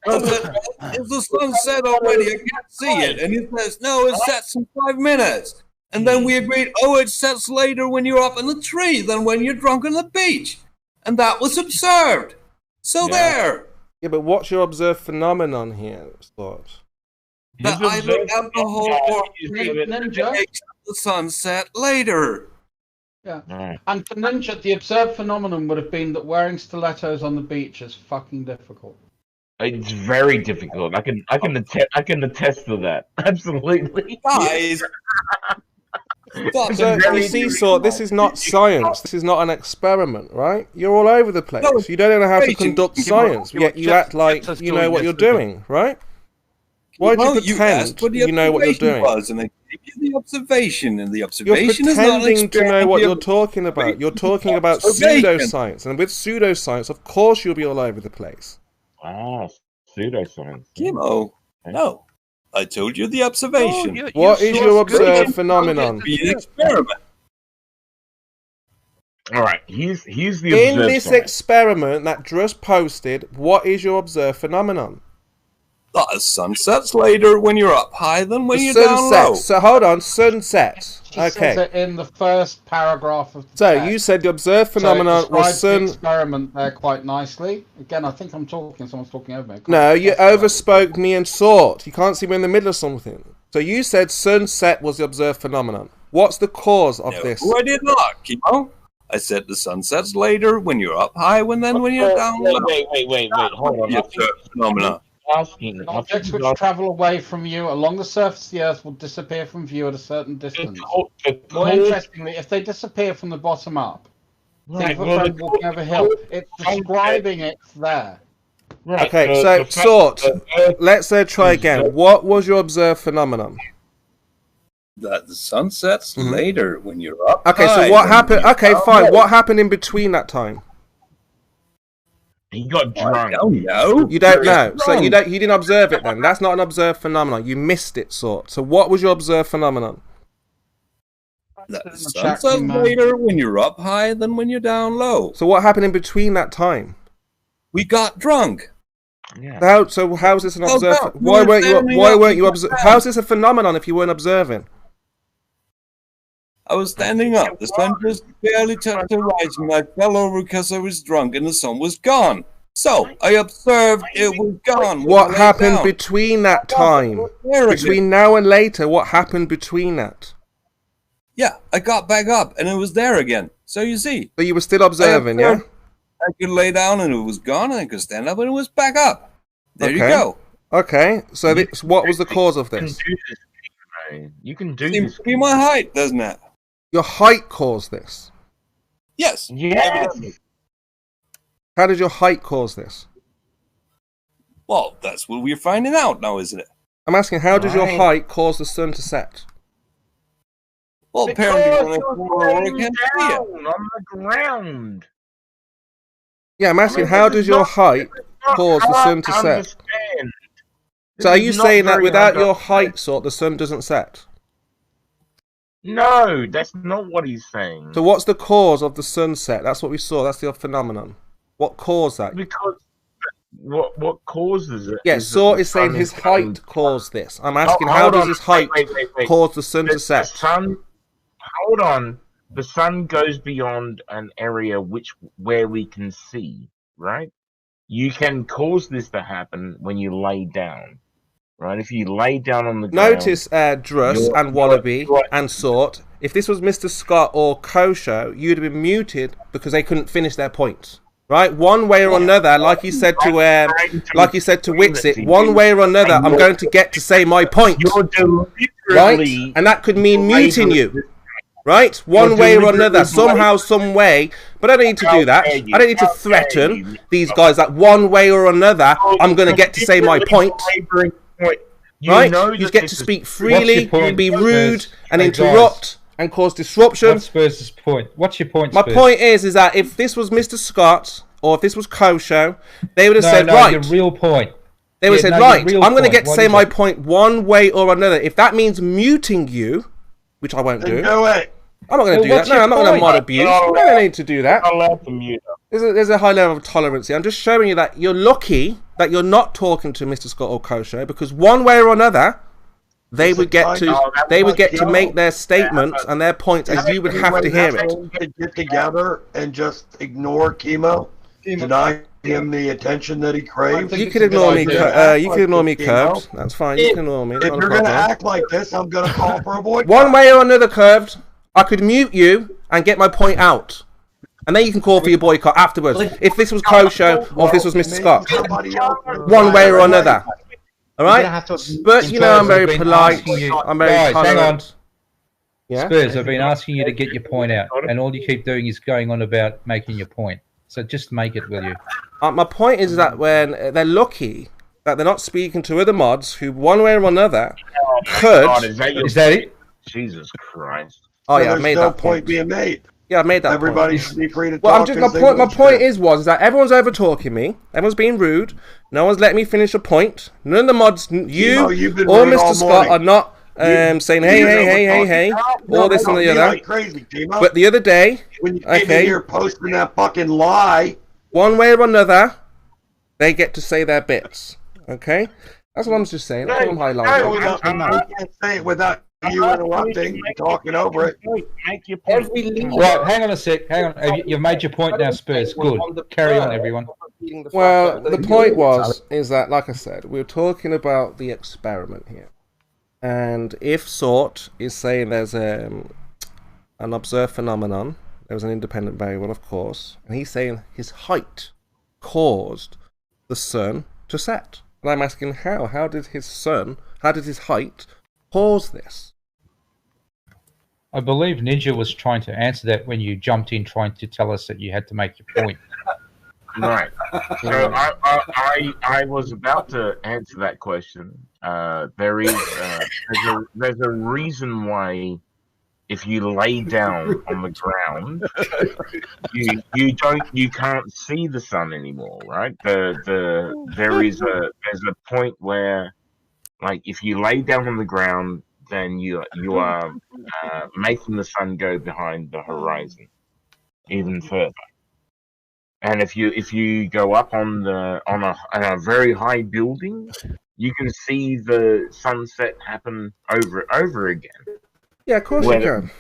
Speaker 11: I said, is the sun set already? I can't see it. And he says, no, it sets in 5 minutes. And then we agreed, oh, it sets later when you're up in the tree than when you're drunk on the beach. And that was observed. So there.
Speaker 2: Yeah, but what's your observed phenomenon here, Sort?
Speaker 11: That I look out the whole the sunset later.
Speaker 8: Yeah. And for Ninja, the observed phenomenon would have been that wearing stilettos on the beach is fucking difficult.
Speaker 1: It's very difficult. I can attest to that. Absolutely.
Speaker 11: Guys.
Speaker 2: So, you see, Sort, this is not science. This is not an experiment, right? You're all over the place. You don't know how to conduct science, yet you act like you know what you're doing, right? Why do you pretend you know what you're doing?
Speaker 11: And I gave you the observation, and the observation
Speaker 2: you're pretending
Speaker 11: is not
Speaker 2: to know what you're talking about. You're talking about pseudoscience, and with pseudoscience, of course, you'll be all over the place.
Speaker 1: Ah, pseudoscience.
Speaker 11: Chemo, no. I told you the observation.
Speaker 2: Oh, what is your observed phenomenon?
Speaker 11: Be an experiment.
Speaker 1: All right, here's the observed
Speaker 2: in this experiment that Druss posted. What is your observed phenomenon?
Speaker 11: The sun sets later when you're up high than when you're down low.
Speaker 2: So hold on, sunset. Okay.
Speaker 8: Says it in the first paragraph of the text.
Speaker 2: You said the observed phenomenon was sun.
Speaker 8: The experiment there quite nicely. Again, I think I'm talking. Someone's talking over me.
Speaker 2: No, you overspoke me and Sort. You can't see me in the middle of something. So you said sunset was the observed phenomenon. What's the cause of this?
Speaker 11: I did not, Chemo. I said the sun sets later when you're up high, when you're down low.
Speaker 1: Wait. Hold on.
Speaker 11: The observed phenomenon.
Speaker 8: Objects which travel away from you along the surface of the Earth will disappear from view at a certain distance. More interestingly, if they disappear from the bottom up, think of a friend walking over a hill. It's describing it there.
Speaker 1: Right,
Speaker 2: okay, so Sort. Let's try again. What was your observed phenomenon?
Speaker 11: That the sun sets later when you're up.
Speaker 2: Okay,
Speaker 11: high,
Speaker 2: so what happened? Okay, fine. What happened in between that time?
Speaker 1: He got drunk.
Speaker 11: I don't know.
Speaker 2: You don't know. So you didn't observe it then. That's not an observed phenomenon. You missed it, Sort. So what was your observed phenomenon?
Speaker 11: The sun sets later when you're up high than when you're down low.
Speaker 2: So what happened in between that time?
Speaker 11: We got drunk.
Speaker 2: Yeah. So how's this an observed? Why weren't you observing? How's this a phenomenon if you weren't observing?
Speaker 11: I was standing up. The sun just barely touched the horizon. I fell over because I was drunk and the sun was gone. So I observed it was gone.
Speaker 2: What happened between that time? Between now and later, what happened between that?
Speaker 11: Yeah, I got back up and it was there again. So you see.
Speaker 2: But you were still observing, yeah?
Speaker 11: I could lay down and it was gone, and I could stand up and it was back up. There you go.
Speaker 2: Okay, so what was the cause of this?
Speaker 1: You can do
Speaker 11: Seems to be my height, doesn't it?
Speaker 2: Your height caused this?
Speaker 11: Yes.
Speaker 1: Yes.
Speaker 2: How did your height cause this?
Speaker 11: Well, that's what we're finding out now, isn't it?
Speaker 2: I'm asking, how does your height cause the sun to set?
Speaker 11: Well, apparently when
Speaker 1: down on the ground.
Speaker 2: Yeah, I'm asking, how does your height cause the sun to set? So are you saying that without your height sort, the sun doesn't set?
Speaker 1: No, that's not what he's saying.
Speaker 2: So what's the cause of the sunset? That's what we saw. That's the phenomenon. What caused that?
Speaker 1: Because what causes it?
Speaker 2: Yeah, Sort is saying his height caused this. I'm asking, how does his height cause the sun to set?
Speaker 1: Hold on. The sun goes beyond an area where we can see, right? You can cause this to happen when you lay down, right? If you lay down on the ground...
Speaker 2: Notice Druss and Wallaby and Sort. If this was Mr. Scott or Kosho, you'd have been muted because they couldn't finish their points. Right, one way or another, like he said to Wixit, one way or another, I'm going to get to say my point, right? And that could mean muting you, right? One way or another, somehow, some way. But I don't need to do that. I don't need to threaten these guys that one way or another, I'm going to get to say my point. Right? You get to speak freely, be rude, and interrupt. And cause disruption.
Speaker 5: What's Spurs' point? What's your point, Spurs?
Speaker 2: My point is that if this was Mr. Scott or if this was Kosho, they would have said, right.
Speaker 5: Your real point.
Speaker 2: They would have said, right, I'm going to get to say my point one way or another. If that means muting you, which I won't do.
Speaker 4: No way.
Speaker 2: I'm not going to do that. No, I'm not going to mod abuse. I don't need to do that. There's a high level of tolerance here. I'm just showing you that you're lucky that you're not talking to Mr. Scott or Kosho, because one way or another, they would get to make their statements and their points, and you would have to hear it.
Speaker 4: Get together and just ignore Chemo, deny him the attention that he craves.
Speaker 2: You can ignore me. You can ignore me, Curved. That's fine. You can ignore me.
Speaker 4: If you're going to act like this, I'm going to call for a boycott.
Speaker 2: One way or another, Curved, I could mute you and get my point out, and then you can call for your boycott afterwards. If this was Kosho or if this was Mr. Scott, one way or another. All right, but you know I'm very polite. I'm very tolerant.
Speaker 5: Yeah? Spurs, I've been asking you to get your point out, and all you keep doing is going on about making your point. So just make it, will you?
Speaker 2: My point is that when they're lucky that they're not speaking to other mods who, one way or another, could.
Speaker 1: God, is that it? Jesus Christ!
Speaker 2: Oh yeah, I made that point.
Speaker 4: Being made.
Speaker 2: Yeah, I made that
Speaker 4: Everybody
Speaker 2: point.
Speaker 4: should be free to
Speaker 2: well,
Speaker 4: talk.
Speaker 2: My point is that everyone's over talking me. Everyone's being rude. No one's letting me finish a point. None of the mods, you or Mr. Scott, are not saying hey, all this and the other.
Speaker 4: Crazy,
Speaker 2: but the other day,
Speaker 4: when you came in here posting that fucking lie,
Speaker 2: one way or another, they get to say their bits. Okay, that's what I'm just saying. That's what I'm highlighting.
Speaker 4: I can't say it without you interrupting, talking over it.
Speaker 5: Right, hang on a sec. Hang on. You've made your point now, Spurs. Good. Carry on, everyone.
Speaker 2: Well, the point is that, like I said, we're talking about the experiment here. And if Sort is saying there's an observed phenomenon, there was an independent variable, of course, and he's saying his height caused the sun to set. And I'm asking how? How did his height cause this?
Speaker 5: I believe Ninja was trying to answer that when you jumped in trying to tell us that you had to make your point.
Speaker 1: Right. So I was about to answer that question. There's a reason why if you lay down on the ground, you can't see the sun anymore, right? There's a point where, like, if you lay down on the ground, then you are making the sun go behind the horizon even further. And if you go up on a very high building, you can see the sunset happen over again.
Speaker 2: Yeah, of course you can.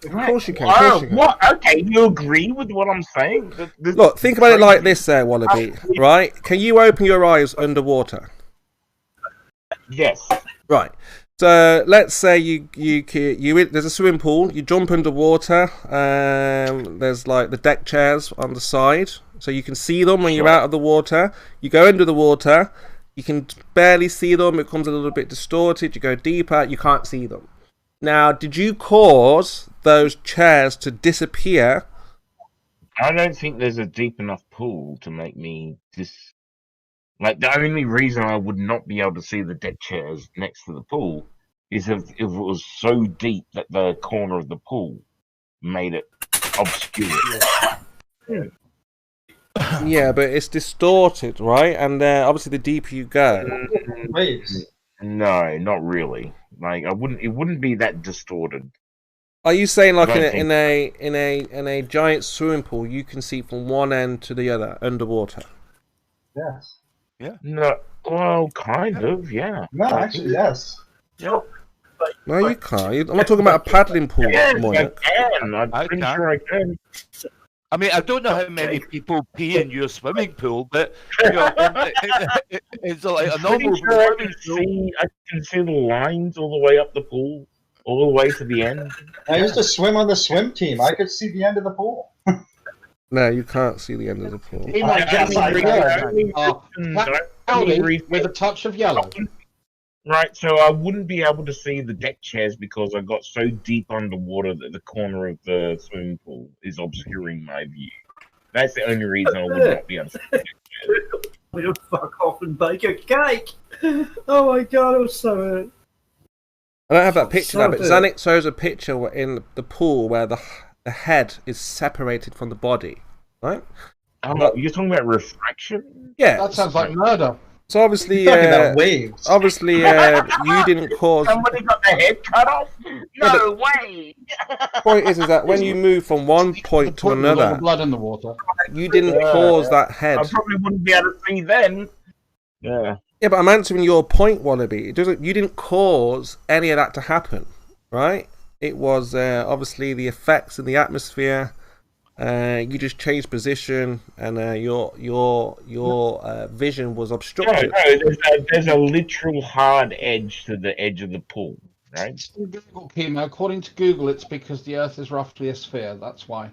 Speaker 2: Of course you can.
Speaker 1: What? Okay, you agree with what I'm saying?
Speaker 2: Look, think about it like this, Wallaby. Right? Can you open your eyes underwater?
Speaker 1: Yes.
Speaker 2: Right. So let's say you there's a swimming pool. You jump underwater. There's like the deck chairs on the side, so you can see them when you're out of the water. You go under the water. You can barely see them. It becomes a little bit distorted. You go deeper. You can't see them. Now, did you cause those chairs to disappear?
Speaker 1: I don't think there's a deep enough pool to make me Like, the only reason I would not be able to see the deck chairs next to the pool is if it was so deep that the corner of the pool made it obscure.
Speaker 2: Yeah, but it's distorted, right? And obviously, the deeper you go,
Speaker 1: no, not really. Like, it wouldn't be that distorted.
Speaker 2: Are you saying like in a giant swimming pool, you can see from one end to the other underwater?
Speaker 13: Yes.
Speaker 12: Yeah.
Speaker 1: No, well, kind of, yeah.
Speaker 13: No, actually, yes.
Speaker 12: Yeah.
Speaker 2: No, you can't. I'm not talking about a paddling pool.
Speaker 1: Yes, I
Speaker 2: Moya.
Speaker 1: can. I'm pretty sure I can.
Speaker 12: I mean, I don't know how many people pee in your swimming pool, but you know, it's like a normal swimming pool.
Speaker 1: I can see the lines all the way up the pool, all the way to the end.
Speaker 13: I used to swim on the swim team. I could see the end of the pool.
Speaker 2: No, you can't see the end of the pool.
Speaker 8: He might just with a touch of yellow.
Speaker 1: Right, so I wouldn't be able to see the deck chairs because I got so deep underwater that the corner of the swimming pool is obscuring my view. That's the only reason I would not be able to see the deck chairs.
Speaker 14: We'll fuck off and bake a cake. Oh my god, it was so hurt.
Speaker 2: I don't have that picture now, but Zanik shows a picture in the pool where the head is separated from the body, right?
Speaker 1: Oh, you're talking about refraction?
Speaker 2: Yeah.
Speaker 8: That sounds like murder.
Speaker 2: So obviously,
Speaker 13: You're talking about waves.
Speaker 2: Obviously, you didn't cause.
Speaker 1: Somebody got their head cut off? No way!
Speaker 2: Point is that when you move from one point to another,
Speaker 8: blood in the water.
Speaker 2: You didn't cause that head.
Speaker 1: I probably wouldn't be able to see then. Yeah.
Speaker 2: Yeah, but I'm answering your point, Wallaby. You didn't cause any of that to happen, right? It was obviously the effects in the atmosphere. You just changed position, and your vision was obstructed.
Speaker 1: No, there's a literal hard edge to the edge of the pool, right?
Speaker 8: Google, Kimo, according to Google, it's because the Earth is roughly a sphere. That's why.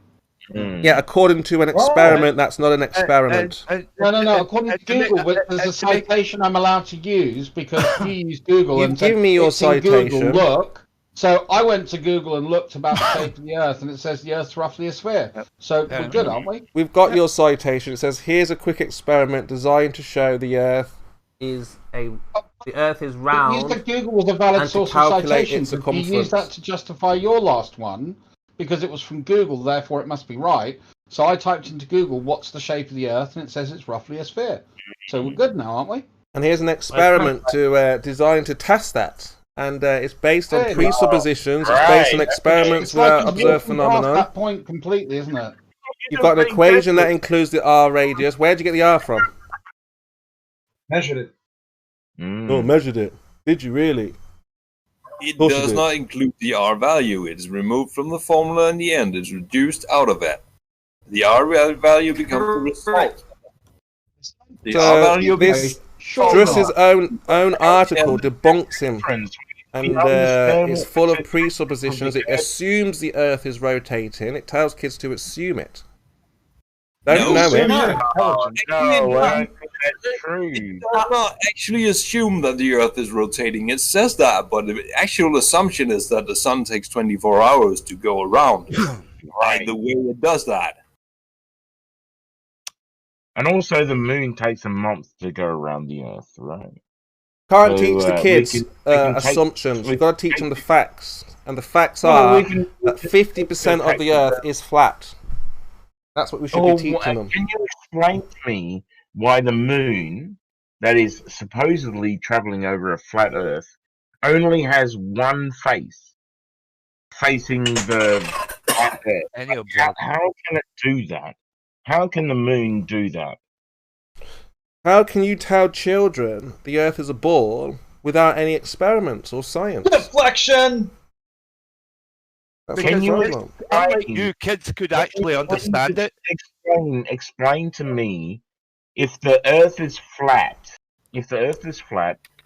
Speaker 2: Yeah, according to an experiment, that's not an experiment.
Speaker 8: No. According to Google, there's a citation I'm allowed to use because you use Google.
Speaker 2: You've given me your citation.
Speaker 8: Google, look. So I went to Google and looked about the shape of the Earth, and it says the Earth's roughly a sphere. So we're good, aren't we?
Speaker 2: We've got your citation. It says, "Here's a quick experiment designed to show the Earth is round."
Speaker 8: You said Google was a valid source of citation. You used that to justify your last one because it was from Google. Therefore, it must be right. So I typed into Google, "What's the shape of the Earth?" and it says it's roughly a sphere. So we're good now, aren't we?
Speaker 2: And here's an experiment designed to test that. And it's based on presuppositions. It's based on experiments without observed phenomenon.
Speaker 8: That point completely, isn't it?
Speaker 2: You've got an equation that includes the R radius. Where'd you get the R from?
Speaker 13: Measured it.
Speaker 2: Oh, measured it. Did you really?
Speaker 11: It does not include the R value. It is removed from the formula in the end. It's reduced out of it. The R value becomes the result. The R value
Speaker 2: this Druss's own article debunks him, and it's full of presuppositions. It assumes the Earth is rotating. It tells kids to assume it. Don't know it.
Speaker 1: That's true.
Speaker 11: It does not actually assume that the Earth is rotating. It says that, but the actual assumption is that the sun takes 24 hours to go around. Right. The way it does that.
Speaker 1: And also, the moon takes a month to go around the Earth, right?
Speaker 2: Can't teach the kids assumptions. We've got to teach them the facts. And the facts are that 50% of the Earth is flat. That's what we should be teaching them.
Speaker 1: Can you explain to me why the moon, that is supposedly traveling over a flat Earth, only has one face facing the flat Earth? How can it do that? How can the moon do that?
Speaker 2: How can you tell children the Earth is a ball without any experiments or science?
Speaker 13: Deflection!
Speaker 12: Because you kids could actually understand it.
Speaker 1: Explain to me, if the Earth is flat,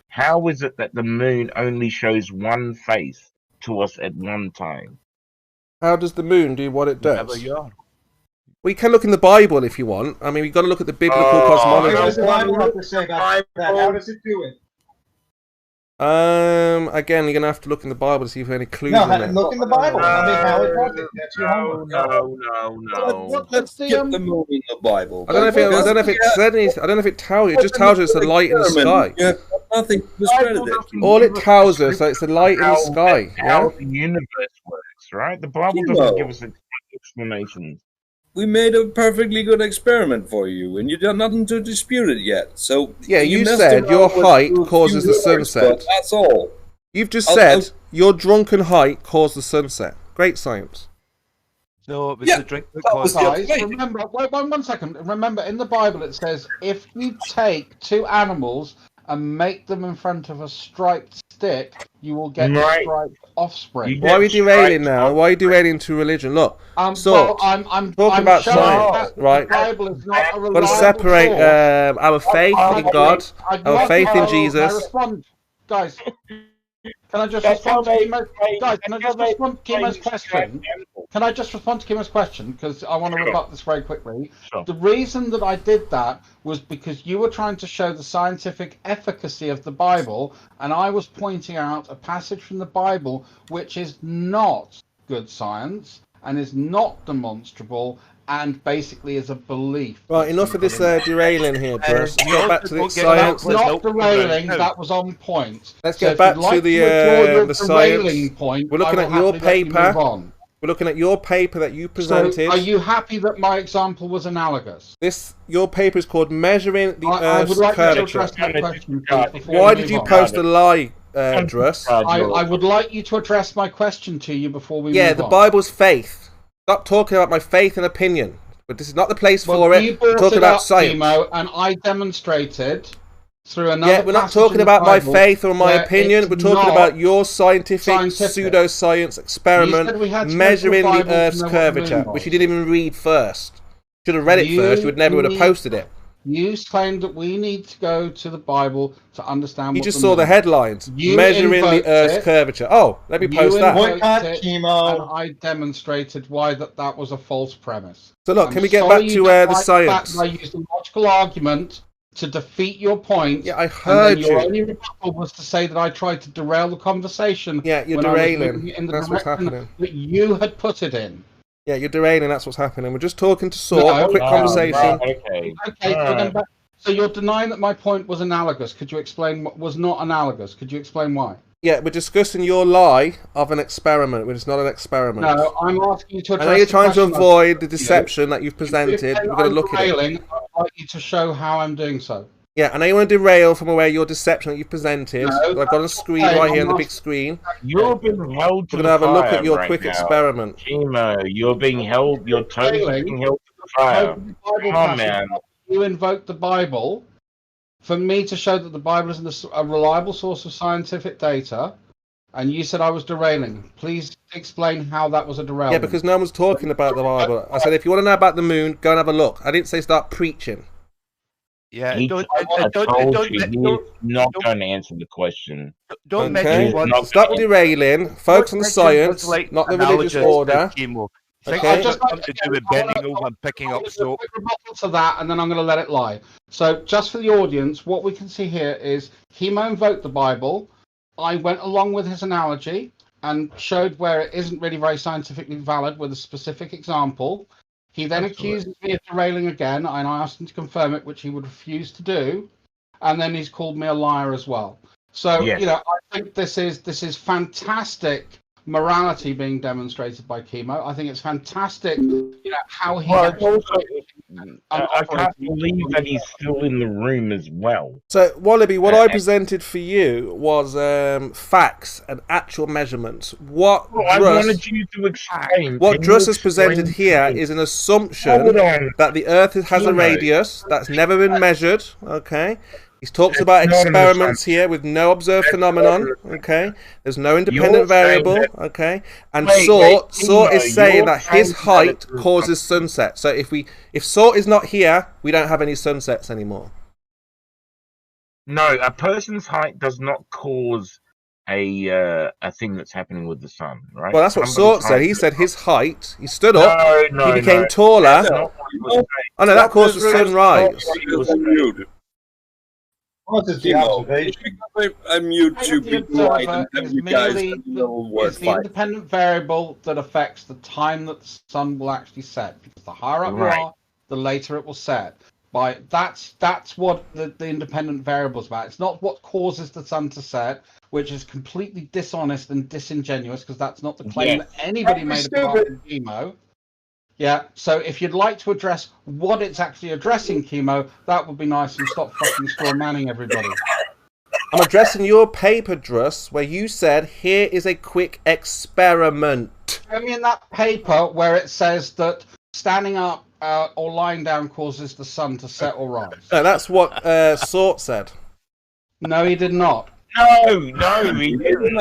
Speaker 1: how is it that the moon only shows one face to us at one time?
Speaker 2: How does the moon do what it does? We can look in the Bible if you want. I mean, we've got to look at the biblical cosmology.
Speaker 13: What does the Bible have to say about that? How does it do it?
Speaker 2: Again, you're gonna have to look in the Bible to see if there are any clues in there.
Speaker 13: Look in the Bible. Tell me how it was. That's your homework.
Speaker 1: No.
Speaker 11: Let's skip the moon in the Bible.
Speaker 2: I don't know if it tells you. It just tells you it's the light in the sky.
Speaker 11: Yeah, nothing to discredit it.
Speaker 2: All it tells us that it's the light in the sky.
Speaker 1: How the universe works, right? The Bible doesn't give us explanations.
Speaker 11: We made a perfectly good experiment for you, and you done nothing to dispute it yet. So
Speaker 2: yeah, you said your height causes the sunset.
Speaker 11: That's all.
Speaker 2: You've just said your drunken height caused the sunset. Great science.
Speaker 12: No, it was the drink that caused
Speaker 8: Guys, remember, wait, one second. Remember, in the Bible it says if you take two animals and make them in front of a striped stick, you will get striped offspring.
Speaker 2: Why are we derailing now? Why are you derailing to religion? Look,
Speaker 8: I'm
Speaker 2: talking about science, right?
Speaker 8: The Bible is not a
Speaker 2: Got to separate our faith in God, our faith in Jesus.
Speaker 8: Guys, can I just respond to Chemo's question? Can I just respond to Chemo's question? Because I want to rebut this very quickly.
Speaker 1: Sure.
Speaker 8: The reason that I did that was because you were trying to show the scientific efficacy of the Bible, and I was pointing out a passage from the Bible which is not good science and is not demonstrable and basically is a belief.
Speaker 2: Right, enough of this derailing here, Bruce. Let's get back to the science.
Speaker 8: Not derailing, that was on point.
Speaker 2: Let's get back to the science.
Speaker 8: Point,
Speaker 2: we're looking at your paper. We're looking at your paper that you presented.
Speaker 8: So are you happy that my example was analogous?
Speaker 2: Your paper is called Measuring the Earth's
Speaker 8: would like
Speaker 2: Curvature.
Speaker 8: to address that question,
Speaker 2: Why did you post a lie, Druss?
Speaker 8: I would like you to address my question to you before we move on.
Speaker 2: The Bible's faith. Stop talking about my faith and opinion. But this is not the place for it. We're talking about science.
Speaker 8: And I demonstrated through another.
Speaker 2: Yeah, we're not talking about my faith or my opinion. We're talking about your scientific pseudoscience experiment measuring the Earth's curvature, which you didn't even read first. Should have read it first. You never would have posted it.
Speaker 8: You claimed that we need to go to the Bible to understand.
Speaker 2: You just saw the headlines. Measuring the Earth's curvature. Oh, let me post that.
Speaker 8: And I demonstrated why that was a false premise.
Speaker 2: So look, can we get back to the science?
Speaker 8: I used a logical argument to defeat your point.
Speaker 2: Yeah, I heard you.
Speaker 8: Your only rebuttal was to say that I tried to derail the conversation.
Speaker 2: Yeah, you're derailing. That's what's happening.
Speaker 8: That you had put it in.
Speaker 2: Yeah, you're derailing. That's what's happening. We're just talking to sort. A quick conversation.
Speaker 8: Okay. So you're denying that my point was analogous. Could you explain what was not analogous? Could you explain why?
Speaker 2: Yeah, we're discussing your lie of an experiment, which is not an experiment.
Speaker 8: No, I'm asking you to address.
Speaker 2: I know you're trying to avoid the deception that you've presented. We're going to look at it.
Speaker 8: I'd like you to show how I'm doing so.
Speaker 2: Yeah, I know you want to derail from where your deception that you've presented. I've got on the screen right here on the big screen.
Speaker 1: You're being held to
Speaker 2: We're going to have a look at your quick experiment.
Speaker 1: Chemo, you're being held. You're totally being held to the fire. Come on, man.
Speaker 8: You invoked the Bible for me to show that the Bible is a reliable source of scientific data, and you said I was derailing. Please explain how that was a derailment.
Speaker 2: Yeah, because no one's talking about the Bible. I said if you want to know about the moon, go and have a look. I didn't say start preaching.
Speaker 12: Yeah,
Speaker 1: he's not going to answer the question.
Speaker 12: Don't mention
Speaker 2: Stop derailing. Focus on the science, not the religious order.
Speaker 12: Okay. Just to do with bending over and picking up soap.
Speaker 8: Quick rebuttal to that, and then I'm going to let it lie. So, just for the audience, what we can see here is Hemo invoked the Bible. I went along with his analogy and showed where it isn't really very scientifically valid with a specific example. He then accuses me of derailing again, and I asked him to confirm it, which he would refuse to do. And then he's called me a liar as well. So,
Speaker 1: yes.
Speaker 8: I think this is fantastic morality being demonstrated by Chemo. I think it's fantastic, how he.
Speaker 1: Well, I can't believe that he's still in the room as well.
Speaker 2: So, Wallaby, what I presented for you was facts and actual measurements. What
Speaker 1: I wanted you to explain.
Speaker 2: What Druss has presented here is an assumption that the Earth has a radius that's never been measured. Okay. He talks about experiments here with no observed phenomenon, okay? There's no independent variable, okay? And Sort is saying that his height causes sunset. So if Sort is not here, we don't have any sunsets anymore.
Speaker 1: No, a person's height does not cause a thing that's happening with the sun, right?
Speaker 2: Well, that's what Sort said. He said his height, he stood up, he became taller. Oh no, that caused the sunrise.
Speaker 13: It's the observation.
Speaker 11: I mute you be quiet and have you guys have a little word
Speaker 8: It's the
Speaker 11: fight.
Speaker 8: independent variable that affects the time that the sun will actually set. Because the higher up you are, the later it will set. That's what the independent variable is about. It's not what causes the sun to set, which is completely dishonest and disingenuous, because that's not the claim that anybody made apart from Chemo. Yeah, so if you'd like to address what it's actually addressing, Chemo, that would be nice, and stop fucking straw manning everybody.
Speaker 2: I'm addressing your paper, Druss, where you said, here is a quick experiment.
Speaker 8: I mean, that paper where it says that standing up or lying down causes the sun to set or rise.
Speaker 2: No, that's what Sort said.
Speaker 8: No, he did not.
Speaker 1: No, he didn't.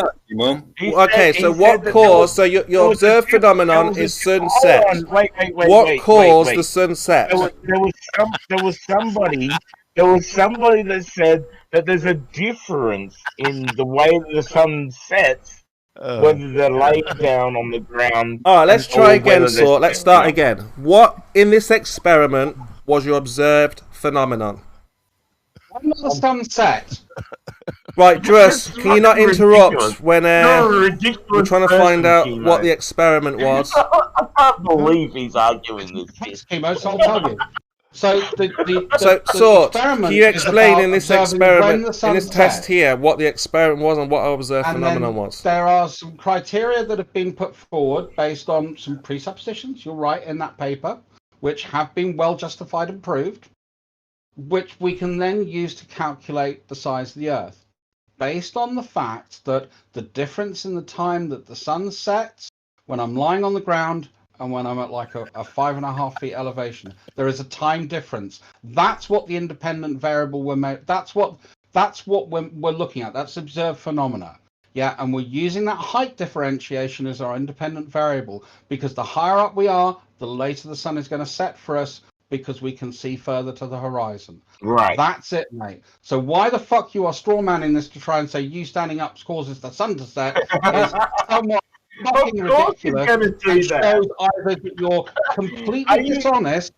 Speaker 2: Okay, so what caused? So your observed phenomenon is sunset. What caused the sunset?
Speaker 1: There was somebody that said that there's a difference in the way that the sun sets, whether they're laid down on the ground.
Speaker 2: All right, let's try again, Sort. Let's start again. What in this experiment was your observed phenomenon?
Speaker 8: When the sun set.
Speaker 2: Right, Druss, can you not interrupt when we're trying to find out what the experiment was?
Speaker 1: I can't believe he's arguing this.
Speaker 8: So I'll tell you. So
Speaker 2: Sort, can you explain in this experiment, in this test here, what the experiment was and what our observed phenomenon was?
Speaker 8: There are some criteria that have been put forward based on some presuppositions, you're right, in that paper, which have been well justified and proved, which we can then use to calculate the size of the Earth, based on the fact that the difference in the time that the sun sets when I'm lying on the ground and when I'm at like a 5.5 feet elevation, there is a time difference. That's what the independent variable we're made. That's what we're looking at. That's observed phenomena. Yeah, and we're using that height differentiation as our independent variable, because the higher up we are, the later the sun is going to set for us, because we can see further to the horizon.
Speaker 1: Right.
Speaker 8: That's it, mate. So why the fuck you are straw manning this to try and say you standing up causes the sun to set is somewhat fucking ridiculous. And shows either that you're completely dishonest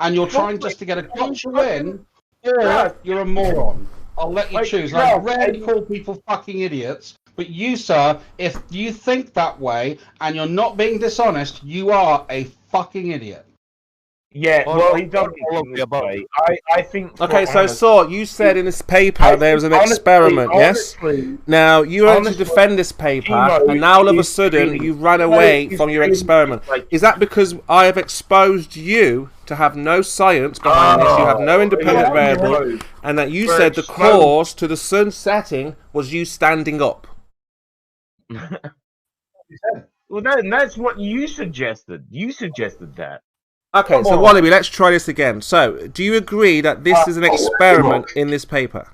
Speaker 8: and you're trying just to get a gotcha win, or you're a moron. I'll let you choose. I rarely call people fucking idiots, but you, sir, if you think that way and you're not being dishonest, you are a fucking idiot.
Speaker 1: Yeah, well, he doesn't I think...
Speaker 2: Okay, so Sort, you said in this paper there was an experiment, yes? Now, you wanted to defend this paper, and now all of a sudden you ran away from your experiment. Is that because I have exposed you to have no science behind this, you have no independent variable, and that you said the cause to the sun setting was you standing up?
Speaker 1: Well, no, that's what you suggested. You suggested that.
Speaker 2: Okay, so Wallaby, let's try this again. So, do you agree that this is an experiment in this paper?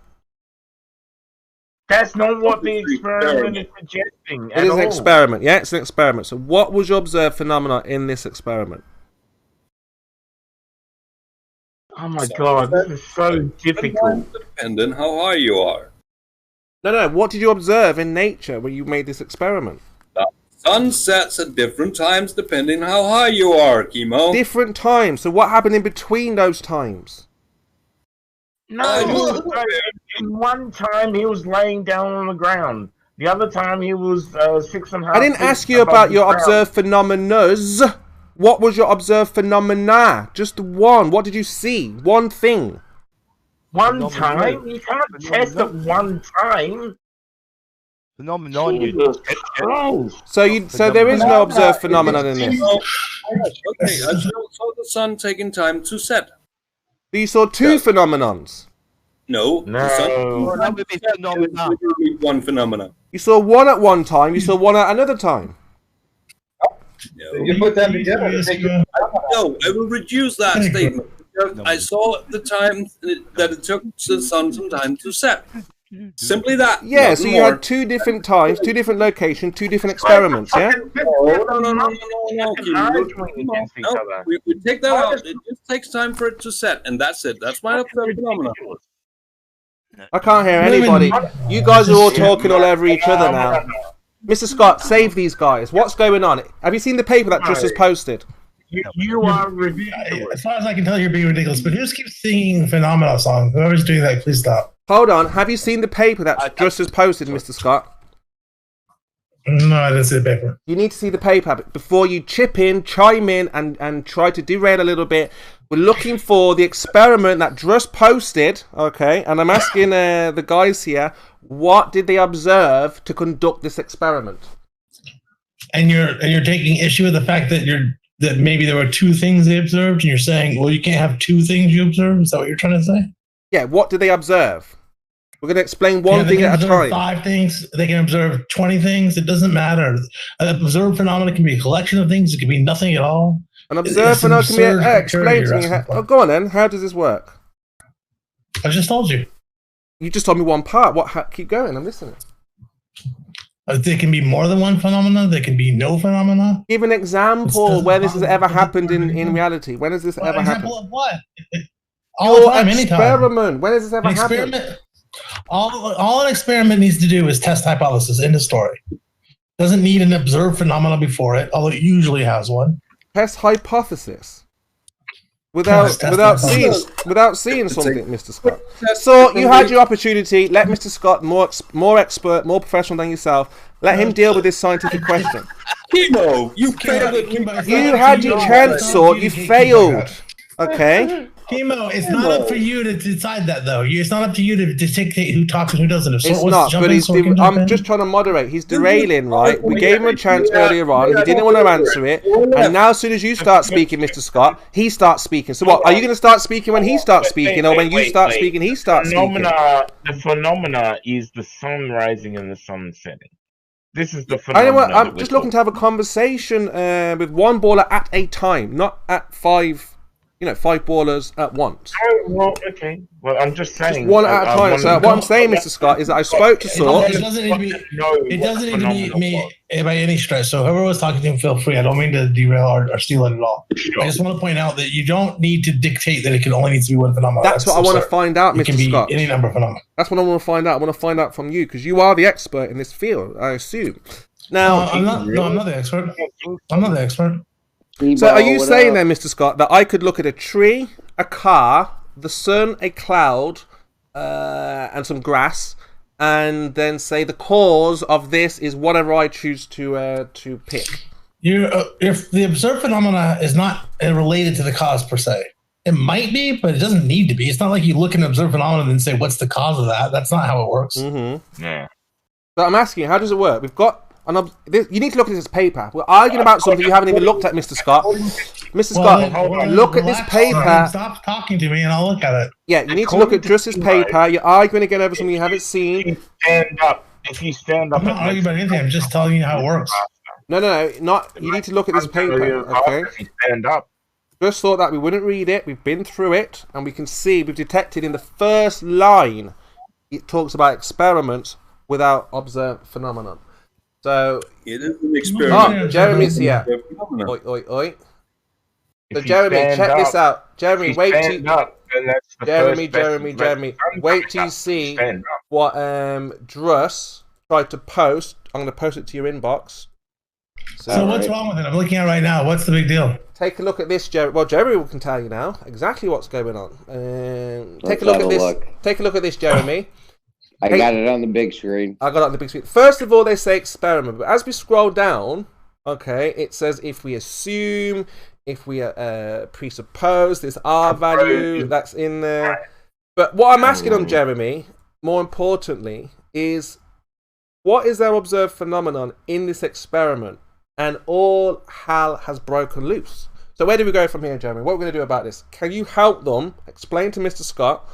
Speaker 1: That's not what the experiment is suggesting.
Speaker 2: It is an experiment, yeah? It's an experiment. So, what was your observed phenomena in this experiment?
Speaker 1: Oh my god, this is so difficult.
Speaker 11: Dependent how high you are.
Speaker 2: No, what did you observe in nature when you made this experiment?
Speaker 11: Sun sets at different times depending how high you are, Chemo.
Speaker 2: Different times. So what happened in between those times?
Speaker 1: No, in one time he was laying down on the ground. The other time he was 6.5
Speaker 2: I didn't ask you about your observed phenomena. What was your observed phenomena? Just one. What did you see? One thing.
Speaker 1: One time? You can't test at one time.
Speaker 12: Phenomenon.
Speaker 2: So there is no observed phenomenon in this.
Speaker 11: Okay, I saw the sun taking time to set.
Speaker 2: You saw two phenomenons.
Speaker 11: No. The sun, literally one phenomenon.
Speaker 2: You saw one at one time. You saw one at another time.
Speaker 11: No.
Speaker 13: You put them together.
Speaker 11: No, I will reduce that statement. I saw the time that it took the sun some time to set. Simply that.
Speaker 2: Yeah, so you had two different times, two different locations, two different experiments, yeah?
Speaker 11: No. We take that out. It just takes time for it to set, and that's it. That's my observed phenomenon.
Speaker 2: I can't hear anybody. You guys are all talking all over each other now. Mr. Scott, save these guys. What's going on? Have you seen the paper that just was posted?
Speaker 1: You are ridiculous.
Speaker 15: As far as I can tell, you're being ridiculous. But who just keeps singing Phenomenal song? Whoever's doing that, please stop.
Speaker 2: Hold on. Have you seen the paper that Druss has posted, Mr. Scott?
Speaker 15: No, I didn't see the paper.
Speaker 2: You need to see the paper before you chime in, and try to derail a little bit. We're looking for the experiment that Druss posted, okay? And I'm asking the guys here, what did they observe to conduct this experiment?
Speaker 15: And you're taking issue with the fact that maybe there were two things they observed, and you're saying, well, you can't have two things you observe. Is that what you're trying to say?
Speaker 2: Yeah. What did they observe? We're going to explain one thing at a time. 5 things. They can observe 20 things. It doesn't matter. An observed phenomenon can be a collection of things. It can be nothing at all. An observed phenomenon can be... explain to me. Go on then. How does this work? I just told you. You just told me one part. Keep going. I'm listening. There can be more than one phenomena. There can be no phenomena. Give an example where this has ever happened in reality. When has this ever happened? Example of what? All the time, anytime. Experiment. When has this ever happened? All an experiment needs to do is test hypothesis. End of story. Doesn't need an observed phenomena before it, although it usually has one. Test hypothesis. Without seeing something, Mr. Scott. So you had your opportunity. Let Mr. Scott, more expert, more professional than yourself, let him deal with this scientific question.
Speaker 11: Kimo, you failed.
Speaker 2: You had your chance, so you failed. Okay.
Speaker 15: Kimo, it's not up for you to decide that, though. It's not up to you to dictate who talks and who doesn't.
Speaker 2: It's not, but I'm just trying to moderate. He's derailing, right? We gave him a chance earlier on. He didn't want to answer it. And now as soon as you start speaking, Mr. Scott, he starts speaking. So what, are you going to start speaking when he starts speaking, or when you start speaking, he starts speaking?
Speaker 1: The phenomena is the sun rising and the sun setting. This is the phenomenon.
Speaker 2: I'm just looking to have a conversation with one baller at a time, not at 5 ballers at once.
Speaker 1: Oh, well, okay. Well, I'm just saying.
Speaker 2: Just one at a time. So what I'm saying, Mr. Scott, is that I spoke to Sort.
Speaker 15: It doesn't need to be me by any stretch. So whoever was talking to him, feel free. I don't mean to derail or steal it at all. Sure. I just want to point out that you don't need to dictate that it can only need to be one phenomenon.
Speaker 2: That's what I want to find out, Mr. Scott.
Speaker 15: It can be any number of phenomena.
Speaker 2: That's what I want to find out. I want to find out from you, because you are the expert in this field, I assume. Now,
Speaker 15: I'm not the expert. I'm not the expert.
Speaker 2: So are you saying then, Mr. Scott, that I could look at a tree, a car, the sun, a cloud, and some grass, and then say the cause of this is whatever I choose to pick?
Speaker 15: If the observed phenomena is not related to the cause per se, it might be, but it doesn't need to be. It's not like you look at an observed phenomenon and say, what's the cause of that? That's not how it works.
Speaker 2: Mm-hmm. Yeah. So I'm asking, how does it work? We've got... you need to look at this paper. We're arguing about something you haven't even looked at, Mr. Scott. Mr. Scott, look at this paper.
Speaker 15: Stop talking to me and I'll look at it.
Speaker 2: Yeah, you need to look at Druss's paper. You're arguing again over something you haven't seen.
Speaker 1: Stand up. If you stand up...
Speaker 15: I'm not arguing about anything. I'm just telling you how it works.
Speaker 2: No. You need to look at this paper, okay?
Speaker 1: If you stand up.
Speaker 2: Just thought that we wouldn't read it. We've been through it, and we can see, we've detected in the first line, it talks about experiments without observed phenomenon. So
Speaker 11: it is an experiment.
Speaker 2: Oh, Jeremy's here. Oi. So Jeremy, check this out. Jeremy, wait till Jeremy, wait till you see what Druss tried to post. I'm going to post it to your inbox.
Speaker 15: So what's wrong with it? I'm looking at it right now. What's the big deal?
Speaker 2: Take a look at this, Jeremy. Well, Jeremy can tell you now exactly what's going on. Take a look at this. Take a look at this, Jeremy.
Speaker 16: I got it on the big screen.
Speaker 2: I got it on the big screen. First of all, they say experiment, but as we scroll down, okay, it says if we assume, if we presuppose, there's R value that's in there. But what I'm asking them, Jeremy, more importantly, is what is their observed phenomenon in this experiment? And all hell has broken loose. So where do we go from here, Jeremy? What are we going to do about this? Can you help them explain to Mr. Scott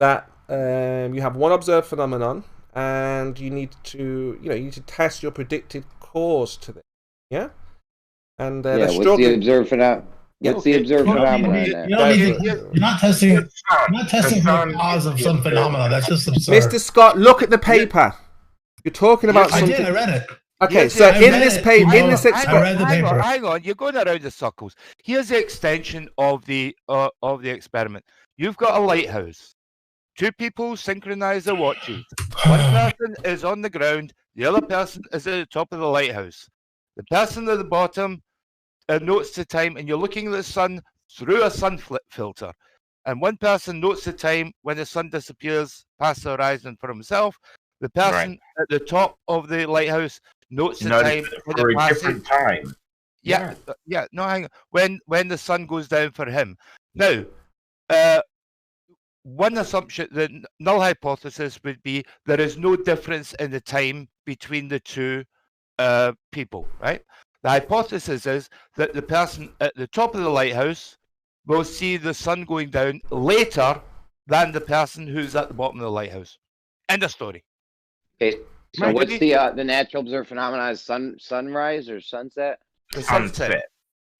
Speaker 2: that you have one observed phenomenon, and you need to test your predicted cause to this. Yeah, and
Speaker 16: what's the observed phenomenon? What's the observed phenomenon?
Speaker 15: You're not testing for the cause of some phenomenon. That's just absurd.
Speaker 2: Mr. Scott, look at the paper. You're talking about something.
Speaker 15: I read it.
Speaker 2: Okay, so in this paper,
Speaker 12: hang on, you're going around the circles. Here's the extension of the experiment. You've got a lighthouse. 2 people synchronize their watches. One person is on the ground, the other person is at the top of the lighthouse. The person at the bottom notes the time, and you're looking at the sun through a sun filter. And one person notes the time when the sun disappears past the horizon for himself. The person at the top of the lighthouse notes the time
Speaker 1: for a different time.
Speaker 12: Yeah. No, hang on. When the sun goes down for him. Now, one assumption, the null hypothesis would be there is no difference in the time between the two people, right? The hypothesis is that the person at the top of the lighthouse will see the sun going down later than the person who's at the bottom of the lighthouse. End of story.
Speaker 16: Okay, so what's the natural observed phenomenon? Is sunrise or sunset?
Speaker 12: The sunset.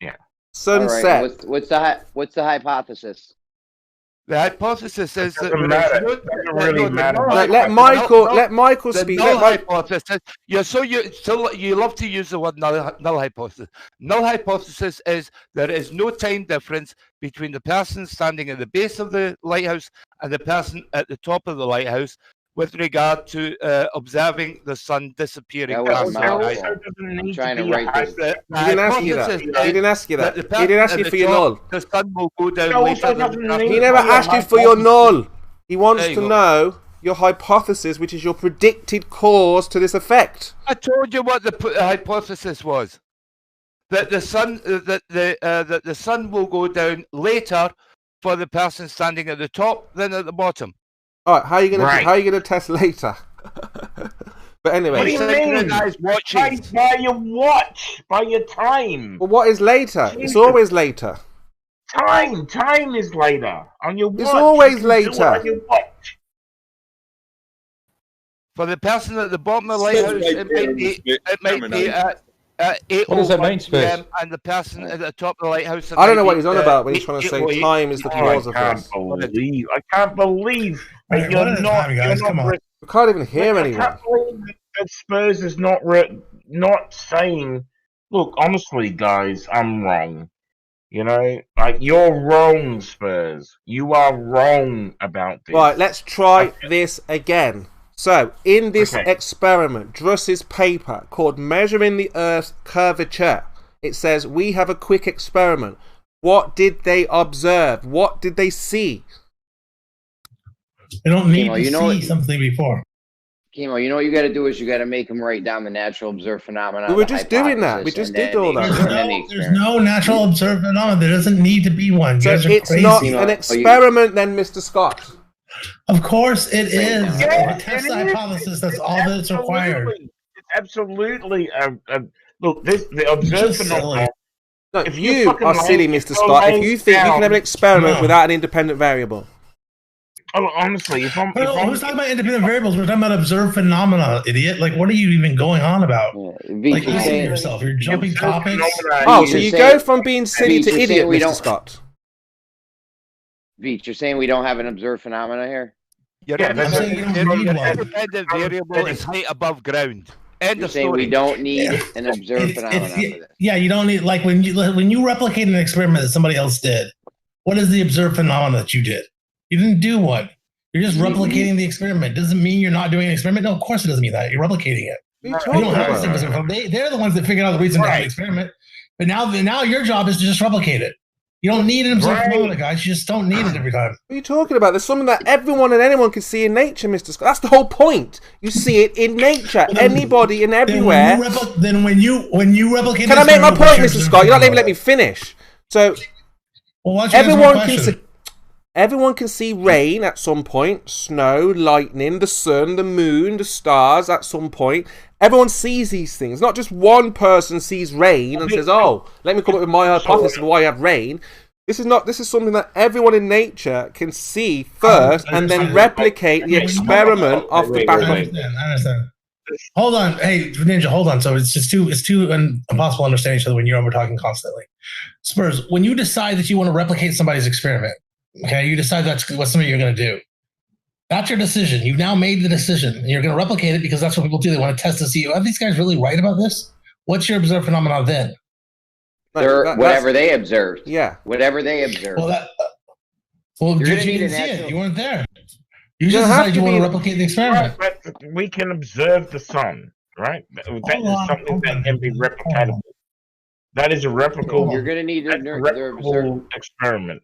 Speaker 1: Yeah.
Speaker 2: Sunset.
Speaker 16: What's the hypothesis?
Speaker 12: The hypothesis is that
Speaker 2: let Michael speak.
Speaker 12: Null hypothesis. You love to use the word null hypothesis. Null hypothesis is there is no time difference between the person standing at the base of the lighthouse and the person at the top of the lighthouse with regard to observing the sun disappearing past the horizon.
Speaker 16: I'm trying to write this.
Speaker 2: He didn't ask you that. He didn't ask you that. He didn't ask you for your null.
Speaker 12: The sun will go down later.
Speaker 2: He never asked you for your null. He wants to know your hypothesis, which is your predicted cause to this effect.
Speaker 12: I told you what the hypothesis was. That the sun, that the sun will go down later for the person standing at the top than at the bottom.
Speaker 2: All right, how are you gonna test later? But anyway,
Speaker 1: what do you mean? By your watch, by your time.
Speaker 2: Well, what is later? Jesus. It's always later.
Speaker 1: Time is later on your watch.
Speaker 2: It's always later.
Speaker 12: For the person at the bottom of the lighthouse, it might be at 8
Speaker 5: what does that mean, Spurs?
Speaker 12: And the person at the top of the lighthouse.
Speaker 2: I don't know what he's on about when he's trying to say time is the cause of this.
Speaker 1: I can't believe that you're not.
Speaker 2: We can't even hear anyone.
Speaker 1: I can't believe that Spurs is not saying. Look, honestly, guys, I'm wrong. You know, like you're wrong, Spurs. You are wrong about this.
Speaker 2: Right, let's try this again. So, in this experiment, Druss's paper called Measuring the Earth's Curvature, it says, we have a quick experiment. What did they observe? What did they see?
Speaker 15: They don't need to see something before.
Speaker 16: Chemo, you know what you got to do is you got to make them write down the natural observed phenomena.
Speaker 2: We were just doing that. We just did all that.
Speaker 15: There's no natural observed phenomena. There doesn't need to be one.
Speaker 2: So it's not an experiment then, Mr. Scott.
Speaker 15: Of course it is. To test the hypothesis, that's all that's required.
Speaker 1: It's absolutely. Look, the observed phenomenon.
Speaker 2: No, if you are silly, Mr. Scott, if you think you can have an experiment without an independent variable.
Speaker 1: Oh, honestly, if I'm
Speaker 15: who's talking about independent variables? We're talking about observed phenomena, idiot. Like, what are you even going on about? Like, listen to yourself. You're jumping topics.
Speaker 2: Oh, so you go from being silly to idiot, Mr. Scott.
Speaker 16: Veach, you're saying we don't have an observed phenomena here?
Speaker 12: Your independent variable is height above ground. End of story.
Speaker 16: We don't need an observed phenomenon for this.
Speaker 15: Yeah, you don't need, like, when you replicate an experiment that somebody else did, what is the observed phenomenon that you did? You didn't do one. You're just replicating the experiment. Doesn't mean you're not doing an experiment. No, of course it doesn't mean that. You're replicating it. You don't have a they're the ones that figured out the reason to have the experiment. But now your job is to just replicate it. You don't need an observed phenomenon, guys. You just don't need it every time.
Speaker 2: What are you talking about? There's something that everyone and anyone can see in nature, Mr. Scott. That's the whole point. You see it in nature. Anybody and everywhere.
Speaker 15: Then when you replicate.
Speaker 2: Can I make my point, Mr. Scott? You're not even letting me finish. So everyone can see rain at some point, snow, lightning, the sun, the moon, the stars at some point. Everyone sees these things. Not just one person sees rain and says, "Oh, let me come up with my hypothesis of why you have rain." This is something that everyone in nature can see first and then replicate the experiment off the back of it.
Speaker 15: I understand. Hold on, hey Ninja, hold on. So it's too impossible to understand each other when you're over talking constantly. Spurs, when you decide that you want to replicate somebody's experiment, okay, you decide that's what something you're going to do. That's your decision. You've now made the decision, and you're going to replicate it because that's what people do. They want to test to see, are these guys really right about this? What's your observed phenomenon then?
Speaker 16: Whatever they observed.
Speaker 2: Yeah.
Speaker 16: Whatever they observed.
Speaker 15: Well, you didn't see it. You weren't there. You just decided you want to replicate the experiment.
Speaker 1: Right, but we can observe the sun, right? That is something that can be replicatable. That is a replicable.
Speaker 16: You're going to need
Speaker 1: replicable experiment.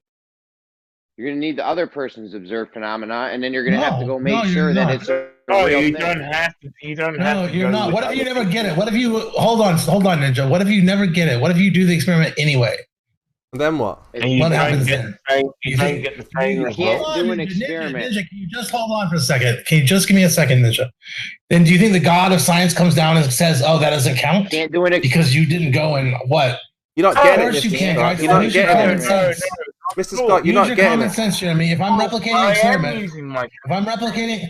Speaker 16: You're going to need the other person's observed phenomena, and then you're going to have to go make sure that it's a
Speaker 1: No,
Speaker 16: real
Speaker 1: you
Speaker 16: thing.
Speaker 1: don't have to. You don't
Speaker 15: No,
Speaker 1: have to.
Speaker 15: you're
Speaker 1: go
Speaker 15: not.
Speaker 1: with
Speaker 15: What if you
Speaker 1: other
Speaker 15: never get
Speaker 1: people.
Speaker 15: it? What if you hold on, Ninja? What if you never get it? What if you do the experiment anyway?
Speaker 2: Then what?
Speaker 1: And you
Speaker 15: What
Speaker 1: don't
Speaker 15: happens
Speaker 1: get
Speaker 15: then?
Speaker 1: the same, you
Speaker 15: You
Speaker 1: don't
Speaker 15: think-
Speaker 1: get the same
Speaker 16: You
Speaker 1: result.
Speaker 16: can't do an experiment.
Speaker 15: Ninja, can you just hold on for a second? Can you just give me a second, Ninja? Then do you think the God of science comes down and says, "Oh, that doesn't count"?
Speaker 16: Can't do it
Speaker 15: because you didn't go and what?
Speaker 2: You're not
Speaker 15: Of
Speaker 2: getting it,
Speaker 15: course you
Speaker 2: Mr.
Speaker 15: can.
Speaker 2: Scott.
Speaker 15: Right?
Speaker 2: You're not
Speaker 15: Use your
Speaker 2: getting
Speaker 15: common
Speaker 2: it.
Speaker 15: sense.
Speaker 2: Mr. Scott, you're
Speaker 15: Use
Speaker 2: not
Speaker 15: your
Speaker 2: getting
Speaker 15: common
Speaker 2: it.
Speaker 15: sense, Jeremy. If I'm replicating an experiment, if I'm replicating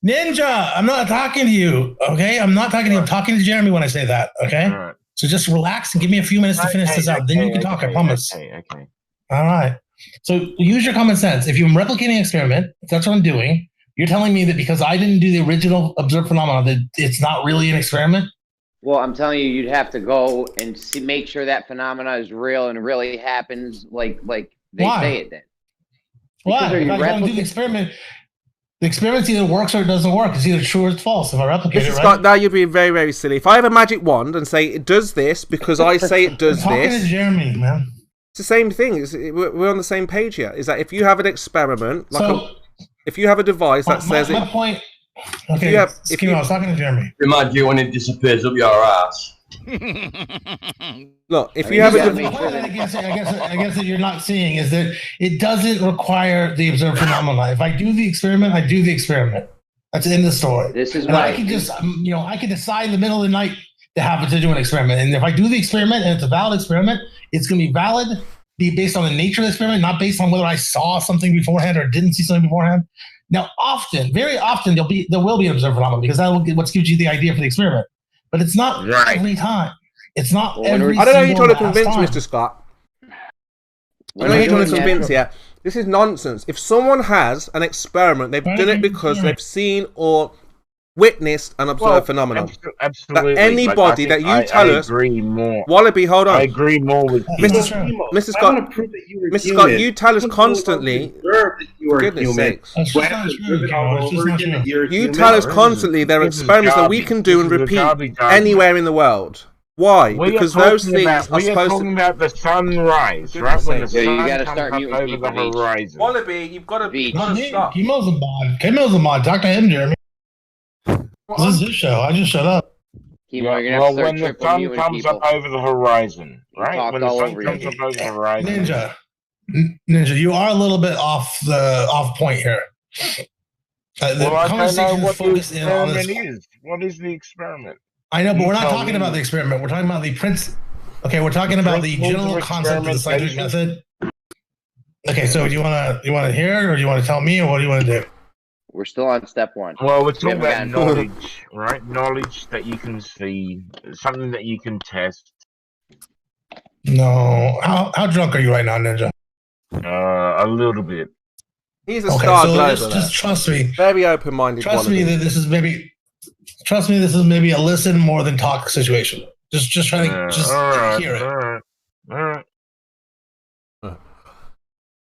Speaker 15: Ninja, I'm not talking to you. Okay, I'm not talking to you. I'm talking to Jeremy when I say that. Okay, so just relax and give me a few minutes to finish this out. Then you can talk. I promise.
Speaker 1: Okay.
Speaker 15: All right. So use your common sense. If you're replicating an experiment, if that's what I'm doing, you're telling me that because I didn't do the original observed phenomenon, that it's not really an experiment?
Speaker 16: Well, I'm telling you, you'd have to go and make sure that phenomena is real and really happens like they
Speaker 15: Why?
Speaker 16: say it then.
Speaker 15: Why?
Speaker 16: Because
Speaker 15: If I don't do the experiment either works or it doesn't work. It's either true or it's false. If I replicate
Speaker 2: Mr.
Speaker 15: it, right?
Speaker 2: Scott, now you're being very, very silly. If I have a magic wand and say it does this because I say it does
Speaker 15: I'm talking
Speaker 2: this,
Speaker 15: to Jeremy, man.
Speaker 2: it's the same thing. We're on the same page here. Is that if you have an experiment, if you have a device that says
Speaker 15: my
Speaker 2: it,
Speaker 15: point. Okay, I was talking to Jeremy.
Speaker 7: Remind you when it disappears up your ass.
Speaker 2: Look, if you have a
Speaker 15: The point that I guess that you're not seeing is that it doesn't require the observed phenomena. If I do the experiment, I do the experiment. That's the end of the story.
Speaker 16: This is
Speaker 15: and
Speaker 16: why
Speaker 15: I can just, I can decide in the middle of the night to do an experiment. And if I do the experiment and it's a valid experiment, it's going to be valid, be based on the nature of the experiment, not based on whether I saw something beforehand or didn't see something beforehand. Now, very often, there will be an observed phenomenon because that will what gives you the idea for the experiment. But it's not every time. It's not every
Speaker 2: I don't know who you're trying to
Speaker 15: single
Speaker 2: convince,
Speaker 15: last
Speaker 2: Mr.
Speaker 15: time.
Speaker 2: Scott. I know you're trying to convince here. This is nonsense. If someone has an experiment, they've done it because they've seen or witnessed an observed phenomenon.
Speaker 1: Absolutely.
Speaker 2: That anybody that you tell us,
Speaker 1: agree more.
Speaker 2: Wallaby, hold on.
Speaker 1: I agree more with
Speaker 2: Mr. Scott. Mr. Scott, you tell us constantly. Goodness sakes. You tell us constantly there are experiments that we can do and repeat anywhere in the world. Why? Because those things are supposed to.
Speaker 1: We are talking about the sunrise, right? When the sun
Speaker 16: you gotta
Speaker 1: comes
Speaker 16: start
Speaker 1: up
Speaker 16: muting
Speaker 1: over
Speaker 16: people,
Speaker 1: the
Speaker 16: Beach.
Speaker 1: horizon.
Speaker 2: Wallaby, you've got to stop.
Speaker 15: Chemo's a mod. Chemo's a mod. Talk to him, Jeremy. This is his show. I just shut up.
Speaker 1: Well, when the sun comes up over the horizon, right? When the sun comes up over the horizon.
Speaker 15: Ninja, you are a little bit off point here.
Speaker 1: Well, I don't know what the experiment is. What is the experiment?
Speaker 15: I know, but we're not talking about the experiment. We're talking about the prince. Okay, we're talking about the general concept of the scientific method. Okay, so do you want to hear it, or do you want to tell me, or what do you want to do?
Speaker 16: We're still on step one.
Speaker 1: Well, we're talking about knowledge, right? Knowledge that you can see, something that you can test.
Speaker 15: No, how drunk are you right now, Ninja?
Speaker 1: A little bit.
Speaker 2: He's a star glober.
Speaker 15: Just trust me.
Speaker 2: Very open-minded.
Speaker 15: Trust me that this is maybe. Trust me, this is maybe a listen more than talk situation. Just try to hear it.
Speaker 1: All right.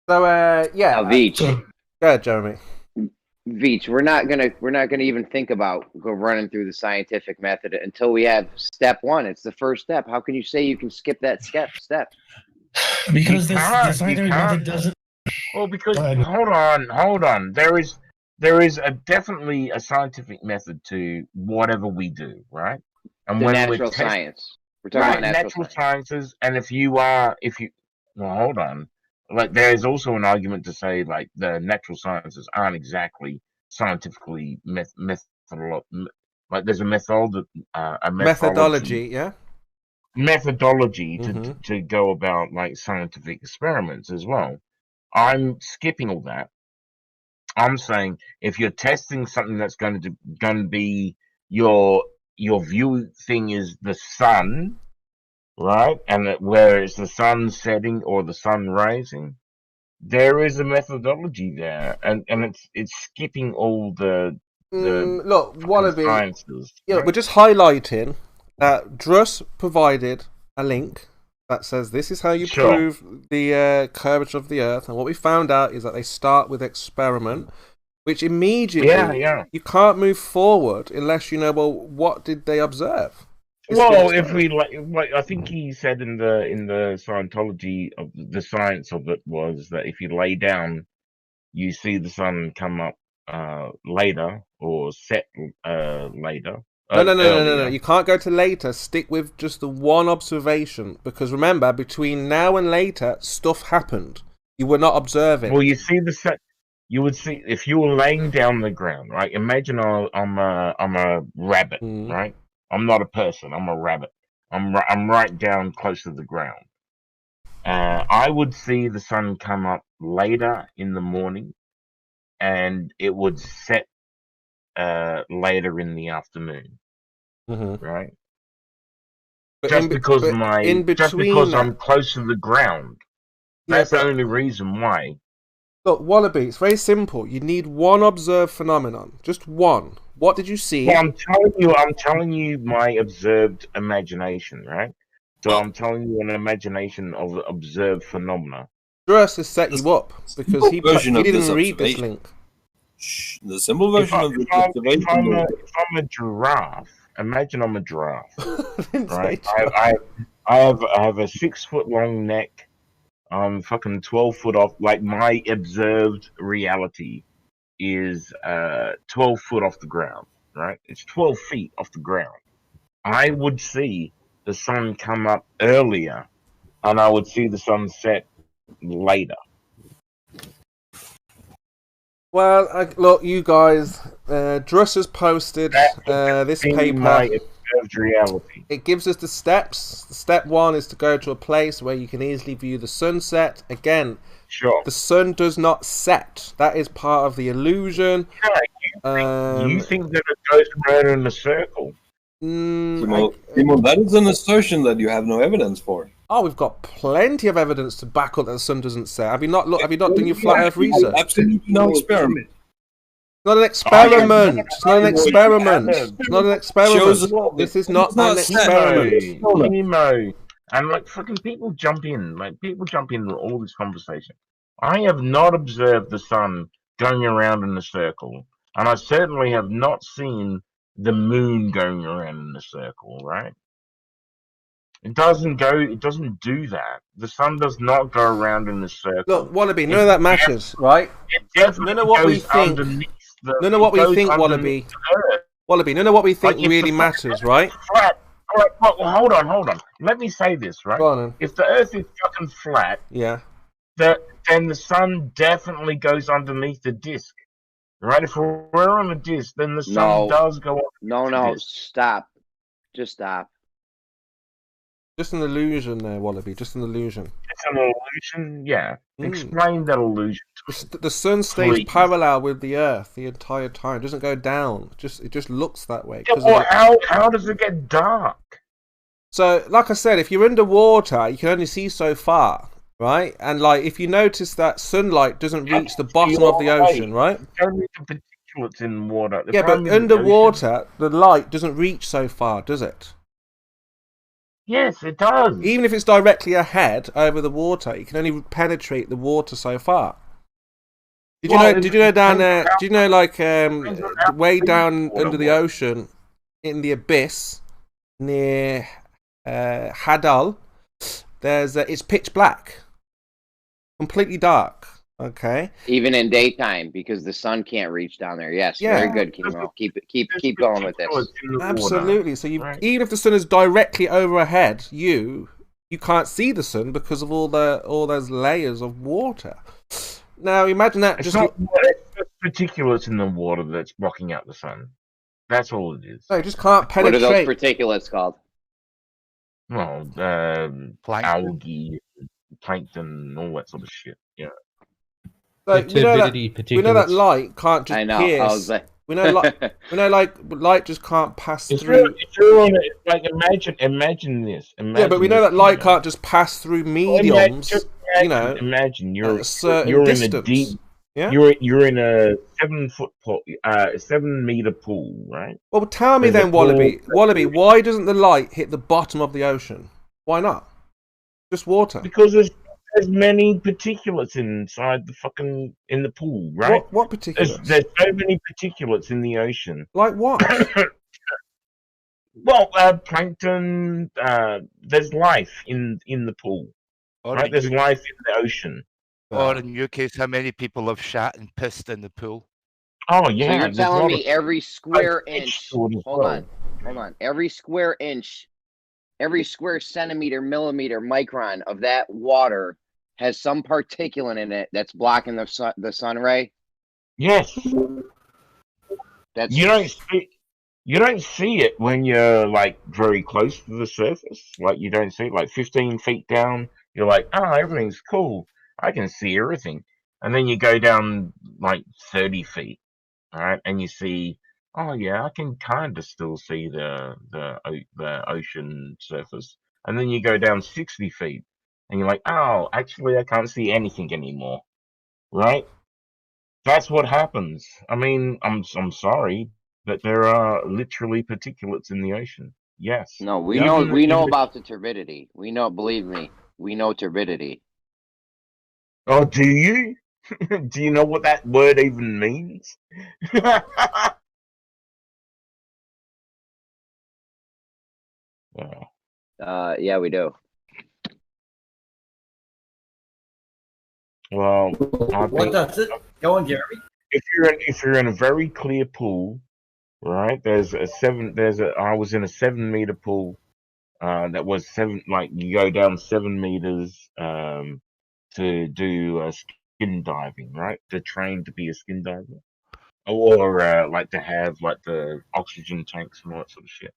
Speaker 2: So yeah.
Speaker 16: Veach.
Speaker 2: Go ahead, Jeremy.
Speaker 16: Veach, we're not gonna even think about running through the scientific method until we have step one. It's the first step. How can you say you can skip that step?
Speaker 15: Because the scientific method doesn't.
Speaker 1: Well, because hold on. There is definitely a scientific method to whatever we do, right? And
Speaker 16: the
Speaker 1: when
Speaker 16: natural science. We're talking about natural
Speaker 1: sciences, and if you well, hold on. Like, there is also an argument to say, like, the natural sciences aren't exactly scientifically like there's a methodology,
Speaker 2: yeah.
Speaker 1: Methodology to go about like scientific experiments as well. I'm skipping all that. I'm saying if you're testing something that's going to be your view thing is the sun, right? And where it's the sun setting or the sun rising, there is a methodology there, and it's skipping all the
Speaker 2: look, Wallaby.
Speaker 1: Sciences.
Speaker 2: Yeah, right? We're just highlighting that Druss provided a link that says this is how you prove the curvature of the Earth, and what we found out is that they start with experiment, which immediately you can't move forward unless you know, well, what did they observe?
Speaker 1: Well, if we like, I think he said in the Scientology of the science of it was that if you lay down you see the sun come up later or set later.
Speaker 2: No. You can't go to later. Stick with just the one observation, because remember, between now and later, stuff happened. You were not observing.
Speaker 1: Well, you see the set. You would see if you were laying down the ground, right? Imagine I'm a rabbit, right? I'm not a person. I'm a rabbit. I'm right down close to the ground. I would see the sun come up later in the morning, and it would set later in the afternoon, right?
Speaker 2: But
Speaker 1: just because I'm close to the ground. That's the only reason why.
Speaker 2: Look, Wallaby, it's very simple. You need one observed phenomenon, just one. What did you see?
Speaker 1: Well, I'm telling you my observed imagination, right? So I'm telling you an imagination of observed phenomena.
Speaker 2: Dress has set you up because he didn't read this link.
Speaker 11: The simple version of the observation.
Speaker 1: If I'm a giraffe, imagine I'm a giraffe, right? I have a 6 foot long neck. I'm fucking 12 foot off. Like, my observed reality is 12 foot off the ground, right? It's 12 feet off the ground. I would see the sun come up earlier, and I would see the sun set later.
Speaker 2: Well, look, you guys, Druss has posted this paper.
Speaker 1: My observed reality.
Speaker 2: It gives us the steps. Step 1 is to go to a place where you can easily view the sunset. Again,
Speaker 1: sure.
Speaker 2: The sun does not set. That is part of the illusion.
Speaker 1: You think that it goes around in a circle?
Speaker 11: Timo, that is an assertion that you have no evidence for.
Speaker 2: Oh, we've got plenty of evidence to back up that the sun doesn't set. Have you not done your flat Earth research?
Speaker 11: Absolutely no experiment.
Speaker 2: It's not an experiment. It's not an experiment. It's not an experiment. This is not an experiment.
Speaker 1: Nemo. And like fucking people jump in. Like people jump in all this conversation. I have not observed the sun going around in a circle, and I certainly have not seen the moon going around in a circle, right? It doesn't do that. The sun does not go around in a circle.
Speaker 2: Look, Wallaby, none of that matters, right?
Speaker 1: None of what we think.
Speaker 2: None of what we think, Wallaby. Wallaby, none of what we think really matters, right?
Speaker 1: Flat. All right, well, hold on. Let me say this, right?
Speaker 2: Go on, then.
Speaker 1: If the Earth is fucking flat, then the sun definitely goes underneath the disk, right? If we're on a disk, then the sun does go on.
Speaker 16: No, stop. Just stop.
Speaker 2: Just an illusion there, Wallaby. Just an illusion.
Speaker 1: It's an illusion? Yeah. Explain that illusion to me.
Speaker 2: The sun stays parallel with the Earth the entire time. It doesn't go down. It just looks that way.
Speaker 1: Yeah, well, how does it get dark?
Speaker 2: So, like I said, if you're underwater, you can only see so far, right? And like, if you notice that sunlight doesn't reach the bottom of the ocean, right?
Speaker 1: Only the particulates in water.
Speaker 2: Yeah, but underwater, the light doesn't reach so far, does it?
Speaker 1: Yes, it does.
Speaker 2: Even if it's directly ahead over the water, you can only penetrate the water so far. Did you know down there? Do you know, like, way down under the ocean, in the abyss near Hadal, it's pitch black, completely dark. Okay.
Speaker 16: Even in daytime, because the sun can't reach down there. Yes, very good, Kimo. Keep going with this.
Speaker 2: Absolutely. So even if the sun is directly overhead, you can't see the sun because of all those layers of water. Now imagine that.
Speaker 1: It's not particulates in the water that's blocking out the sun. That's all it is.
Speaker 2: No, you just can't penetrate.
Speaker 16: What are those particulates called?
Speaker 1: Well, algae, plankton, all that sort of shit. Yeah.
Speaker 2: So we know that light can't just pierce. We know light just can't pass through.
Speaker 1: If you're on it, like imagine this.
Speaker 2: But we know that light can't just pass through mediums.
Speaker 1: Imagine you're
Speaker 2: distance.
Speaker 1: In a deep.
Speaker 2: Yeah.
Speaker 1: You're in a 7-foot pool, 7-meter pool, right?
Speaker 2: Well, tell me then, Wallaby, why doesn't the light hit the bottom of the ocean? Why not? Just water.
Speaker 1: Because there's many particulates inside in the pool, right?
Speaker 2: What particulates?
Speaker 1: There's so many particulates in the ocean.
Speaker 2: Like what?
Speaker 1: Well, plankton. There's life in the pool, right? There's life in the ocean.
Speaker 12: Or in your case, how many people have shat and pissed in the pool?
Speaker 1: Oh
Speaker 16: So
Speaker 1: yeah,
Speaker 16: you're
Speaker 1: there's a
Speaker 16: telling
Speaker 1: lot
Speaker 16: me
Speaker 1: of
Speaker 16: every square
Speaker 1: fish
Speaker 16: inch,
Speaker 1: stored as
Speaker 16: hold
Speaker 1: well.
Speaker 16: on, every square inch, every square centimeter, millimeter, micron of that water has some particulate in it that's blocking the sun ray?
Speaker 1: Yes.
Speaker 16: That's
Speaker 1: You don't see it when you're like very close to the surface. Like you don't see it like 15 feet down. You're like, oh, everything's cool. I can see everything. And then you go down like 30 feet, all right, and you see, oh yeah, I can kind of still see the ocean surface. And then you go down 60 feet, and you're like, oh, actually, I can't see anything anymore, right? That's what happens. I mean, I'm sorry, but there are literally particulates in the ocean. Yes.
Speaker 16: No, we
Speaker 1: Even
Speaker 16: know about the turbidity. We know, believe me, we know turbidity.
Speaker 1: Oh, do you? Do you know what that word even means? Yeah.
Speaker 16: Yeah, we do.
Speaker 1: Well,
Speaker 14: What does it? Go on, Jeremy.
Speaker 1: If you're in a very clear pool, right? I was in a 7 meter pool. That was you go down 7 meters to do skin diving, right? To train to be a skin diver, or like to have like the oxygen tanks and all that sort of shit.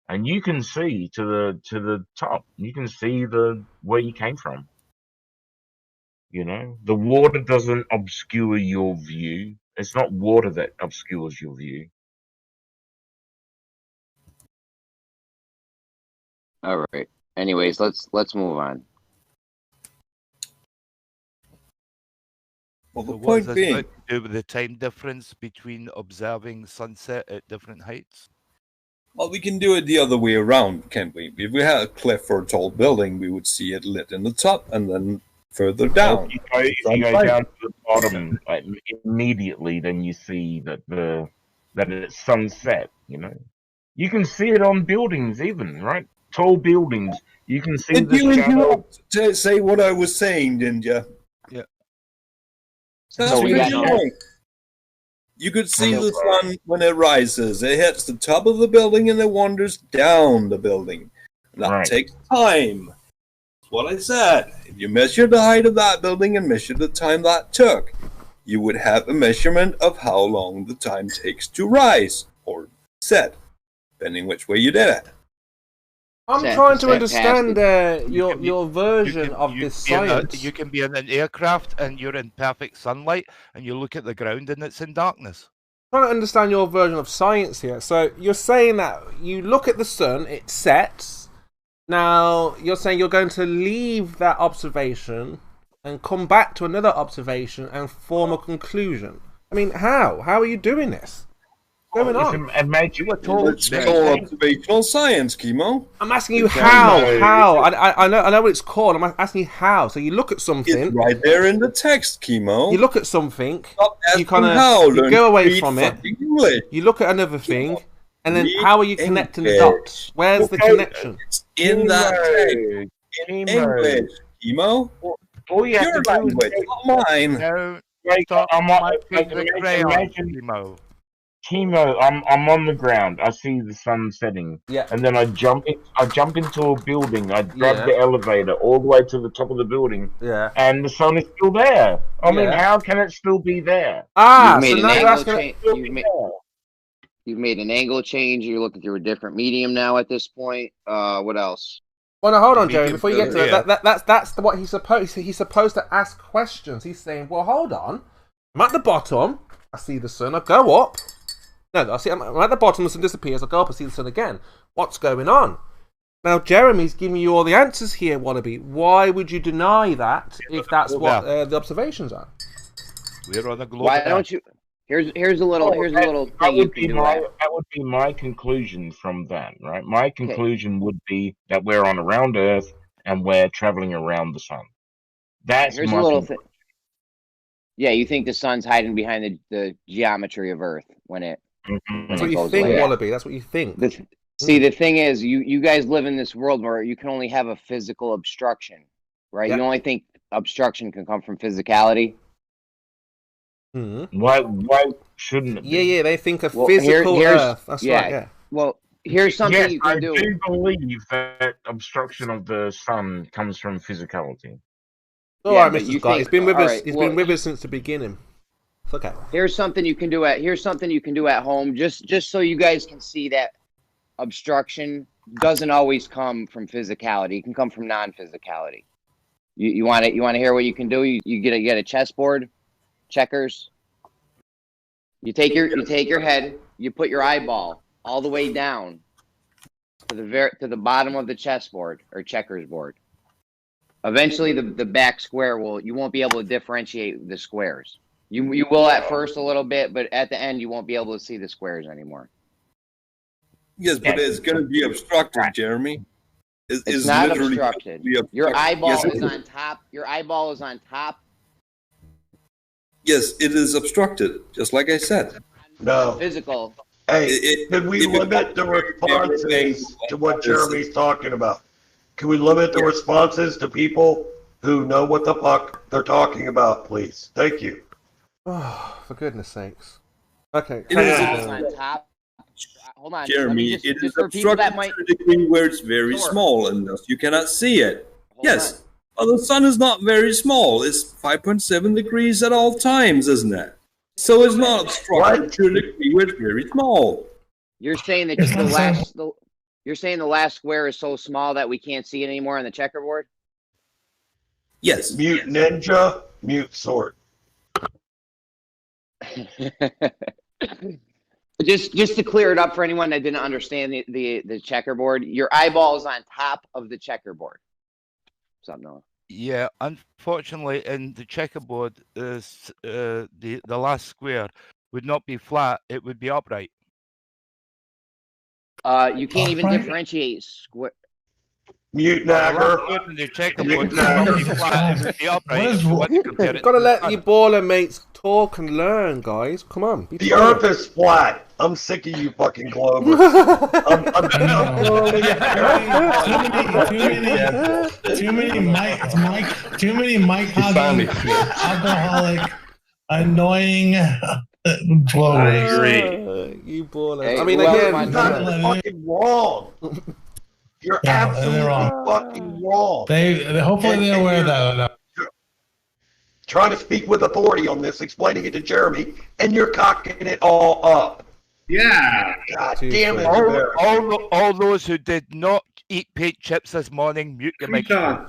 Speaker 1: And you can see to the top. You can see where you came from. You know, the water doesn't obscure your view. It's not water that obscures your view.
Speaker 16: All right. Anyways, let's move on.
Speaker 12: Well, the point being, to do with the time difference between observing sunset at different heights.
Speaker 11: Well, we can do it the other way around, can't we? If we had a cliff or a tall building, we would see it lit in the top and then further down.
Speaker 1: If you go down to the bottom immediately, then you see that it's sunset. You know, you can see it on buildings, even right, tall buildings. You can see
Speaker 11: Did
Speaker 1: the
Speaker 11: you
Speaker 1: shadow.
Speaker 11: interrupt to say what I was saying, didn't you?
Speaker 12: Yeah.
Speaker 11: That's
Speaker 16: So
Speaker 11: pretty annoying. You could see the sun when it rises. It hits the top of the building and it wanders down the building. And that takes time. That's what I said. If you measure the height of that building and measure the time that took, you would have a measurement of how long the time takes to rise or set, depending which way you did it.
Speaker 2: I'm trying to understand your version of this science.
Speaker 12: You can be in an aircraft and you're in perfect sunlight, and you look at the ground and it's in darkness.
Speaker 2: I'm trying to understand your version of science here. So you're saying that you look at the sun, it sets. Now you're saying you're going to leave that observation and come back to another observation and form a conclusion. I mean, how? How are you doing this? Going on?
Speaker 11: It's called observational science, Chemo.
Speaker 2: I'm asking you how. I know what it's called. I'm asking you how. So you look at something.
Speaker 11: It's right there in the text, Chemo.
Speaker 2: You look at something. You
Speaker 11: kind
Speaker 2: of go away from it. You look at another thing, and then how are you connecting the dots? Where's the connection?
Speaker 11: It's in that text. In English, Chemo. Your language, not mine.
Speaker 1: Chemo, I'm on the ground. I see the sun setting.
Speaker 2: Yeah.
Speaker 1: And then I jump into a building. I grab the elevator all the way to the top of the building.
Speaker 2: Yeah.
Speaker 1: And the sun is still there. I mean, how can it still be there?
Speaker 16: You've made an angle change. You're looking through a different medium now at this point. What else?
Speaker 2: Well, now hold on, Jeremy. Before you get to that's what he's supposed to ask questions. He's saying, well, hold on. I'm at the bottom. I see the sun. I go up. No, I'm at the bottom, the sun disappears, I go up and see the sun again. What's going on? Now, Jeremy's giving you all the answers here, Wallaby. Why would you deny that if that's what the observations are?
Speaker 12: We're on the globe.
Speaker 16: Why don't you... Here's a little thing you can do.
Speaker 1: That would be my conclusion from that, right? My conclusion would be that we're on around Earth and we're traveling around the sun. That's
Speaker 16: Here's
Speaker 1: my
Speaker 16: a little
Speaker 1: conclusion.
Speaker 16: thing. Yeah, you think the sun's hiding behind the geometry of Earth when it...
Speaker 2: That's what you think, Wallaby. That's what you think.
Speaker 16: See, the thing is, you guys live in this world where you can only have a physical obstruction, right?
Speaker 2: Yeah.
Speaker 16: You only think obstruction can come from physicality?
Speaker 1: Why shouldn't it?
Speaker 2: Yeah, they think a physical Earth. That's right. Yeah.
Speaker 16: Well, here's something you can do.
Speaker 1: I do believe that obstruction of the sun comes from physicality.
Speaker 2: All right, Mr. Scott. It's been with us. It's been with us since the beginning. Okay.
Speaker 16: Here's something you can do at home, just so you guys can see that obstruction doesn't always come from physicality. It can come from non-physicality. You want to hear what you can do? You get a chessboard, checkers. You take your head, you put your eyeball all the way down to the bottom of the chessboard or checkers board. Eventually, the back square you won't be able to differentiate the squares. You will at first a little bit, but at the end you won't be able to see the squares anymore.
Speaker 11: Yes, but it's going to be obstructed, Jeremy.
Speaker 16: It's not obstructed. Your eyeball is on top. Your eyeball is on top.
Speaker 11: Yes, it is obstructed, just like I said.
Speaker 4: No.
Speaker 16: Physical.
Speaker 4: Hey, can we limit the responses to what Jeremy's talking about? Can we limit the responses to people who know what the fuck they're talking about, please? Thank you.
Speaker 2: Oh, for goodness sakes. Okay.
Speaker 11: It is
Speaker 16: on top. Hold on,
Speaker 11: Jeremy. It is obstructed to a degree where it's very small, and thus you cannot see it. Yes, but the sun is not very small. It's 5.7 degrees at all times, isn't it? So it's not obstructed to a degree where it's very small.
Speaker 16: You're saying that you're saying the last square is so small that we can't see it anymore on the checkerboard?
Speaker 11: Yes.
Speaker 4: Mute ninja, mute sword.
Speaker 16: Just to clear it up for anyone that didn't understand the checkerboard, your eyeball is on top of the checkerboard. Something Noah?
Speaker 12: Yeah, unfortunately, in the checkerboard, the last square would not be flat; it would be upright.
Speaker 16: You can't even differentiate square.
Speaker 4: Mute nagger.
Speaker 2: Gotta let your baller mates talk and learn, guys. Come on.
Speaker 4: The Earth is flat. I'm sick of you fucking globers.
Speaker 15: Too many Mike hogging, alcoholic, annoying globers.
Speaker 4: I agree.
Speaker 2: You ballers.
Speaker 16: Hey,
Speaker 2: I mean,
Speaker 4: again, that's fucking wrong. You're absolutely fucking wrong.
Speaker 15: Hopefully they're aware of that.
Speaker 4: Trying to speak with authority on this, explaining it to Jeremy, and you're cocking it all up.
Speaker 6: Yeah.
Speaker 4: God damn it.
Speaker 12: All those who did not eat paint chips this morning, mute your microphone.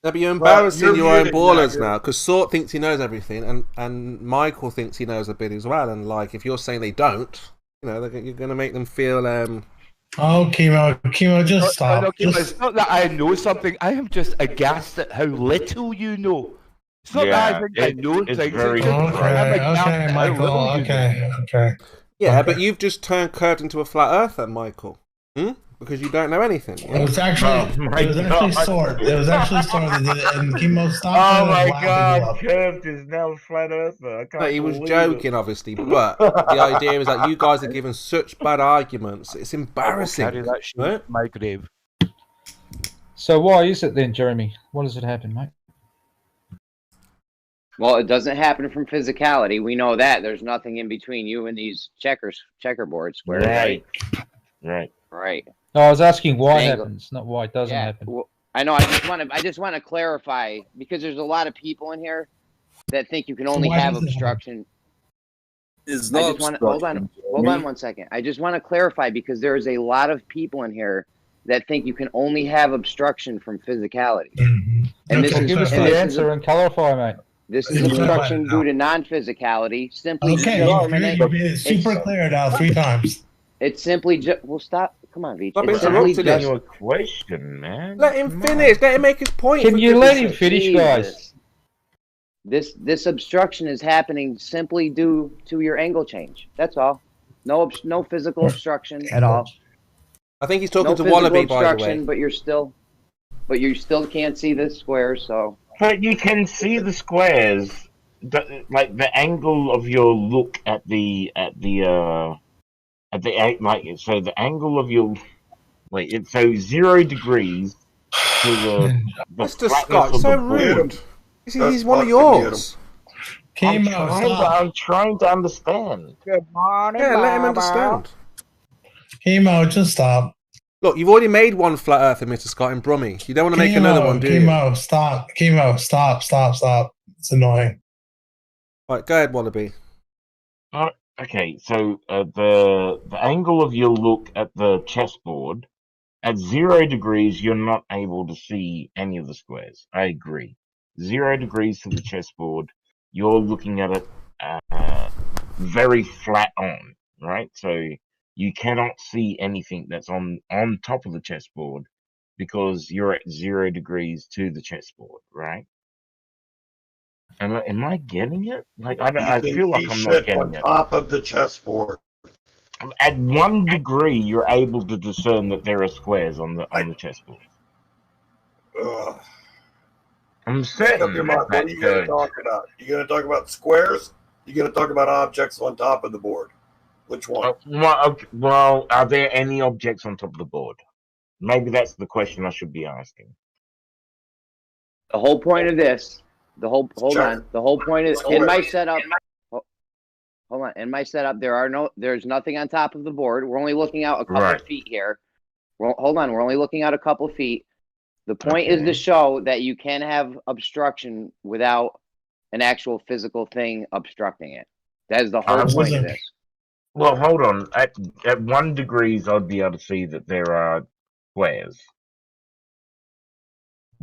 Speaker 2: Yeah, but you're embarrassing your own ballers now, because Sort thinks he knows everything, and Michael thinks he knows a bit as well. And like, if you're saying they don't, you're going to make them feel.
Speaker 15: Oh, Chemo, just stop.
Speaker 12: No, it's not that I know something. I am just aghast at how little you know. It's not that I think I know things.
Speaker 15: Okay, Michael. Okay.
Speaker 2: Yeah, but you've just turned Kurt into a flat earther, Michael. Because you don't know anything.
Speaker 15: It was actually Sword. It was actually Sword that did it, and Chemo stopped.
Speaker 1: Oh my God, Kurt is now a flat earther.
Speaker 2: No, he was joking, obviously, but the idea is that you guys are giving such bad arguments. It's embarrassing.
Speaker 12: Carry that shit in my grave.
Speaker 5: So why is it then, Jeremy? What does it happen, mate?
Speaker 16: Well, it doesn't happen from physicality. We know that. There's nothing in between you and these checkerboard squares. Right.
Speaker 5: No, I was asking why it happens, not why it doesn't happen.
Speaker 16: Well, I know. I just want to clarify, because there's a lot of people in here that think you can only have obstruction.
Speaker 11: It's not obstruction.
Speaker 16: Hold on 1 second. I just want to clarify, because there is a lot of people in here that think you can only have obstruction from physicality.
Speaker 5: And this give us the answer and clarify, mate.
Speaker 16: This is obstruction due to non-physicality. Simply.
Speaker 15: Okay, you made it super clear now 3 times.
Speaker 16: It's simply just. Well, stop. Come on, Veach.
Speaker 1: Stop interrupting your question, man.
Speaker 2: Let him finish. Let him make his point.
Speaker 5: Can you let him finish, guys?
Speaker 16: This obstruction is happening simply due to your angle change. That's all. No physical obstruction at all.
Speaker 2: I think he's talking to Wallaby, by the way.
Speaker 16: But you still can't see the squares. So.
Speaker 1: But you can see the squares, like the angle of your look so the angle of your so 0 degrees to the
Speaker 2: Mr. Scott, so rude. He's one of yours.
Speaker 1: I'm trying to understand.
Speaker 2: Good morning, yeah, let him understand.
Speaker 15: Chemo, just stop.
Speaker 2: Look, you've already made one flat earther, Mr. Scott, in Brummy. You don't want to make another one, do you?
Speaker 15: Chemo, stop. Chemo, stop. It's annoying.
Speaker 2: Right, go ahead, Wallaby.
Speaker 1: Okay, so the angle of your look at the chessboard, at 0 degrees, you're not able to see any of the squares. I agree. 0 degrees to the chessboard, you're looking at it very flat on, right? So you cannot see anything that's on top of the chessboard because you're at 0 degrees to the chessboard, right? Am I getting it? Like I feel like I'm not getting it.
Speaker 4: On top of the chessboard.
Speaker 1: At 1 degree, you're able to discern that there are squares on the chessboard. I'm certain.
Speaker 4: What are you going to talk about? You going to talk about squares? You going to talk about objects on top of the board? Which one?
Speaker 1: Well, are there any objects on top of the board? Maybe that's the question I should be asking.
Speaker 16: The whole point of this, the whole point is in my setup. Hold on, in my setup, there's nothing on top of the board. We're only looking out a couple of feet here. Hold on, we're only looking out a couple of feet. The point is to show that you can have obstruction without an actual physical thing obstructing it. That is the whole point of this.
Speaker 1: Well, hold on. At 1 degrees, I'd be able to see that there are squares.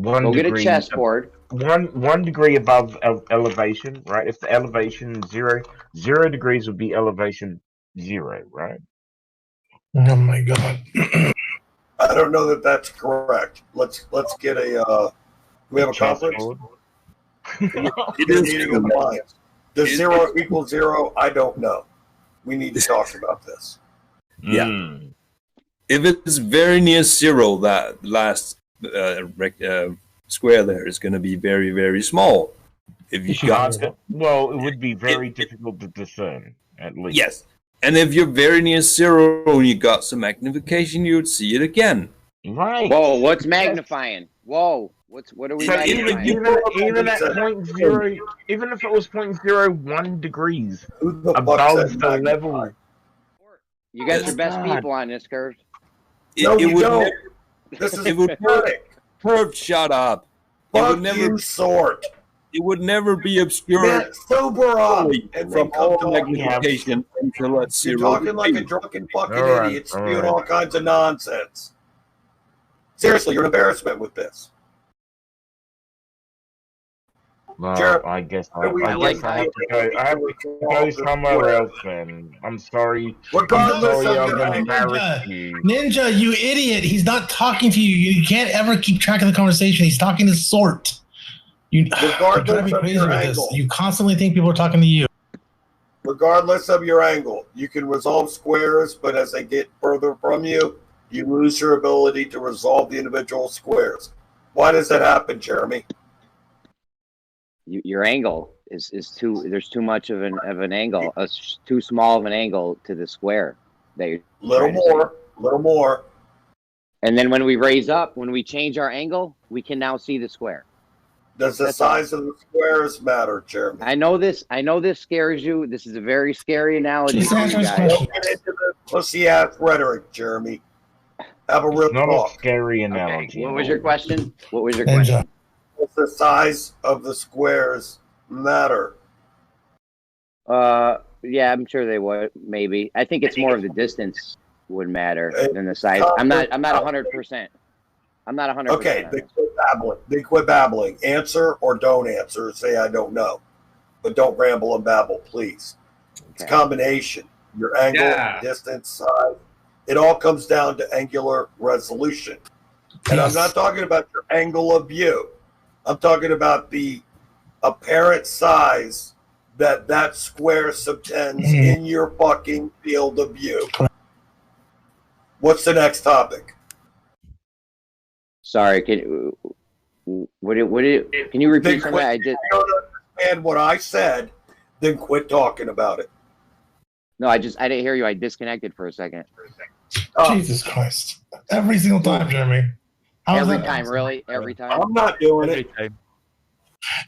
Speaker 16: Go get a chessboard.
Speaker 1: 1 degree above elevation, right? If the elevation is 0 degrees would be elevation 0, right?
Speaker 15: Oh my god.
Speaker 4: I don't know that that's correct. Let's get a. We have a conference. It is meeting of the minds. Does 0 equal 0? I don't know. We need to talk about this.
Speaker 11: Yeah. If it's very near 0, that last square there is going to be very, very small. If you got
Speaker 1: well, it would be very difficult to discern, at least.
Speaker 11: Yes. And if you're very near 0 and you got some magnification, you would see it again.
Speaker 1: Right.
Speaker 16: Whoa, what's magnifying? Whoa, what are we magnifying?
Speaker 1: Even at 0.0, even if it was 0.01 degrees above the level.
Speaker 16: You got your best people on this, Curve.
Speaker 4: No, we don't. This is
Speaker 11: Curve, shut up.
Speaker 4: Fuck you, sort.
Speaker 11: It would never be obscured.
Speaker 4: Sober up
Speaker 11: from all magnification until it's 0.
Speaker 4: You're talking like a drunken fucking idiot, spewing all kinds of nonsense. Seriously, you're an embarrassment with this.
Speaker 1: Well,
Speaker 4: Jared,
Speaker 1: I guess I have to go somewhere else then. I'm sorry.
Speaker 15: Regardless of Ninja, you idiot. He's not talking to you. You can't ever keep track of the conversation. He's talking to Sort. You drive me crazy with this. You constantly think people are talking to you.
Speaker 4: Regardless of your angle, you can resolve squares, but as they get further from you, you lose your ability to resolve the individual squares. Why does that happen, Jeremy?
Speaker 16: Your angle is too. There's too much of an angle. It's too small of an angle to the square.
Speaker 4: Little more.
Speaker 16: And then when we raise up, when we change our angle, we can now see the square.
Speaker 4: Does the size of the squares matter, Jeremy?
Speaker 16: I know this scares you. This is a very scary analogy.
Speaker 4: Don't get into the pussy-ass rhetoric, Jeremy. Have a real talk.
Speaker 1: Not a scary analogy.
Speaker 16: Okay. What was your question?
Speaker 4: Does the size of the squares matter?
Speaker 16: Yeah, I'm sure they would. Maybe. I think it's more of the distance would matter than the size. I'm not 100%. I'm not 100%.
Speaker 4: Okay, they quit babbling. Answer or don't answer. Say I don't know, but don't ramble and babble, please. Okay. It's a combination. Your angle, distance, size. It all comes down to angular resolution. And I'm not talking about your angle of view. I'm talking about the apparent size that square subtends in your fucking field of view. What's the next topic?
Speaker 16: Sorry, can you repeat something? I did.
Speaker 4: If you don't understand what I said, then quit talking about it.
Speaker 16: No, I didn't hear you. I disconnected for a second.
Speaker 15: Jesus Christ. Every single time, Jeremy.
Speaker 16: Every time, really? Every time?
Speaker 6: I'm not doing it.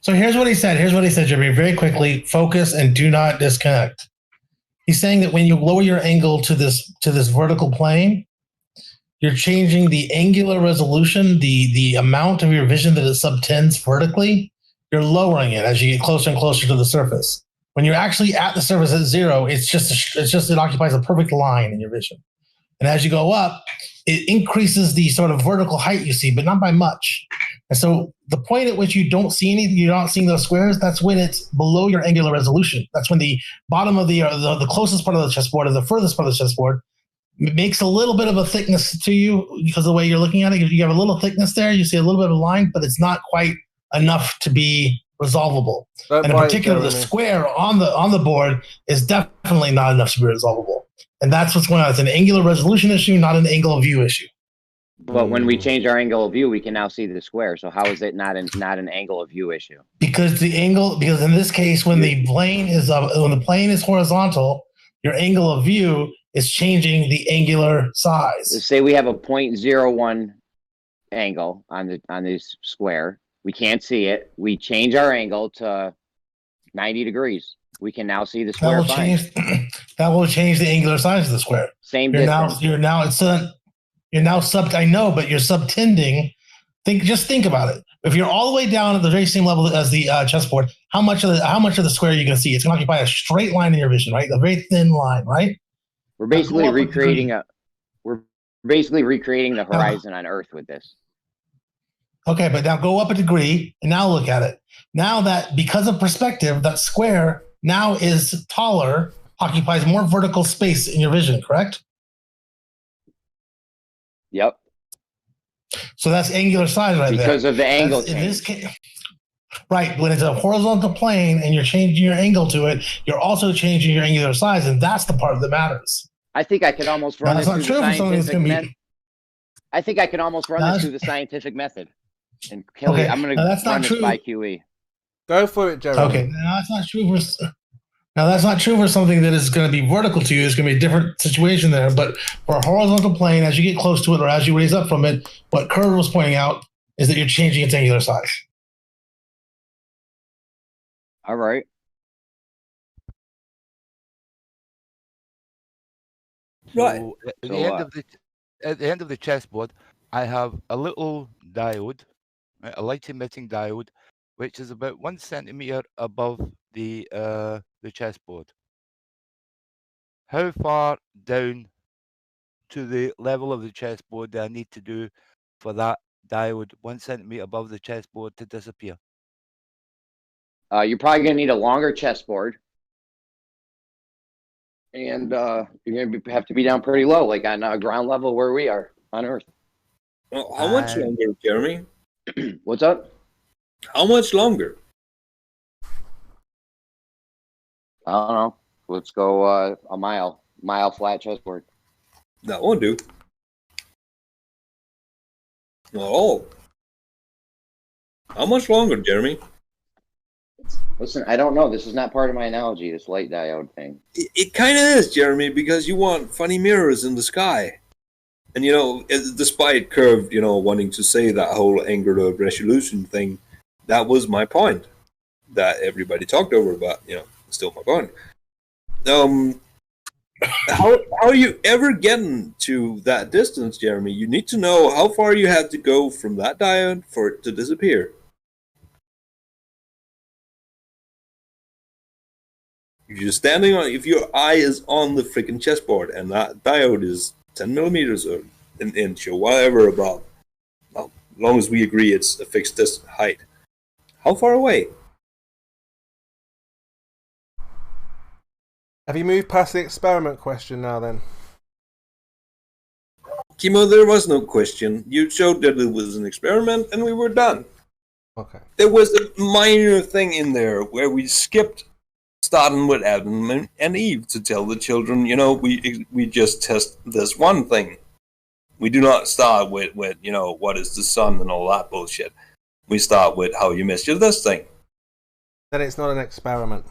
Speaker 15: So here's what he said. Jeremy. Very quickly, focus and do not disconnect. He's saying that when you lower your angle to this vertical plane, you're changing the angular resolution, the amount of your vision that it subtends vertically. You're lowering it as you get closer and closer to the surface. When you're actually at the surface at 0, it occupies a perfect line in your vision. And as you go up, it increases the sort of vertical height you see, but not by much. And so the point at which you don't see anything, you're not seeing those squares, that's when it's below your angular resolution. That's when the bottom of the closest part of the chessboard or the furthest part of the chessboard makes a little bit of a thickness to you because of the way you're looking at it. You have a little thickness there, you see a little bit of a line, but it's not quite enough to be resolvable. And in particular, the square on the board is definitely not enough to be resolvable. And that's what's going on. It's an angular resolution issue, not an angle of view issue.
Speaker 16: But when we change our angle of view, we can now see the square. So how is it not an angle of view issue?
Speaker 15: Because in this case, when the plane is horizontal, your angle of view is changing the angular size.
Speaker 16: Let's say we have a 0.01 angle on this square. We can't see it. We change our angle to 90 degrees. We can now see the square.
Speaker 15: That will change the angular size of the square.
Speaker 16: Same distance.
Speaker 15: You're now I know, but you're subtending. Just think about it. If you're all the way down at the very same level as the chessboard, how much of the square are you going to see? It's going to occupy a straight line in your vision, right? A very thin line, right?
Speaker 16: We're basically recreating the horizon on Earth with this.
Speaker 15: Okay, but now go up a degree and now look at it. Now that because of perspective, that square now is taller, occupies more vertical space in your vision, correct?
Speaker 16: Yep.
Speaker 15: So that's angular size right there.
Speaker 16: Because of the angle change.
Speaker 15: In this case, right, when it's a horizontal plane and you're changing your angle to it, you're also changing your angular size, and that's the part that matters.
Speaker 16: I think I could almost run this through the scientific method. I think I could almost run this through the scientific method. And Kelly, I'm going to run this by QE.
Speaker 2: Go for it, Jeremy.
Speaker 15: Okay, now that's not true for something that is going to be vertical to you. It's going to be a different situation there. But for a horizontal plane, as you get close to it or as you raise up from it, what Curve was pointing out is that you're changing its angular size.
Speaker 16: All right.
Speaker 12: Right. At the end of the chessboard, I have a little diode, a light emitting diode, which is about 1 centimeter above the chessboard. How far down to the level of the chessboard do I need to do for that diode 1 centimeter above the chessboard to disappear?
Speaker 16: You're probably going to need a longer chessboard. And you're going to have to be down pretty low, like on ground level where we are on Earth.
Speaker 11: Well, how much longer, Jeremy?
Speaker 16: What's up?
Speaker 11: How much longer?
Speaker 16: I don't know. Let's go a mile flat chessboard.
Speaker 11: That won't do. Oh. How much longer, Jeremy?
Speaker 16: Listen, I don't know. This is not part of my analogy, this light diode thing.
Speaker 11: It kind of is, Jeremy, because you want funny mirrors in the sky. And, despite Curve, wanting to say that whole angular resolution thing, that was my point that everybody talked over about, still my point. How are you ever getting to that distance, Jeremy? You need to know how far you have to go from that diode for it to disappear. You're standing on, if your eye is on the freaking chessboard and that diode is 10 millimeters or an inch or whatever above, well, as long as we agree it's a fixed distance height, how far away?
Speaker 2: Have you moved past the experiment question now then?
Speaker 11: Kimo, there was no question. You showed that it was an experiment and we were done.
Speaker 2: Okay.
Speaker 11: There was a minor thing in there where we skipped starting with Adam and Eve to tell the children, we just test this one thing. We do not start with what is the sun and all that bullshit. We start with how you measure this thing.
Speaker 2: Then it's not an experiment.